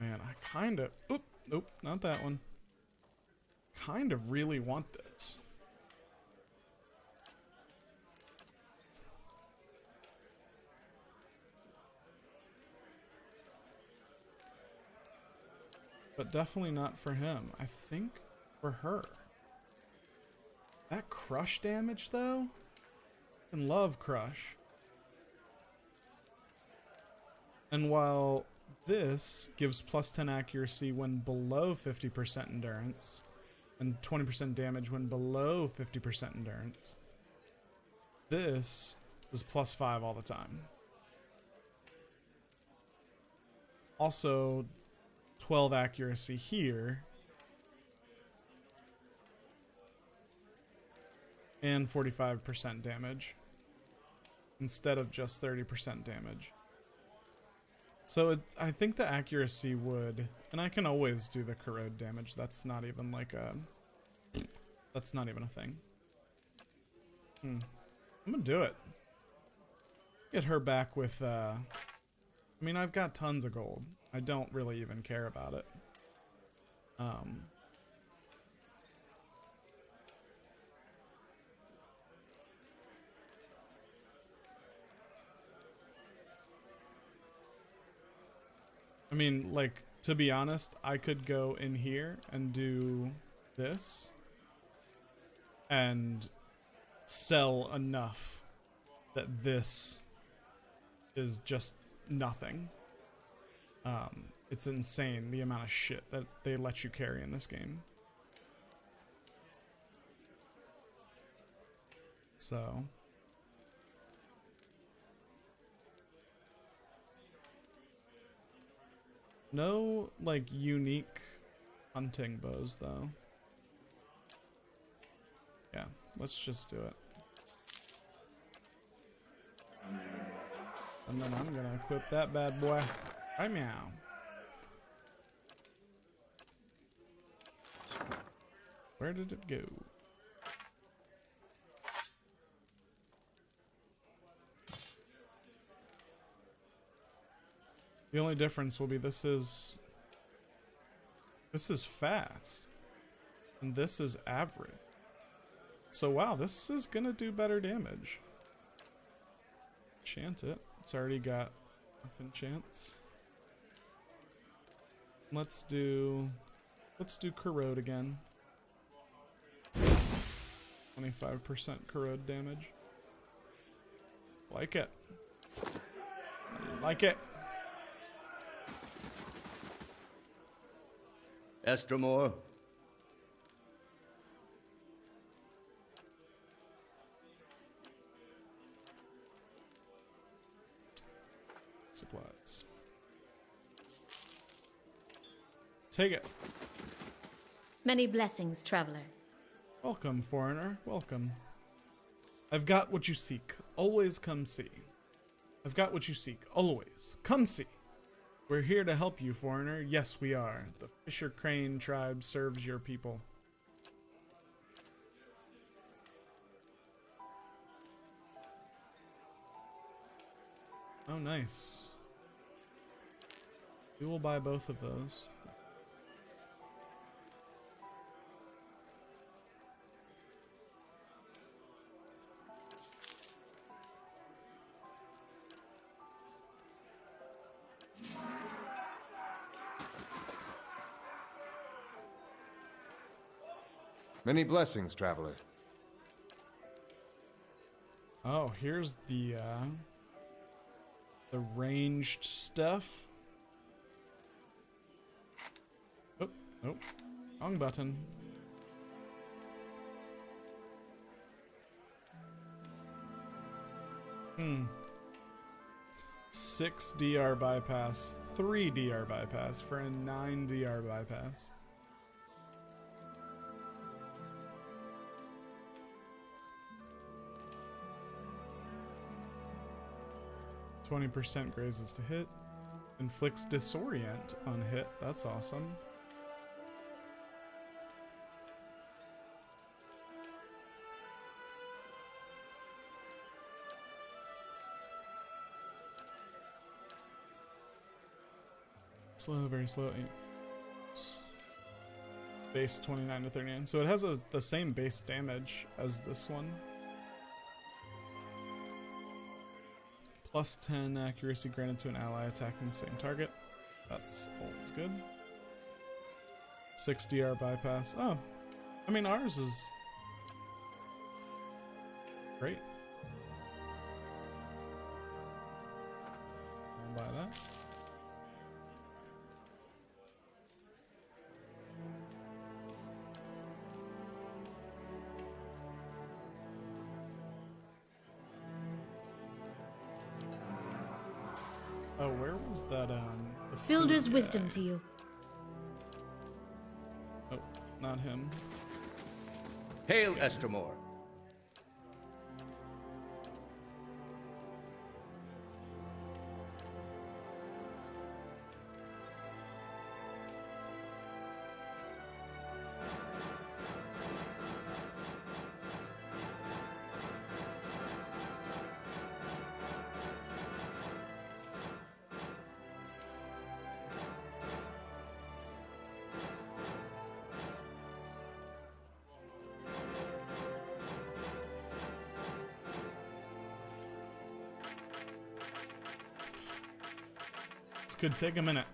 Man, I kind of... Oop, nope, not that one. Kind of really want this. But definitely not for him. I think for her. That crush damage, though? I love crush. And while this gives plus 10 accuracy when below 50% endurance, and 20% damage when below 50% endurance, this is plus 5 all the time. Also, 12 accuracy here, and 45% damage instead of just 30% damage. So I think the accuracy would, and I can always do the corrode damage. That's not even like a, that's not even a thing. I'm gonna do it. Get her back with, I mean, I've got tons of gold. I don't really even care about it. I mean, like, to be honest, I could go in here and do this and sell enough that this is just nothing. It's insane the amount of shit that they let you carry in this game. So no like unique hunting bows though. Yeah, let's just do it. And then I'm gonna equip that bad boy. Right meow. Where did it go? The only difference will be this is fast. And this is average. So wow, this is gonna do better damage. Enchant it. It's already got enough enchants. Let's do corrode again. 25% corrode damage. Like it. Like it. Estromor. Supplies. Take it. Many blessings, traveler. Welcome, foreigner. Welcome. I've got what you seek. Always come see. I've got what you seek. Always. Come see. We're here to help you, foreigner. Yes, we are. The Fisher Crane tribe serves your people. Oh, nice. We will buy both of those. Many blessings, traveler. Oh, here's the ranged stuff. Oh, nope. Wrong button. Hmm. 6 DR bypass, 3 DR bypass for a 9 DR bypass. %, grazes to hit. Inflicts disorient on hit. That's awesome. Slow, very slow. Base 29 to 39. So it has the same base damage as this one. Plus 10 accuracy granted to an ally attacking the same target. That's always good. 6 DR bypass. Oh, I mean ours is great. I'll buy that. Oh, where was that, the Builder's food wisdom guy? to you. Oh, not him. Hail, Estromor. This could take a minute.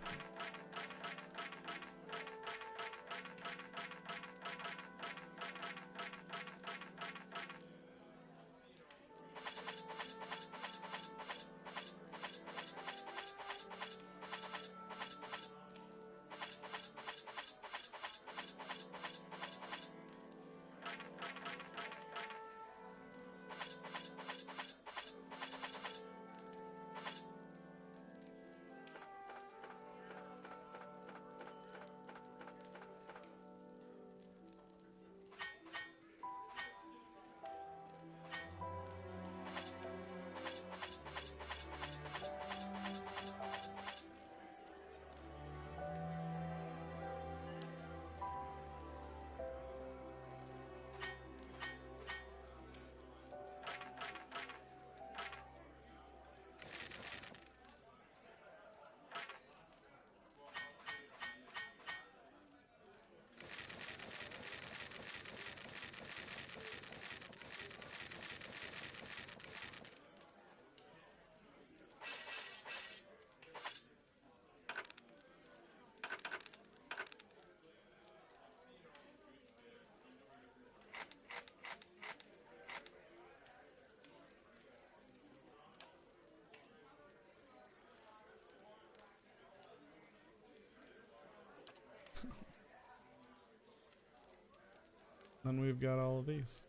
Then we've got all of these.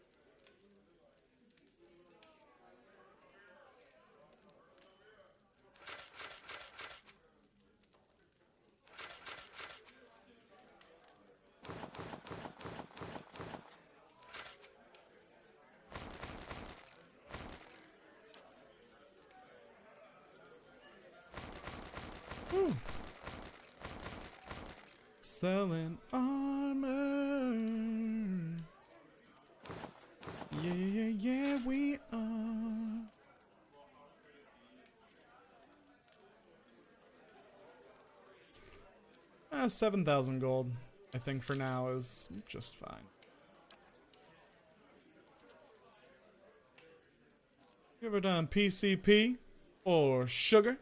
Whew. Selling armor. Yeah, yeah, yeah, we are. 7,000 gold, I think for now is just fine. You ever done PCP or sugar?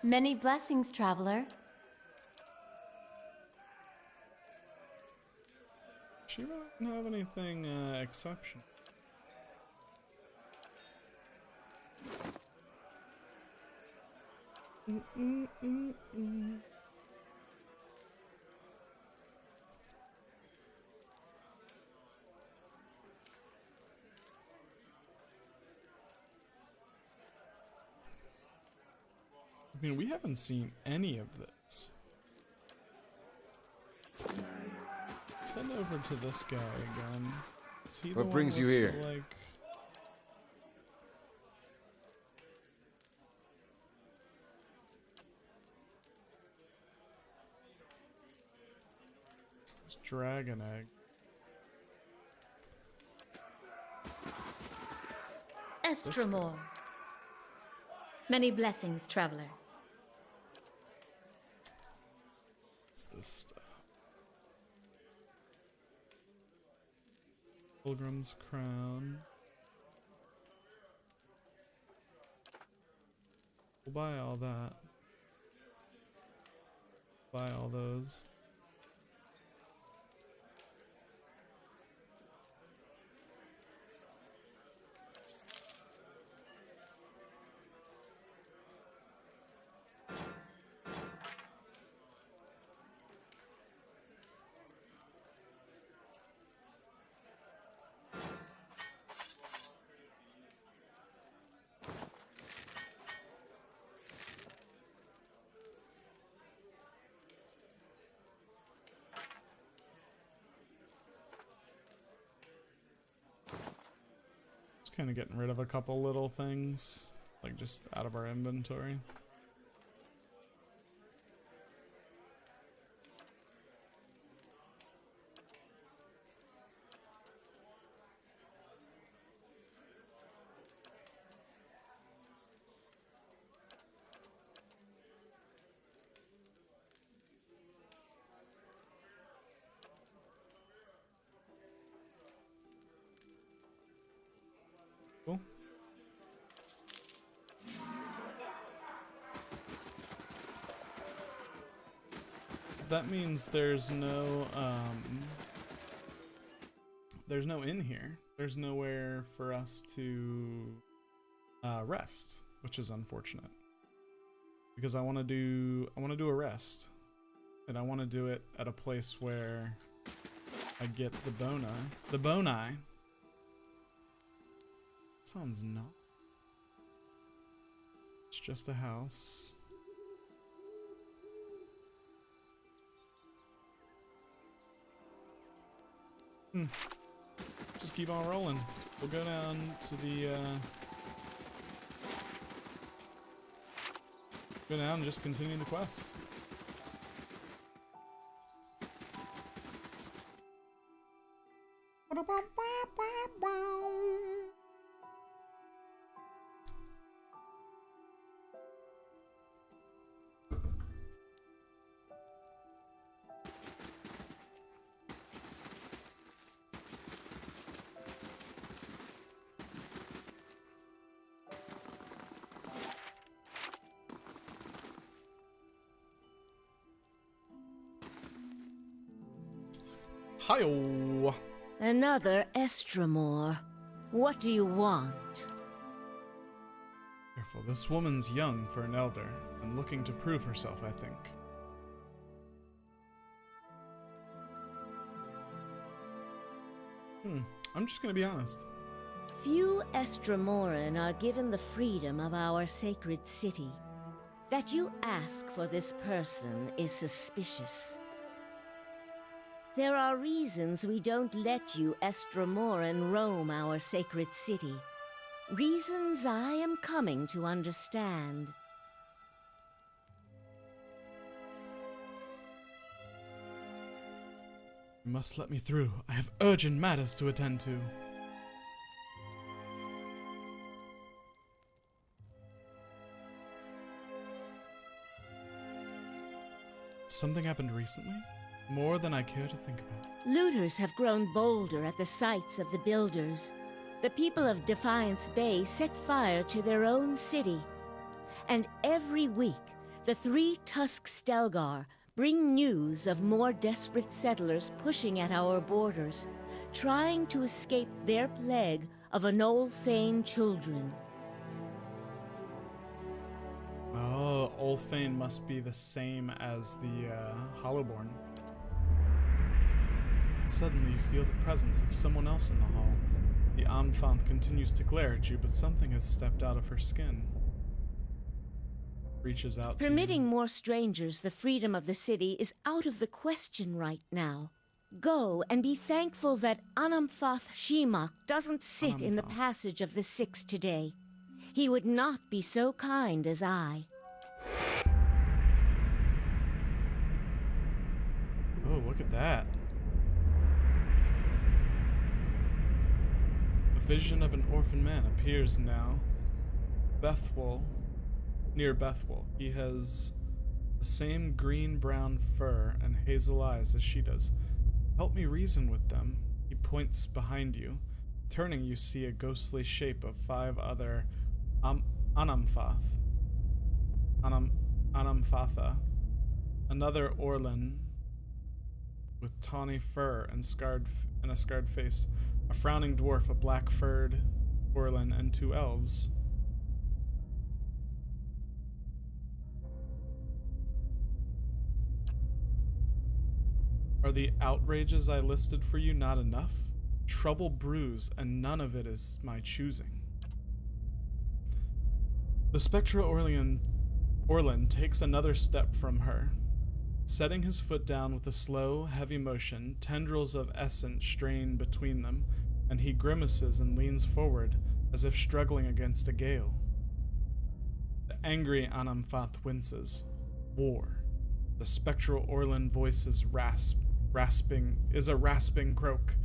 Many blessings, traveler. She don't have anything exceptional. I mean, we haven't seen any of this. Let's head over to this guy again. Is he the What one brings you with here? the, like... It's dragon egg. Estremor. Many blessings, traveler. What's this stuff? Pilgrim's crown. We'll buy all that. Buy all those. Kind of getting rid of a couple little things, like just out of our inventory. Cool. That means there's no inn here. There's nowhere for us to rest, which is unfortunate. Because I want to do a rest, and I want to do it at a place where I get the boni. Sounds not. It's just a house. Just keep on rolling. We'll go down to the go down and just continue the quest. Hi-oh! Another Estremor. What do you want? Careful, this woman's young for an elder, and looking to prove herself, I think. I'm just gonna be honest. Few Estremoran are given the freedom of our sacred city. That you ask for this person is suspicious. There are reasons we don't let you Estremoran roam our sacred city. Reasons I am coming to understand. You must let me through. I have urgent matters to attend to. Something happened recently? More than I care to think about. Looters have grown bolder at the sites of the builders. The people of Defiance Bay set fire to their own city. And every week, the 3 Tusk Stelgar bring news of more desperate settlers pushing at our borders, trying to escape their plague of Anolfane children. Oh, Ulfane must be the same as the Hollowborn. Suddenly you feel the presence of someone else in the hall. The Amfanth continues to glare at you, but something has stepped out of her skin. Reaches out to you. Permitting more strangers the freedom of the city is out of the question right now. Go and be thankful that Anamfath Shimak doesn't sit in the passage of the Six today. He would not be so kind as I. Oh, look at that. A vision of an orphan man appears now. Near Bethwell. He has the same green-brown fur and hazel eyes as she does. Help me reason with them. He points behind you. Turning, you see a ghostly shape of 5 other Anamfatha. Another Orlan with tawny fur and a scarred face. A frowning dwarf, a black-furred Orlan, and 2 elves. Are the outrages I listed for you not enough? Trouble brews, and none of it is my choosing. The spectral Orlan takes another step from her. Setting his foot down with a slow, heavy motion, tendrils of essence strain between them, and he grimaces and leans forward as if struggling against a gale. The angry Anamfath winces. War. The spectral Orlan voices is a rasping croak.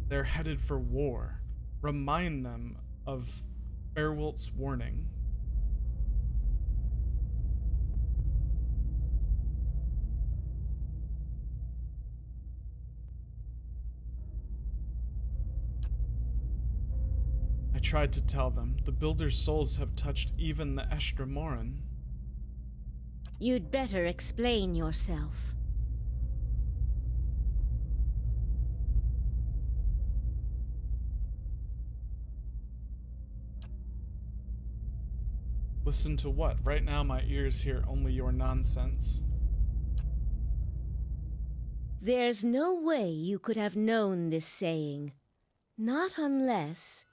They're headed for war. Remind them of Fairwilt's warning. I tried to tell them. The Builder's souls have touched even the Estremoran. You'd better explain yourself. Listen to what? Right now my ears hear only your nonsense. There's no way you could have known this saying. Not unless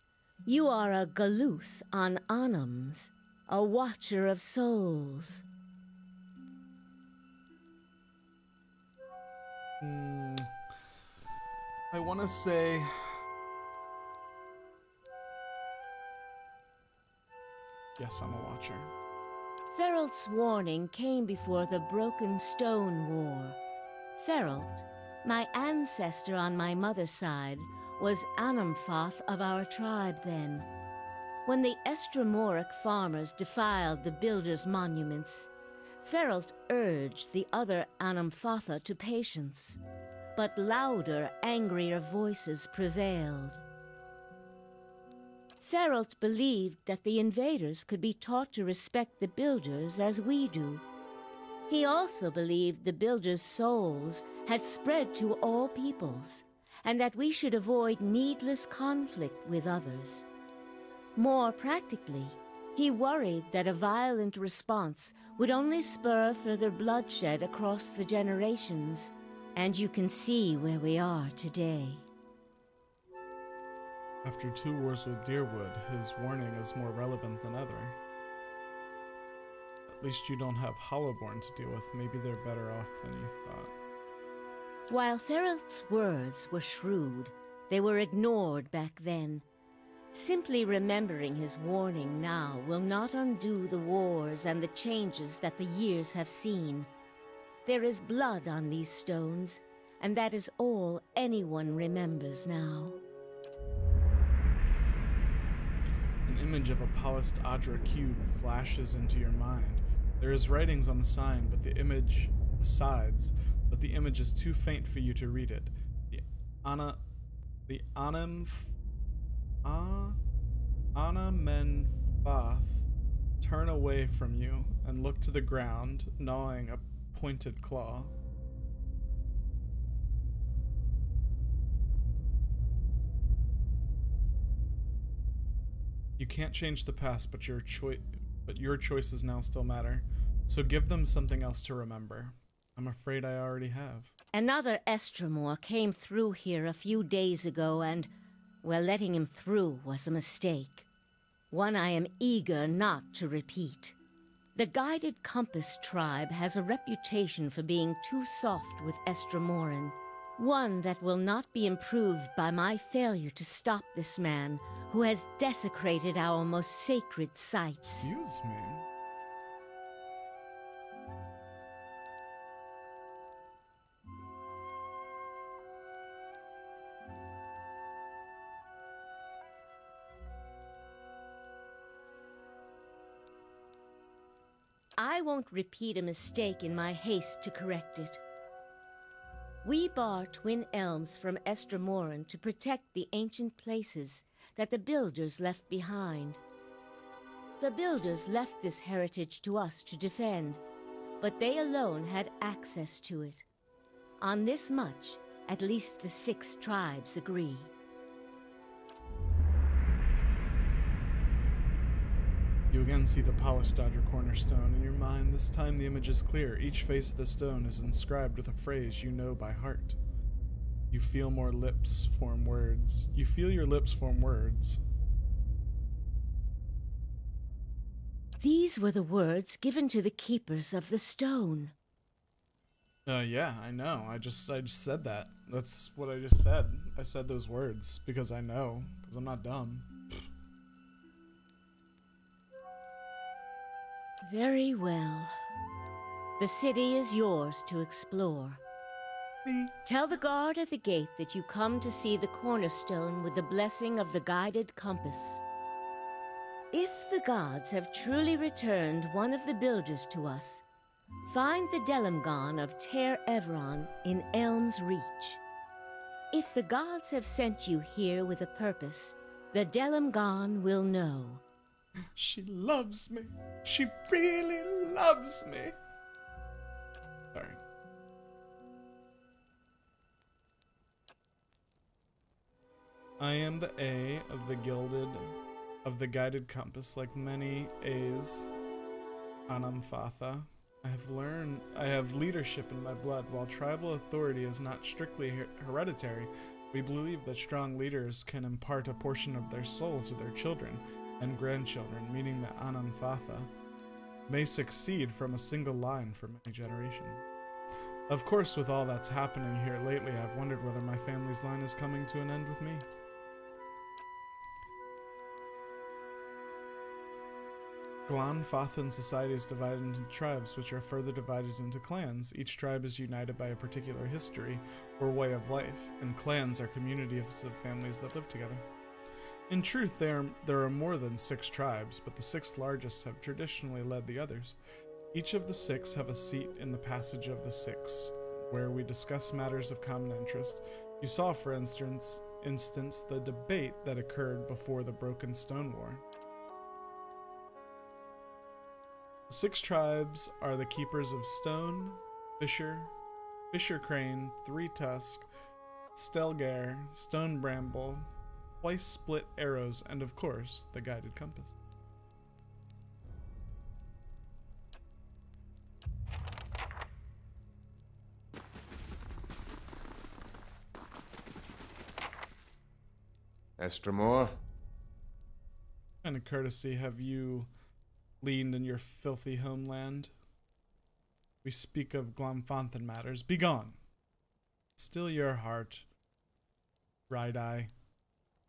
you are a Galuth on Anams, a watcher of souls. I want to say... Yes, I'm a watcher. Feralt's warning came before the Broken Stone War. Feralt, my ancestor on my mother's side, was Anamfath of our tribe then. When the Estremoric farmers defiled the builders' monuments, Feralt urged the other Anamfatha to patience, but louder, angrier voices prevailed. Feralt believed that the invaders could be taught to respect the builders as we do. He also believed the builders' souls had spread to all peoples, and that we should avoid needless conflict with others. More practically, he worried that a violent response would only spur further bloodshed across the generations, and you can see where we are today. After 2 wars with Deerwood, his warning is more relevant than ever. At least you don't have Hollowborn to deal with. Maybe they're better off than you thought. While Feralt's words were shrewd, they were ignored back then. Simply remembering his warning now will not undo the wars and the changes that the years have seen. There is blood on these stones, and that is all anyone remembers now. An image of a polished Adra cube flashes into your mind. There is writings on the sign, but the image is too faint for you to read it. The Anamenfath turn away from you and look to the ground, gnawing a pointed claw. You can't change the past, but your choices now still matter. So give them something else to remember. I'm afraid I already have. Another Estremor came through here a few days ago, and, well, letting him through was a mistake. One I am eager not to repeat. The Guided Compass tribe has a reputation for being too soft with Estremoran. One that will not be improved by my failure to stop this man who has desecrated our most sacred sites. Excuse me. I won't repeat a mistake in my haste to correct it. We bar twin elms from Estremoran to protect the ancient places that the Builders left behind. The Builders left this heritage to us to defend, but they alone had access to it. On this much, at least the 6 tribes agree. You again see the polished Dodger cornerstone in your mind. This time the image is clear. Each face of the stone is inscribed with a phrase you know by heart. You feel more lips form words. You feel your lips form words. These were the words given to the keepers of the stone. Yeah, I know. I just said that. That's what I just said. I said those words because I know, because I'm not dumb. Very well. The city is yours to explore. Me? Tell the guard at the gate that you come to see the cornerstone with the blessing of the Guided Compass. If the gods have truly returned one of the Builders to us, find the Delimgon of Ter Evron in Elm's Reach. If the gods have sent you here with a purpose, the Delimgon will know. She loves me. She really loves me. Sorry. I am the A of the Guided Compass, like many A's, Anamfatha. I have leadership in my blood. While tribal authority is not strictly hereditary, we believe that strong leaders can impart a portion of their soul to their children and grandchildren, meaning that Anamfatha may succeed from a single line for many generations. Of course, with all that's happening here lately, I've wondered whether my family's line is coming to an end with me. Glanfathan society is divided into tribes, which are further divided into clans. Each tribe is united by a particular history or way of life, and clans are communities of families that live together. In truth, there are more than 6 tribes, but the 6 largest have traditionally led the others. Each of the 6 have a seat in the Passage of the 6, where we discuss matters of common interest. You saw, for instance, the debate that occurred before the Broken Stone War. The 6 tribes are the Keepers of Stone, Fisher Crane, 3 Tusk, Stelgar, stone bramble, twice split arrows, and of course, the guided compass. Estremor? What kind of courtesy have you leaned in your filthy homeland? We speak of Glomfanthan matters. Begone! Still your heart, Ride-Eye.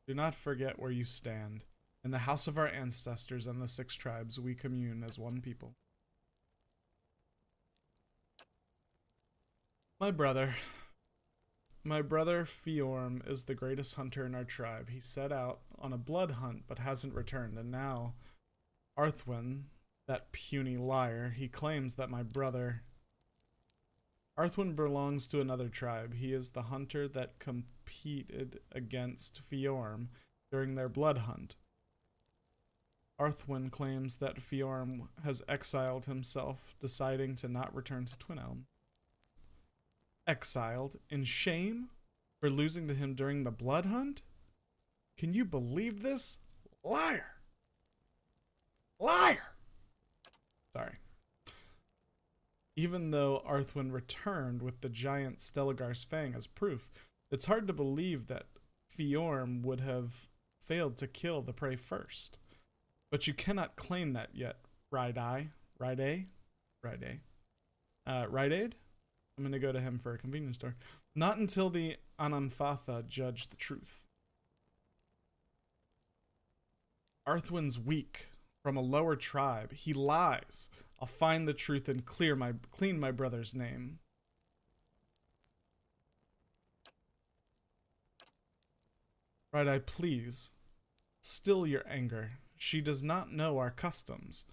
Do not forget where you stand. In the house of our ancestors and the 6 tribes, we commune as one people. My brother Fiorm is the greatest hunter in our tribe. He set out on a blood hunt but hasn't returned, and now Arthwin, that puny liar, he claims that my brother... Arthwin belongs to another tribe. He is the hunter that competed against Fiorm during their blood hunt. Arthwin claims that Fiorm has exiled himself, deciding to not return to Twin Elm. Exiled in shame for losing to him during the blood hunt? Can you believe this? Liar! Liar! Sorry. Even though Arthwin returned with the giant Stelgar's fang as proof, it's hard to believe that Fiorm would have failed to kill the prey first. But you cannot claim that yet, Ride-Aid? Ride-Aid? I'm going to go to him for a convenience store. Not until the Anamfatha judge the truth. Arthwin's weak, from a lower tribe. He lies. I'll find the truth and clean my brother's name. Ride-Eye, please. Still your anger. She does not know our customs.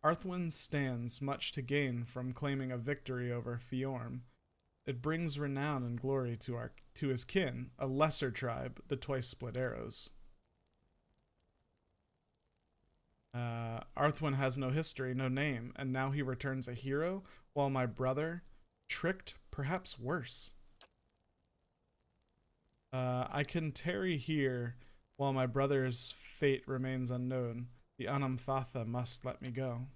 Arthwin stands much to gain from claiming a victory over Fiorm. It brings renown and glory to his kin, a lesser tribe, the Twice Split Arrows. Arthwin has no history, no name, and now he returns a hero, while my brother, tricked, perhaps worse. I can tarry here while my brother's fate remains unknown. The Anamfatha must let me go.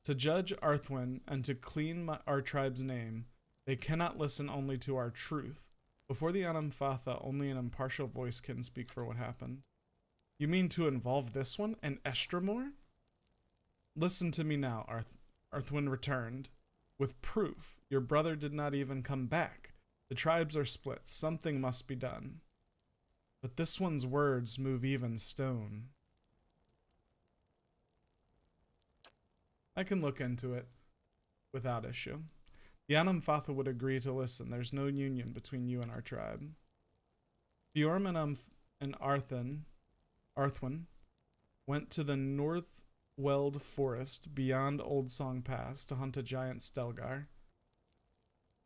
To judge Arthwin and to clean our tribe's name, they cannot listen only to our truth. Before the Anamfatha, only an impartial voice can speak for what happened. You mean to involve this one and Estremor? Listen to me now, Arthwin returned. With proof, your brother did not even come back. The tribes are split. Something must be done. But this one's words move even stone. I can look into it without issue. The Anamfatha would agree to listen. There's no union between you and our tribe. Fiorm and Arthwin went to the Northweld Forest beyond Old Song Pass to hunt a giant Stelgar.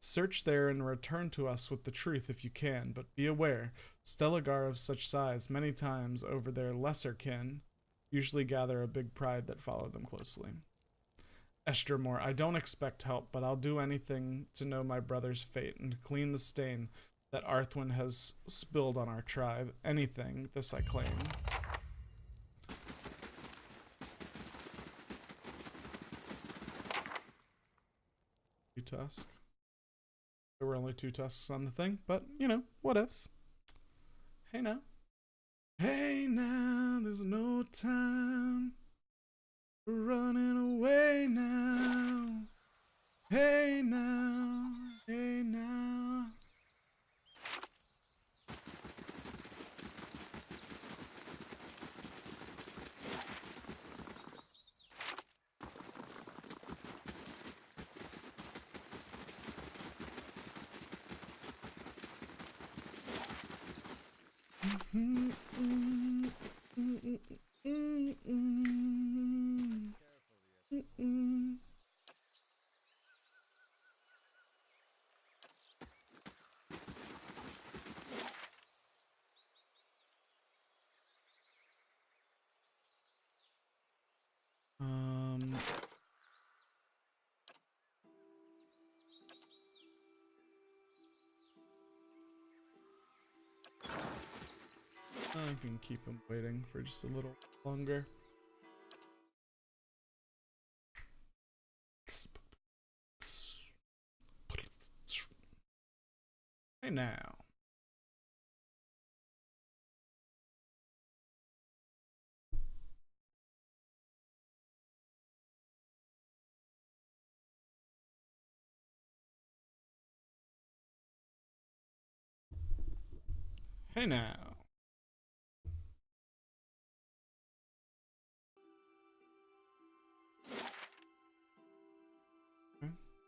Search there and return to us with the truth if you can, but be aware, Stelgar of such size many times over their lesser kin usually gather a big pride that follow them closely. Estremor, I don't expect help, but I'll do anything to know my brother's fate and clean the stain that Arthwin has spilled on our tribe. Anything, this I claim. Tusk. There were only 2 tusks on the thing, but, you know, whatevs. Hey now. Hey now, there's no time for running away now. Hey now, hey now. I can keep him waiting for just a little longer. Hey now. Hey now.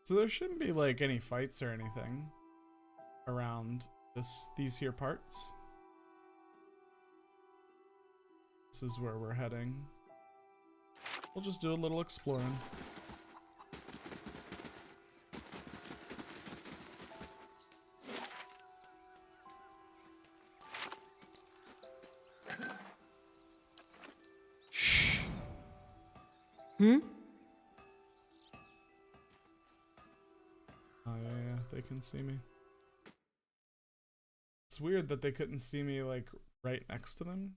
So there shouldn't be like any fights or anything around these here parts. This is where we're heading. We'll just do a little exploring. Hmm? Oh yeah, they can see me. It's weird that they couldn't see me like right next to them.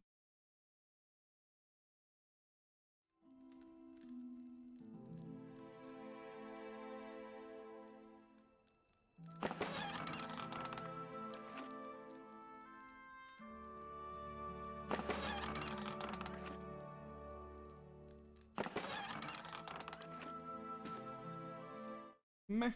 Meh.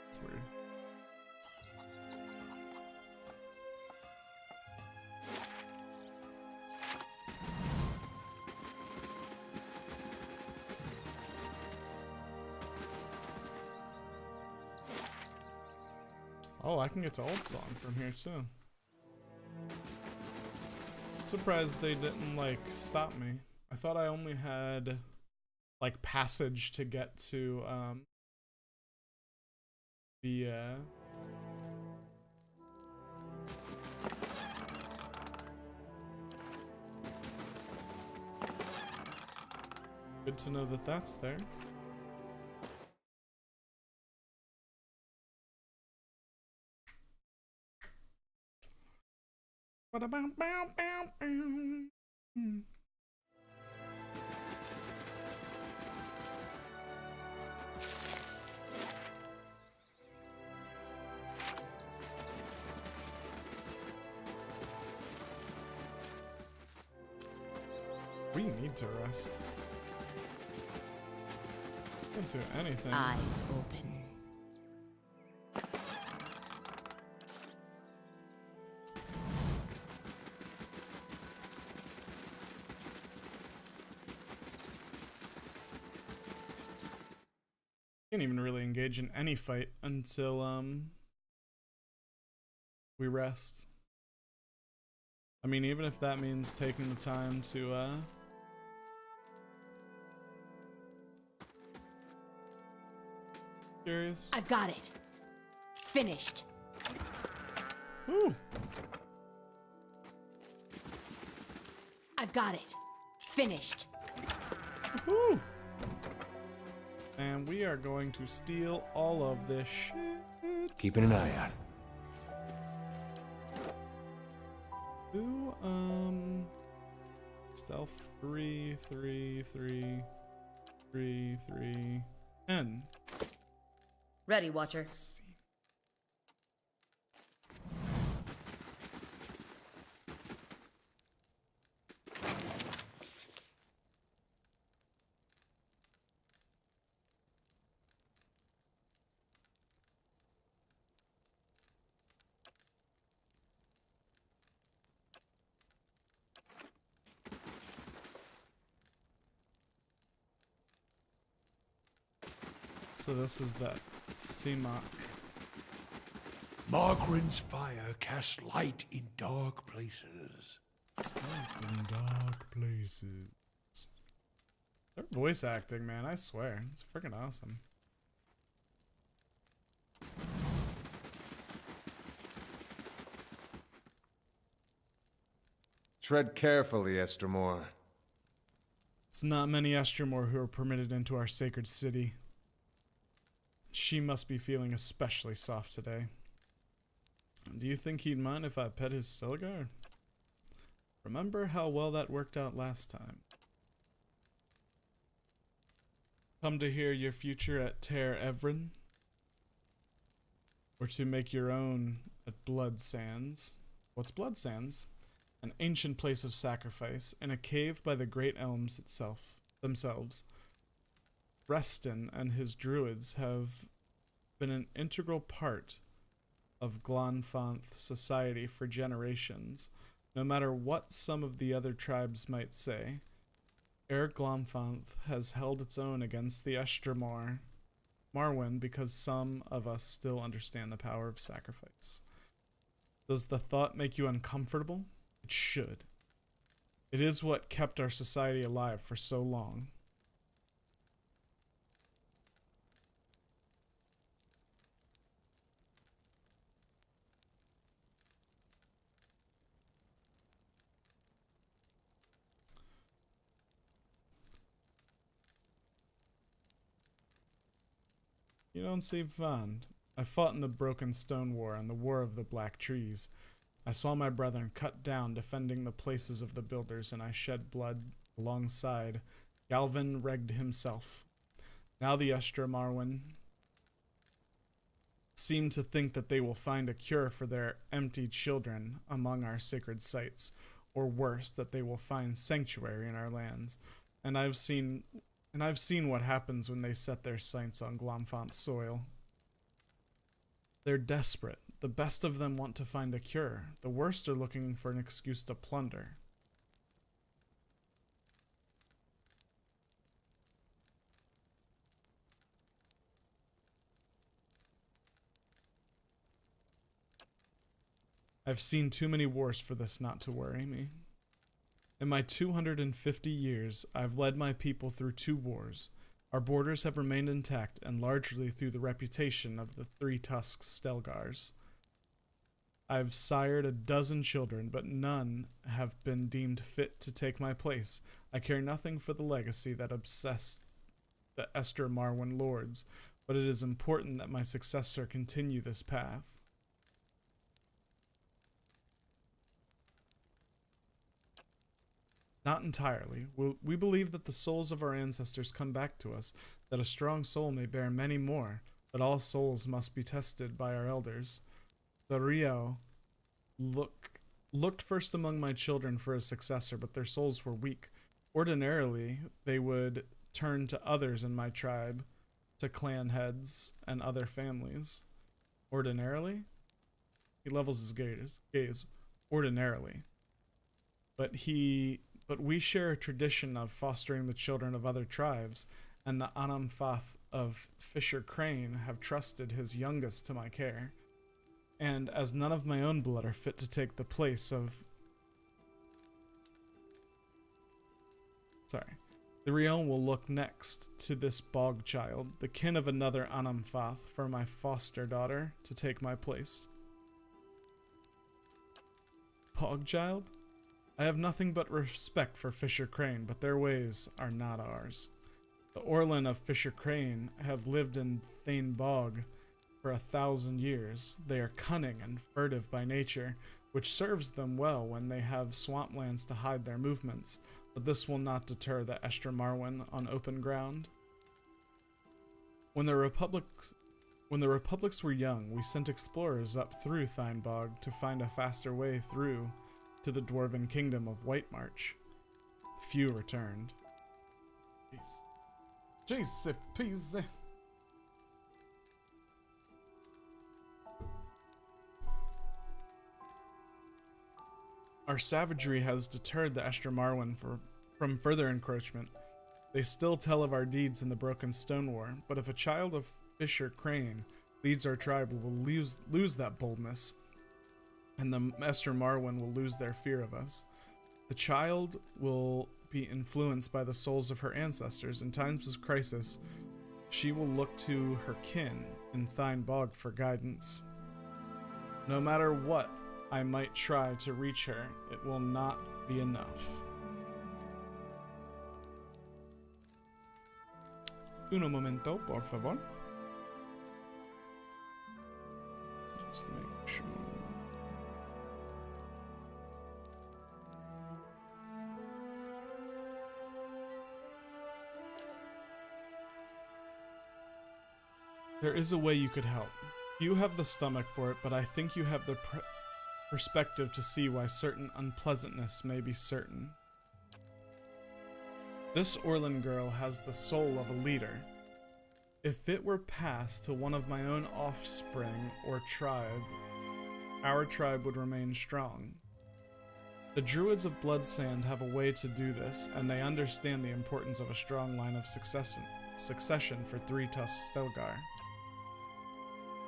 It's weird. Oh, I can get to Old Song from here too. Surprised they didn't like stop me. I thought I only had like passage to get to the good to know that that's there. We need to rest. Can't do anything. Eyes open. Can't even really engage in any fight until we rest. I mean, even if that means taking the time to curious. I've got it. Finished. Ooh. I've got it. Finished. Woohoo! And we are going to steal all of this shit. Keeping an eye out. Ooh, stealth 3, 3, 3, 3, 3, N. Ready, Watcher. So this is that Seamock. Margaren's fire casts light in dark places. In dark places. Their voice acting, man, I swear. It's freaking awesome. Tread carefully, Estermore. It's not many Estermore who are permitted into our sacred city. She must be feeling especially soft today. Do you think he'd mind if I pet his Stilgar? Remember how well that worked out last time. Come to hear your future at Ter Evren? Or to make your own at Blood Sands? What's Blood Sands? An ancient place of sacrifice in a cave by the great elms themselves. Reston and his druids have been an integral part of Glonfanth society for generations. No matter what some of the other tribes might say, Glonfanth has held its own against the Estermore Marwen because some of us still understand the power of sacrifice. Does the thought make you uncomfortable? It should. It is what kept our society alive for so long. You don't seem fond. I fought in the Broken Stone War and the War of the Black Trees. I saw my brethren cut down defending the places of the builders, and I shed blood alongside Galvin Regd himself. Now the Estra Marwen seem to think that they will find a cure for their empty children among our sacred sites, or worse, that they will find sanctuary in our lands. And I've seen what happens when they set their sights on Glomfont soil. They're desperate. The best of them want to find a cure. The worst are looking for an excuse to plunder. I've seen too many wars for this not to worry me. In my 250 years, I've led my people through 2 wars. Our borders have remained intact, and largely through the reputation of the 3 tusked Stelgars. I've sired a dozen children, but none have been deemed fit to take my place. I care nothing for the legacy that obsessed the Esther Marwen lords, but it is important that my successor continue this path. Not entirely. We believe that the souls of our ancestors come back to us, that a strong soul may bear many more, but all souls must be tested by our elders. The Rio looked first among my children for a successor, but their souls were weak. Ordinarily, they would turn to others in my tribe, to clan heads and other families. Ordinarily? He levels his gaze. Ordinarily. But we share a tradition of fostering the children of other tribes, and the Anamfath of Fisher Crane have trusted his youngest to my care. And as none of my own blood are fit to take the place of... The Rion will look next to this bog child, the kin of another Anamfath, for my foster daughter to take my place. Bog child? I have nothing but respect for Fisher Crane, but their ways are not ours. The Orlin of Fisher Crane have lived in Thane Bog for 1,000 years. They are cunning and furtive by nature, which serves them well when they have swamplands to hide their movements, but this will not deter the Estra Marwen on open ground. When the Republics were young, we sent explorers up through Thine Bog to find a faster way through to the dwarven kingdom of White March. Few returned. Jeez peasy. Our savagery has deterred the Estra Marwen from further encroachment. They still tell of our deeds in the Broken Stone War, but if a child of Fisher Crane leads our tribe will lose that boldness, and the Esther Marwyn will lose their fear of us. The child will be influenced by the souls of her ancestors. In times of crisis, she will look to her kin in Thine Bog for guidance. No matter what I might try to reach her, it will not be enough. Uno momento, por favor. Just make sure. There is a way you could help. You have the stomach for it, but I think you have the perspective to see why certain unpleasantness may be certain. This Orlan girl has the soul of a leader. If it were passed to one of my own offspring or tribe, our tribe would remain strong. The Druids of Bloodsand have a way to do this, and they understand the importance of a strong line of succession for three-tusked Stelgar.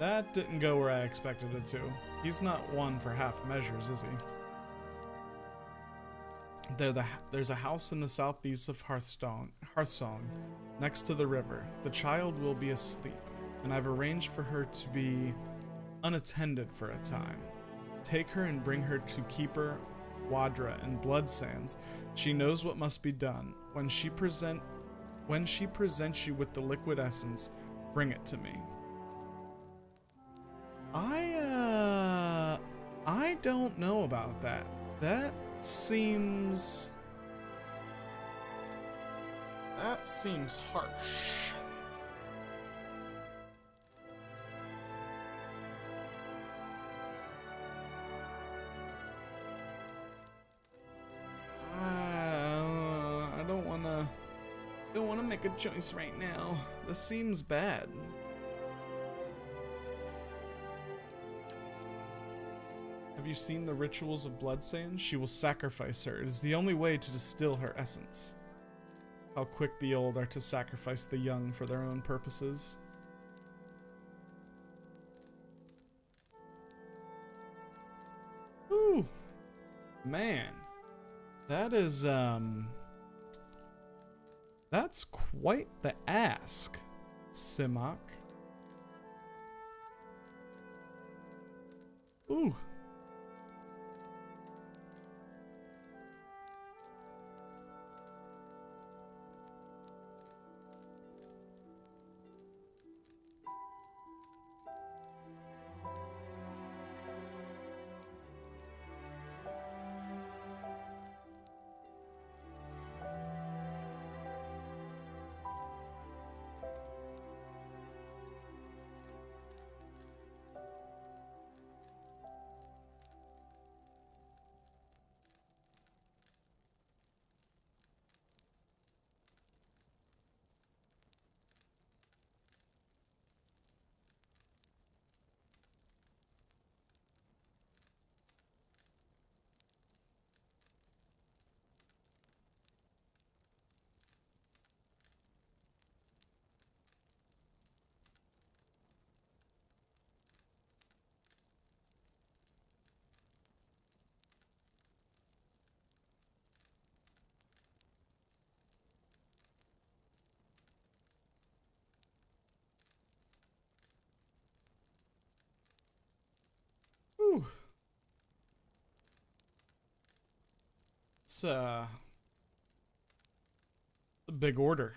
That didn't go where I expected it to. He's not one for half measures, is he? There's a house in the southeast of Hearthsong, next to the river. The child will be asleep, and I've arranged for her to be unattended for a time. Take her and bring her to Keeper Wadra in Bloodsands. She knows what must be done. When she presents you with the liquid essence, bring it to me. I don't know about that. That seems harsh. I don't wanna make a choice right now. This seems bad. Have you seen the rituals of Bloodsand? She will sacrifice her. It is the only way to distill her essence. How quick the old are to sacrifice the young for their own purposes. Ooh, man, that is that's quite the ask, Simak. Ooh. Ooh. It's a big order.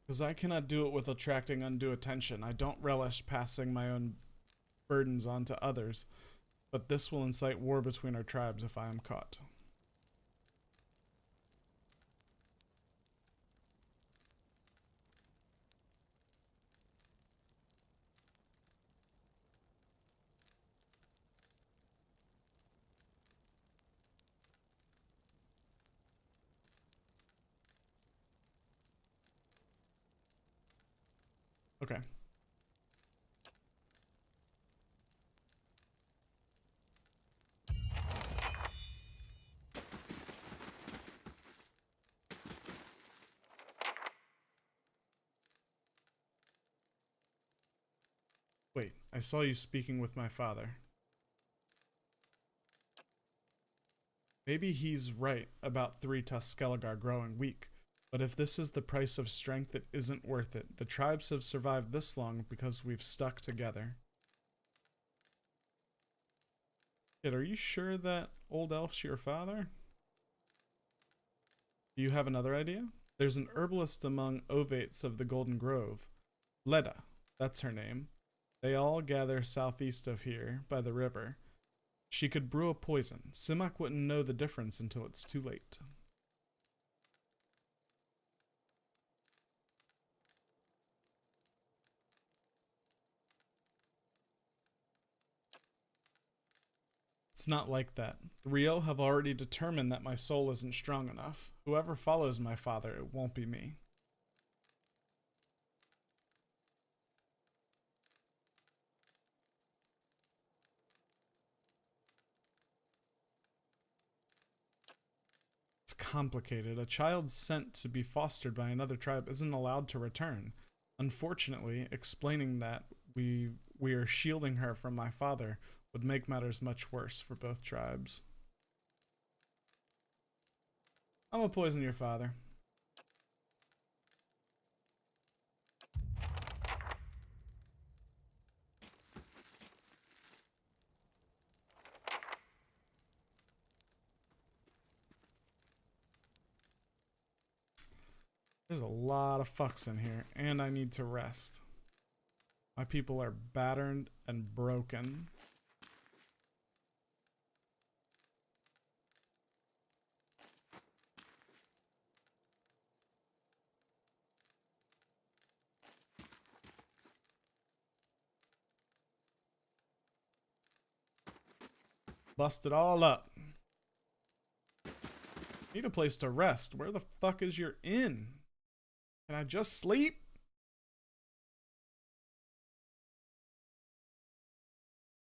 Because I cannot do it with attracting undue attention. I don't relish passing my own burdens on to others, but this will incite war between our tribes if I am caught. Okay. I saw you speaking with my father. Maybe he's right about 3 Tuskelligar growing weak, but if this is the price of strength, it isn't worth it. The tribes have survived this long because we've stuck together. Kid, are you sure that old elf's your father? Do you have another idea? There's an herbalist among Ovates of the Golden Grove. Leda, that's her name. They all gather southeast of here, by the river. She could brew a poison. Simak wouldn't know the difference until it's too late. It's not like that. The Rio have already determined that my soul isn't strong enough. Whoever follows my father, it won't be me. It's complicated. A child sent to be fostered by another tribe isn't allowed to return. Unfortunately, explaining that we are shielding her from my father would make matters much worse for both tribes. I'm gonna poison your father. There's a lot of fucks in here, and I need to rest. My people are battered and broken. Bust it all up. Need a place to rest. Where the fuck is your inn? Can I just sleep?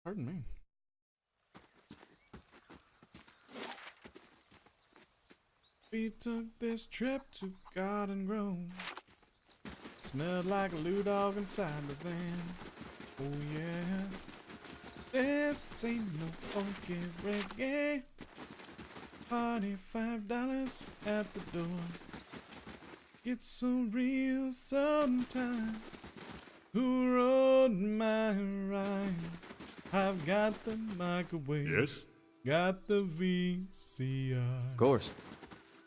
Pardon me. We took this trip to Garden Grove. Smelled like a loo dog inside the van. Oh yeah. This ain't no funky reggae. Party $5 at the door. It's so real sometime. Who wrote my rhyme? I've got the microwave. Yes? Got the VCR. Of course.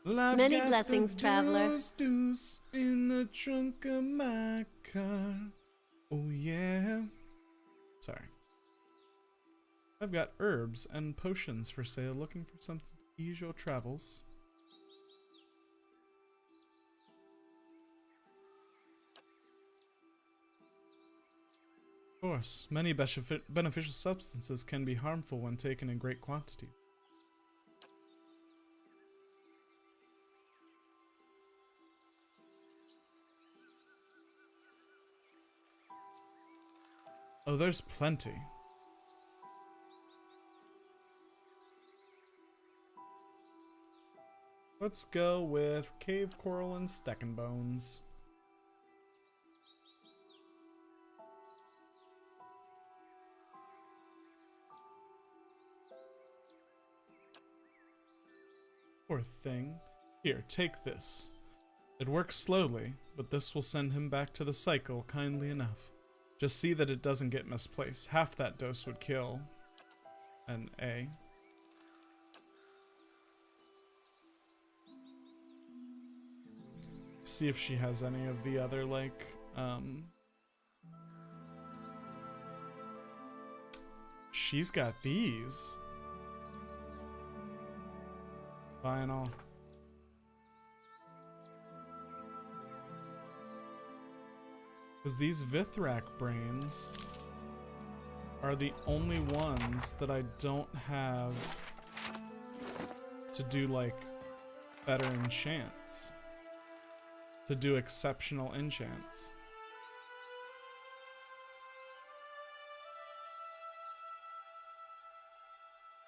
Well, I've Many got blessings, the traveler. deuce in the trunk of my car. Oh yeah. Sorry. I've got herbs and potions for sale. Looking for something to ease your travels. Of course, many beneficial substances can be harmful when taken in great quantity. Oh, there's plenty. Let's go with cave coral and stecking bones. Poor thing. Here, take this. It works slowly, but this will send him back to the cycle kindly enough. Just see that it doesn't get misplaced. Half that dose would kill an A. See if she has any of the other, like, she's got these. Buy and all. Because these Vithrak brains are the only ones that I don't have to do, like, better enchants. To do exceptional enchants.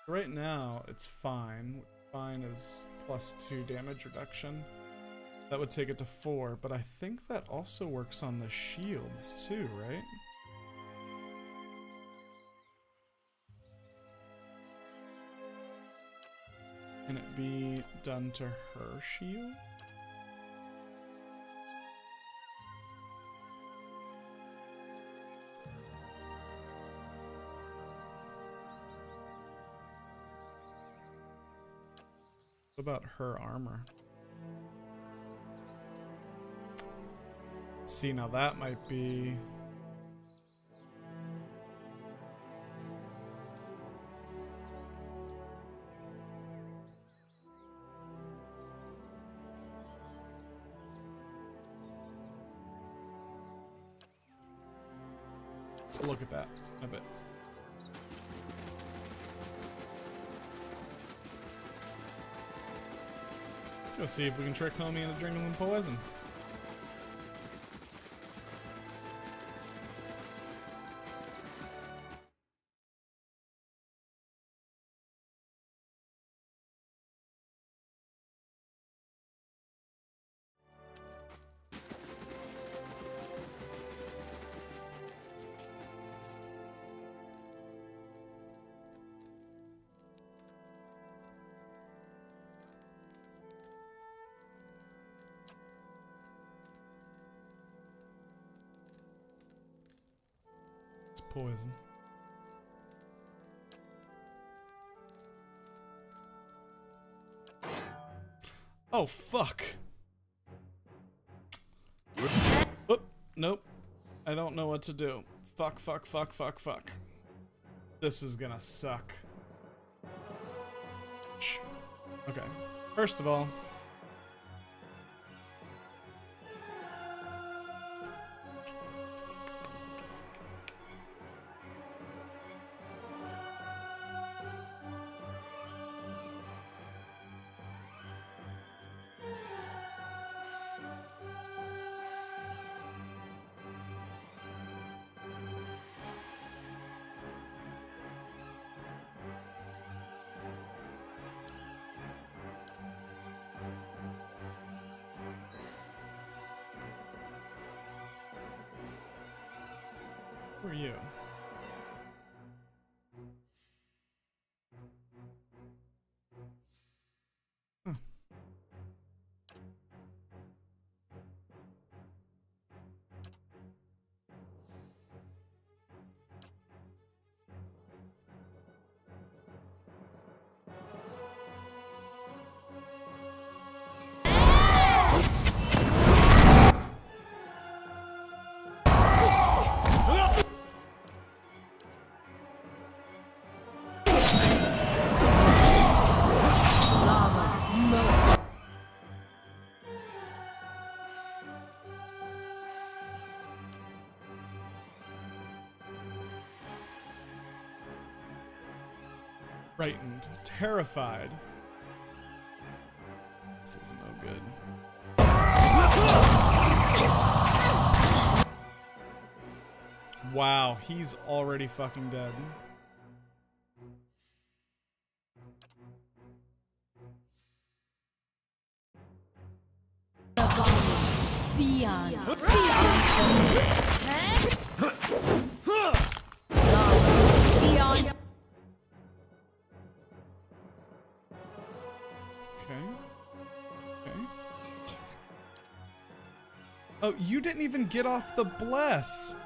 Right now, it's fine. Fine is +2 damage reduction. That would take it to 4, but I think that also works on the shields too, right? done to her shield? What about her armor? See, now that might be... Look at that, I bet. Let's go see if we can trick Homie into drinking some poison. It's poison. Oh, fuck. Oop, nope. I don't know what to do. Fuck, fuck, fuck, fuck, fuck. This is gonna suck. Okay. First of all, who are you? Huh. Frightened, terrified. This is no good. Wow, he's already fucking dead. Beyond. Beyond. Okay. Okay. Oh, you didn't even get off the bless.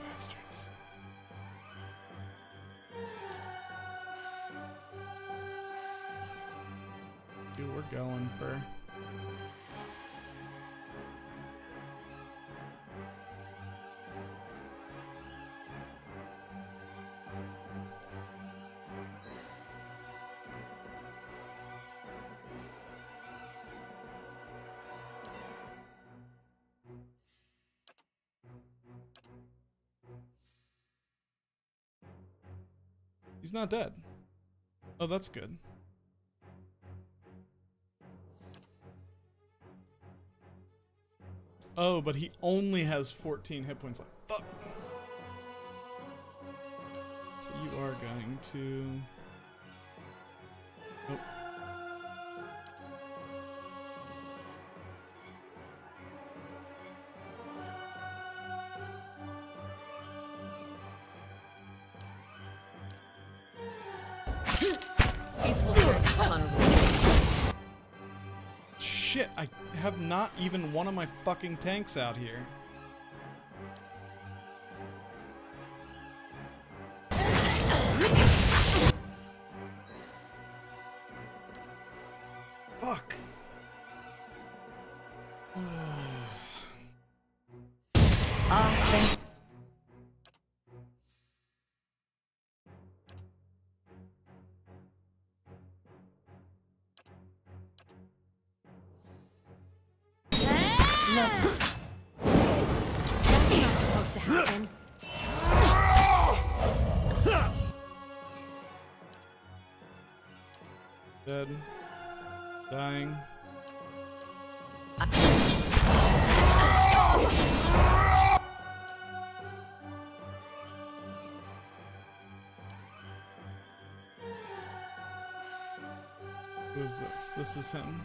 Bastards. Dude, we're going for... He's not dead. Oh, that's good. Oh, but he only has 14 hit points left. Fuck. So you are going to... Nope. shit, I have not even one of my fucking tanks out here. Fuck. No. That's not supposed to happen. Dead. Dying. Who is this? This is him.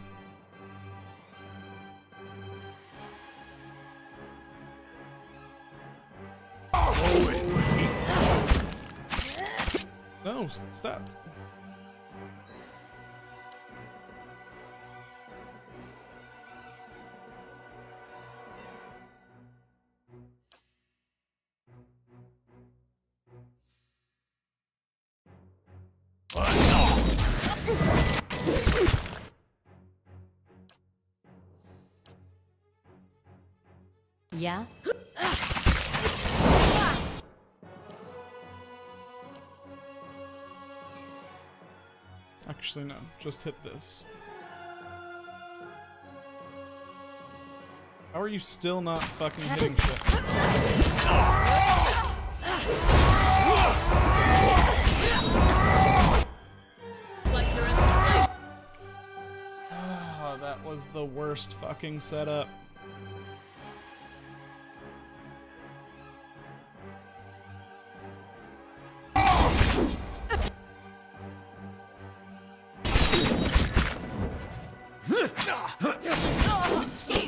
No, stop. Yeah? Actually, no. Just hit this. How are you still not fucking hitting shit? Ah, that was the worst fucking setup.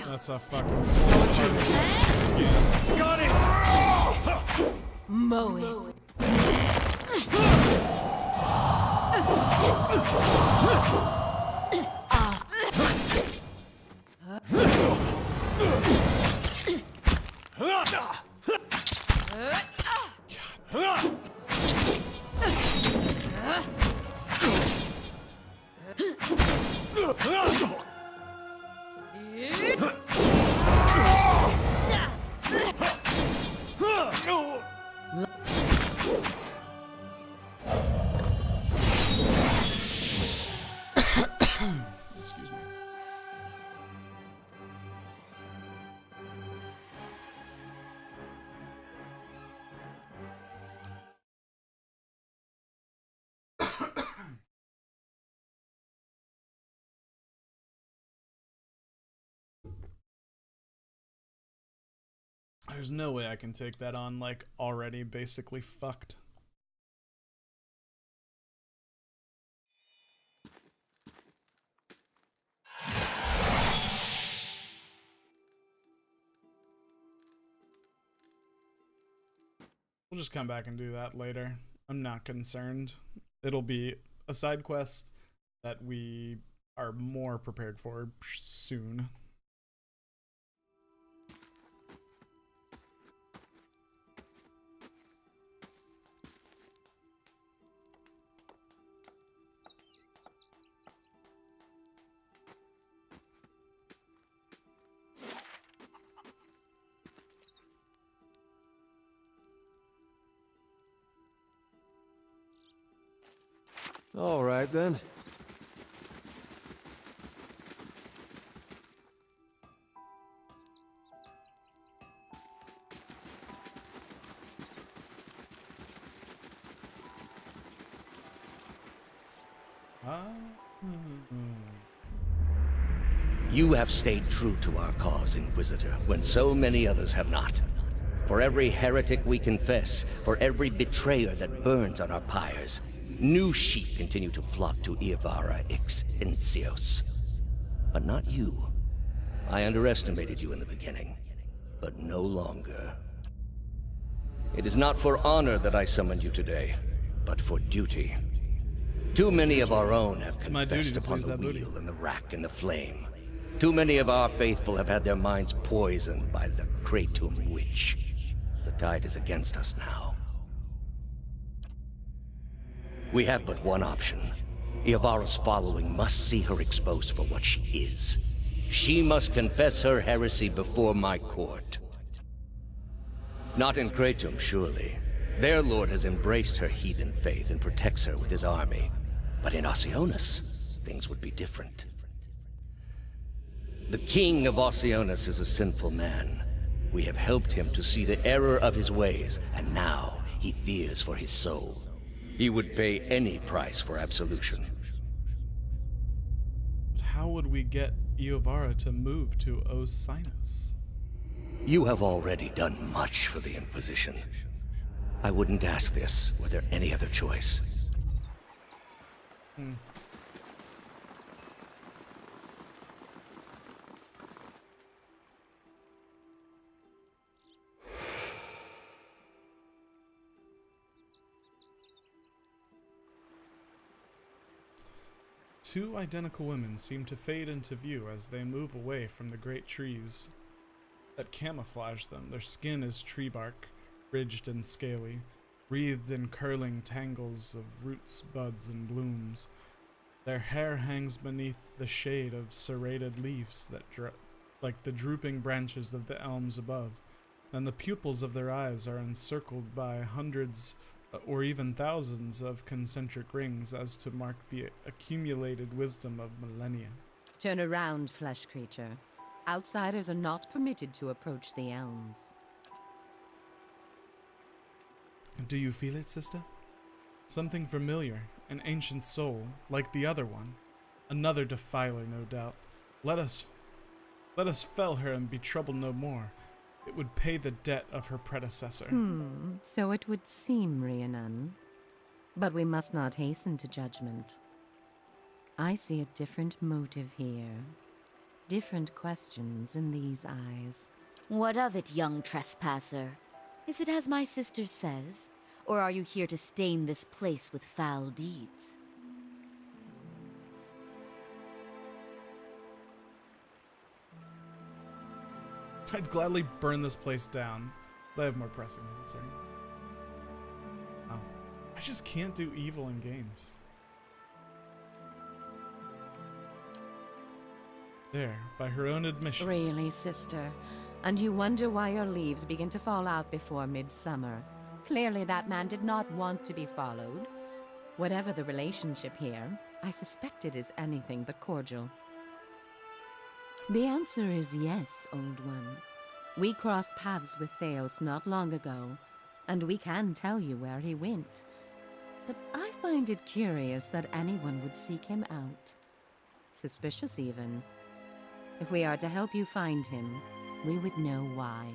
That's a fucking Got it! Mow it. Excuse me. There's no way I can take that on, like, already basically fucked. We'll just come back and do that later. I'm not concerned. It'll be a side quest that we are more prepared for soon. All right, then. You have stayed true to our cause, Inquisitor, when so many others have not. For every heretic we confess, for every betrayer that burns on our pyres, new sheep continue to flock to Iavara Exencios. But not you. I underestimated you in the beginning, but no longer. It is not for honor that I summoned you today, but for duty. Too many of our own have my duty confessed to upon please the that booty. wheel and the rack and the flame. Too many of our faithful have had their minds poisoned by the Kratom witch. The tide is against us now. We have but one option. Eothas' following must see her exposed for what she is. She must confess her heresy before my court. Not in Kratom, surely. Their lord has embraced her heathen faith and protects her with his army. But in Oceanus, things would be different. The king of Oceanus is a sinful man. We have helped him to see the error of his ways, and now he fears for his soul. He would pay any price for absolution. But how would we get Eothas to move to Oceanus? You have already done much for the Inquisition. I wouldn't ask this were there any other choice. Two identical women seem to fade into view as they move away from the great trees that camouflage them. Their skin is tree bark, ridged and scaly, wreathed in curling tangles of roots, buds, and blooms. Their hair hangs beneath the shade of serrated leaves that like the drooping branches of the elms above, and the pupils of their eyes are encircled by hundreds or even thousands of concentric rings as to mark the accumulated wisdom of millennia. Turn around, flesh creature. Outsiders are not permitted to approach the elms. Do you feel it, sister? Something familiar, an ancient soul, like the other one. Another defiler, no doubt. Let us fell her and be troubled no more. It would pay the debt of her predecessor. So it would seem, Rhiannon. But we must not hasten to judgment. I see a different motive here. Different questions in these eyes. What of it, young trespasser? Is it as my sister says? Or are you here to stain this place with foul deeds? I'd gladly burn this place down, but I have more pressing concerns. Oh, I just can't do evil in games. There, by her own admission. Really, sister? And you wonder why your leaves begin to fall out before midsummer? Clearly that man did not want to be followed. Whatever the relationship here, I suspect it is anything but cordial. The answer is yes, old one. We crossed paths with Theos not long ago, and we can tell you where he went. But I find it curious that anyone would seek him out. Suspicious, even. If we are to help you find him, we would know why.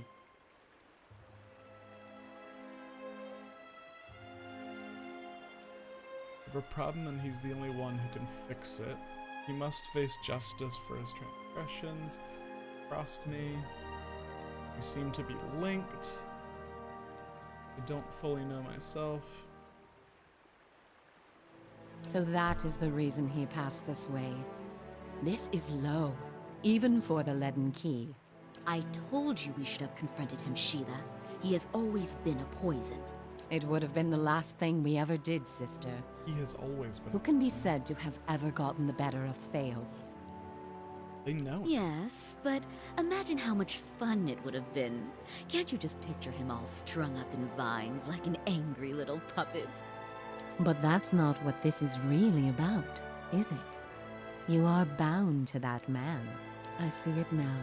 If a problem and he's the only one who can fix it, he must face justice for his transgressions. Trust me. We seem to be linked. I don't fully know myself. So that is the reason he passed this way. This is low, even for the Leaden Key. I told you we should have confronted him, Sheila. He has always been a poison. It would have been the last thing we ever did, sister. He has always been. Who can be said to have ever gotten the better of Theos? They know. Yes, but imagine how much fun it would have been. Can't you just picture him all strung up in vines like an angry little puppet? But that's not what this is really about, is it? You are bound to that man. I see it now.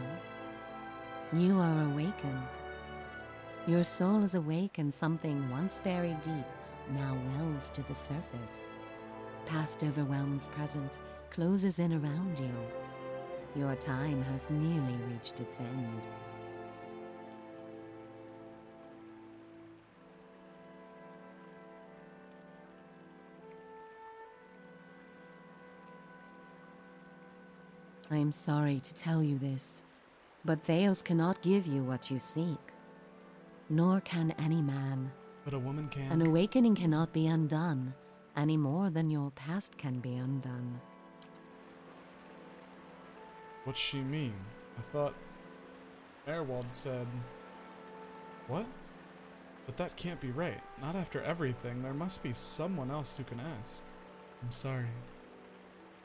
You are awakened. Your soul is awake and something once buried deep now wells to the surface. Past overwhelms present, closes in around you. Your time has nearly reached its end. I am sorry to tell you this, but Theos cannot give you what you seek. Nor can any man. But a woman can. An awakening cannot be undone, any more than your past can be undone. What's she mean? I thought Erwald said... What? But that can't be right. Not after everything. There must be someone else who can ask. I'm sorry.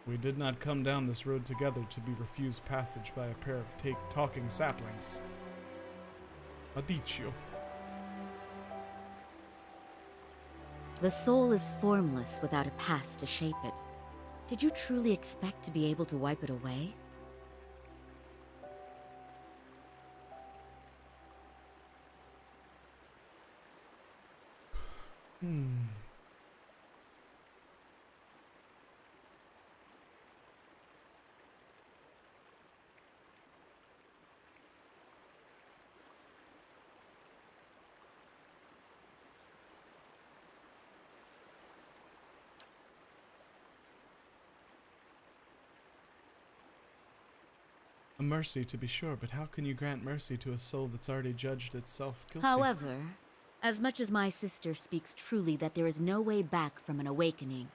We did not come down this road together to be refused passage by a pair of talking saplings. Adiccio. The soul is formless without a past to shape it. Did you truly expect to be able to wipe it away? A mercy, to be sure, but how can you grant mercy to a soul that's already judged itself guilty? However, as much as my sister speaks truly that there is no way back from an awakening,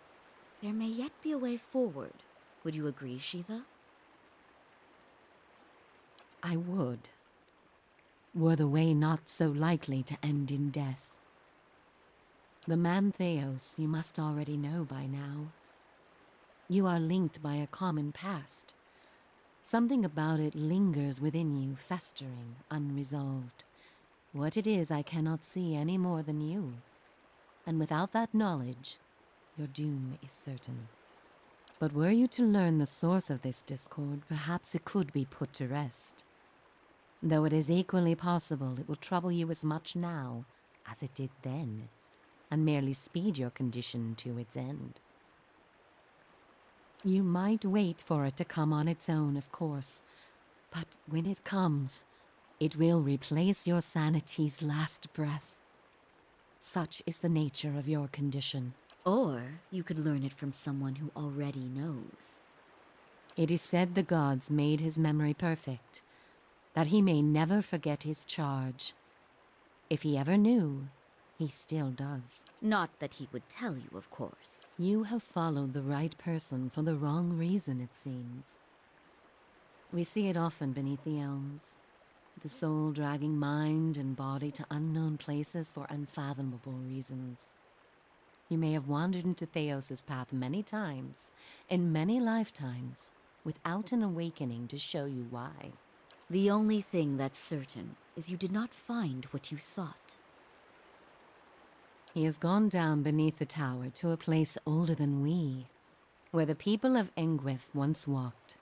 there may yet be a way forward. Would you agree, Shiva? I would. Were the way not so likely to end in death. The man Theos you must already know by now. You are linked by a common past. Something about it lingers within you, festering, unresolved. What it is I cannot see any more than you. And without that knowledge, your doom is certain. But were you to learn the source of this discord, perhaps it could be put to rest. Though it is equally possible it will trouble you as much now as it did then, and merely speed your condition to its end. You might wait for it to come on its own, of course, but when it comes, it will replace your sanity's last breath. Such is the nature of your condition. Or you could learn it from someone who already knows. It is said the gods made his memory perfect, that he may never forget his charge. If he ever knew, he still does. Not that he would tell you, of course. You have followed the right person for the wrong reason, it seems. We see it often beneath the elms. The soul dragging mind and body to unknown places for unfathomable reasons. You may have wandered into Theos' path many times, in many lifetimes, without an awakening to show you why. The only thing that's certain is you did not find what you sought. He has gone down beneath the tower to a place older than we, where the people of Engwith once walked.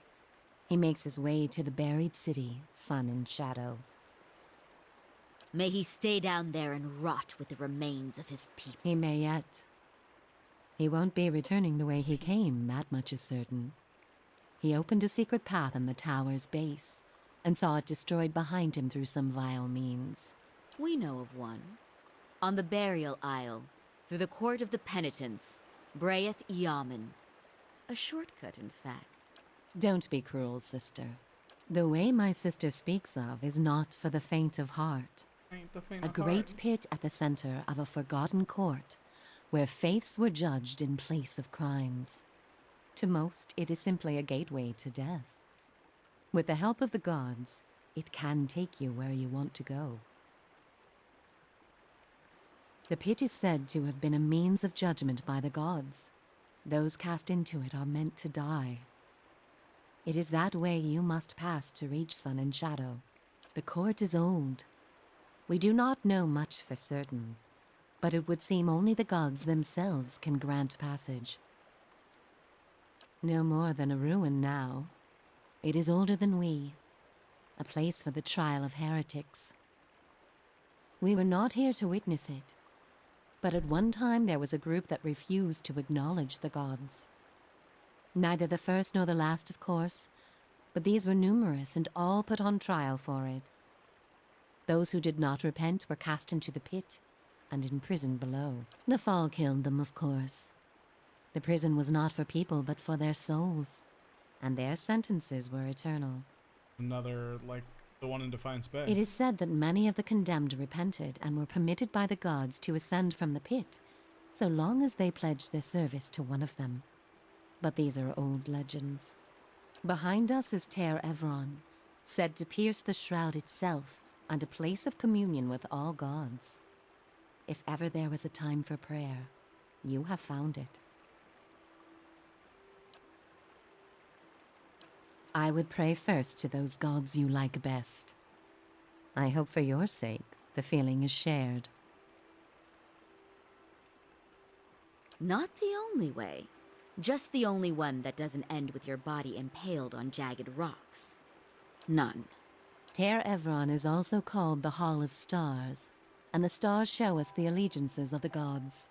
He makes his way to the buried city, Sun and Shadow. May he stay down there and rot with the remains of his people. He may yet. He won't be returning the way he came, that much is certain. He opened a secret path in the tower's base, and saw it destroyed behind him through some vile means. We know of one. On the burial isle, through the court of the penitents, Braeth Yaman. A shortcut, in fact. Don't be cruel, sister. The way my sister speaks of is not for the faint of heart. A great pit at the center of a forgotten court, where faiths were judged in place of crimes. To most, it is simply a gateway to death. With the help of the gods, it can take you where you want to go. The pit is said to have been a means of judgment by the gods. Those cast into it are meant to die. It is that way you must pass to reach Sun and Shadow. The court is old. We do not know much for certain, but it would seem only the gods themselves can grant passage. No more than a ruin now. It is older than we, a place for the trial of heretics. We were not here to witness it, but at one time there was a group that refused to acknowledge the gods. Neither the first nor the last, of course, but these were numerous and all put on trial for it. Those who did not repent were cast into the pit and imprisoned below. The fall killed them, of course. The prison was not for people, but for their souls, and their sentences were eternal. Another, like the one in Defiance Bay. It is said that many of the condemned repented and were permitted by the gods to ascend from the pit, so long as they pledged their service to one of them. But these are old legends. Behind us is Ter Evron, said to pierce the shroud itself and a place of communion with all gods. If ever there was a time for prayer, you have found it. I would pray first to those gods you like best. I hope for your sake the feeling is shared. Not the only way. Just the only one that doesn't end with your body impaled on jagged rocks. None. Ter Evron is also called the Hall of Stars, and the stars show us the allegiances of the gods.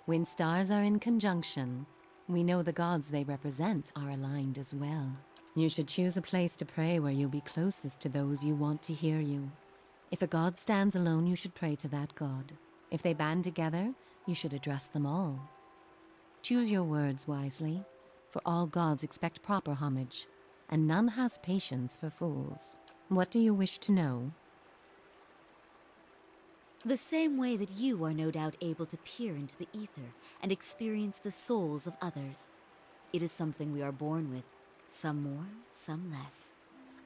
When stars are in conjunction, we know the gods they represent are aligned as well. You should choose a place to pray where you'll be closest to those you want to hear you. If a god stands alone, you should pray to that god. If they band together, you should address them all. Choose your words wisely, for all gods expect proper homage, and none has patience for fools. What do you wish to know? The same way that you are no doubt able to peer into the ether and experience the souls of others. It is something we are born with, some more, some less.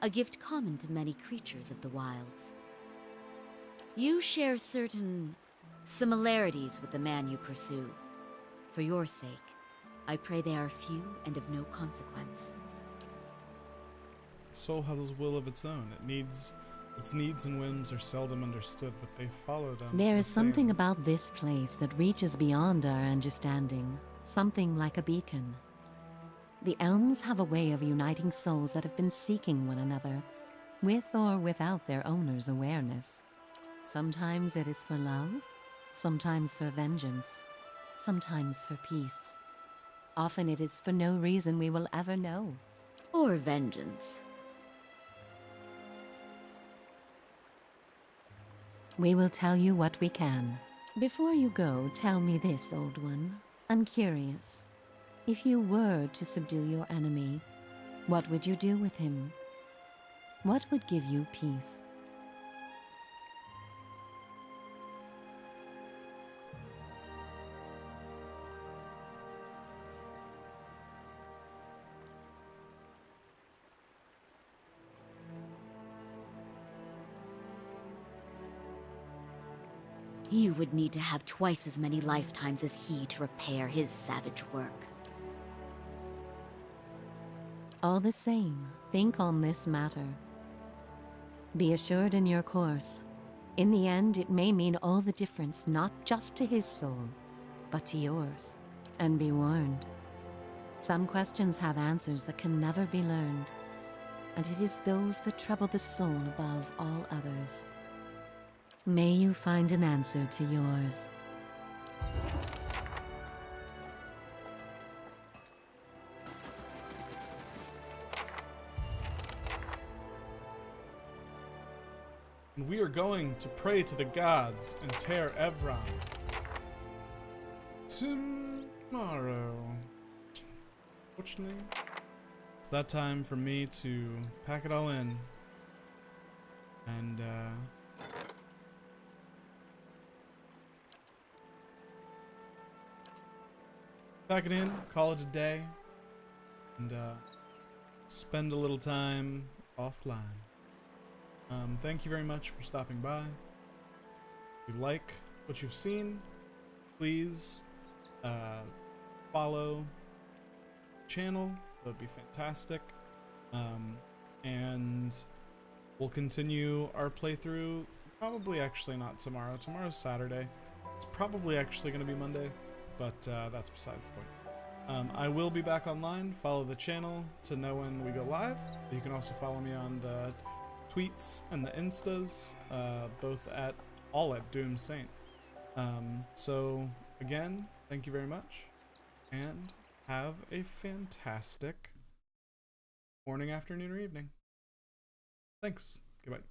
A gift common to many creatures of the wilds. You share certain similarities with the man you pursue. For your sake, I pray they are few and of no consequence. The soul has a will of its own. Its needs and whims are seldom understood, but they follow them. There is something about this place that reaches beyond our understanding, something like a beacon. The elms have a way of uniting souls that have been seeking one another, with or without their owner's awareness. Sometimes it is for love, sometimes for vengeance, sometimes for peace. Often it is for no reason we will ever know. Or vengeance. We will tell you what we can. Before you go, tell me this, old one. I'm curious. If you were to subdue your enemy, what would you do with him? What would give you peace? You would need to have twice as many lifetimes as he to repair his savage work. All the same, think on this matter. Be assured in your course. In the end, it may mean all the difference, not just to his soul, but to yours. And be warned. Some questions have answers that can never be learned, and it is those that trouble the soul above all others. May you find an answer to yours. And we are going to pray to the gods and Ter Evron tomorrow. Fortunately, it's that time for me to pack it all in and pack it in, call it a day, and spend a little time offline. Thank you very much for stopping by. If you like what you've seen, please follow the channel. That would be fantastic. And we'll continue our playthrough. Probably actually not tomorrow. Tomorrow's Saturday. It's probably actually going to be Monday, but that's besides the point. I will be back online. Follow the channel to know when we go live. You can also follow me on the tweets and the instas, both at Doom Saint. So again, thank you very much, and have a fantastic morning, afternoon, or evening. Thanks. Goodbye.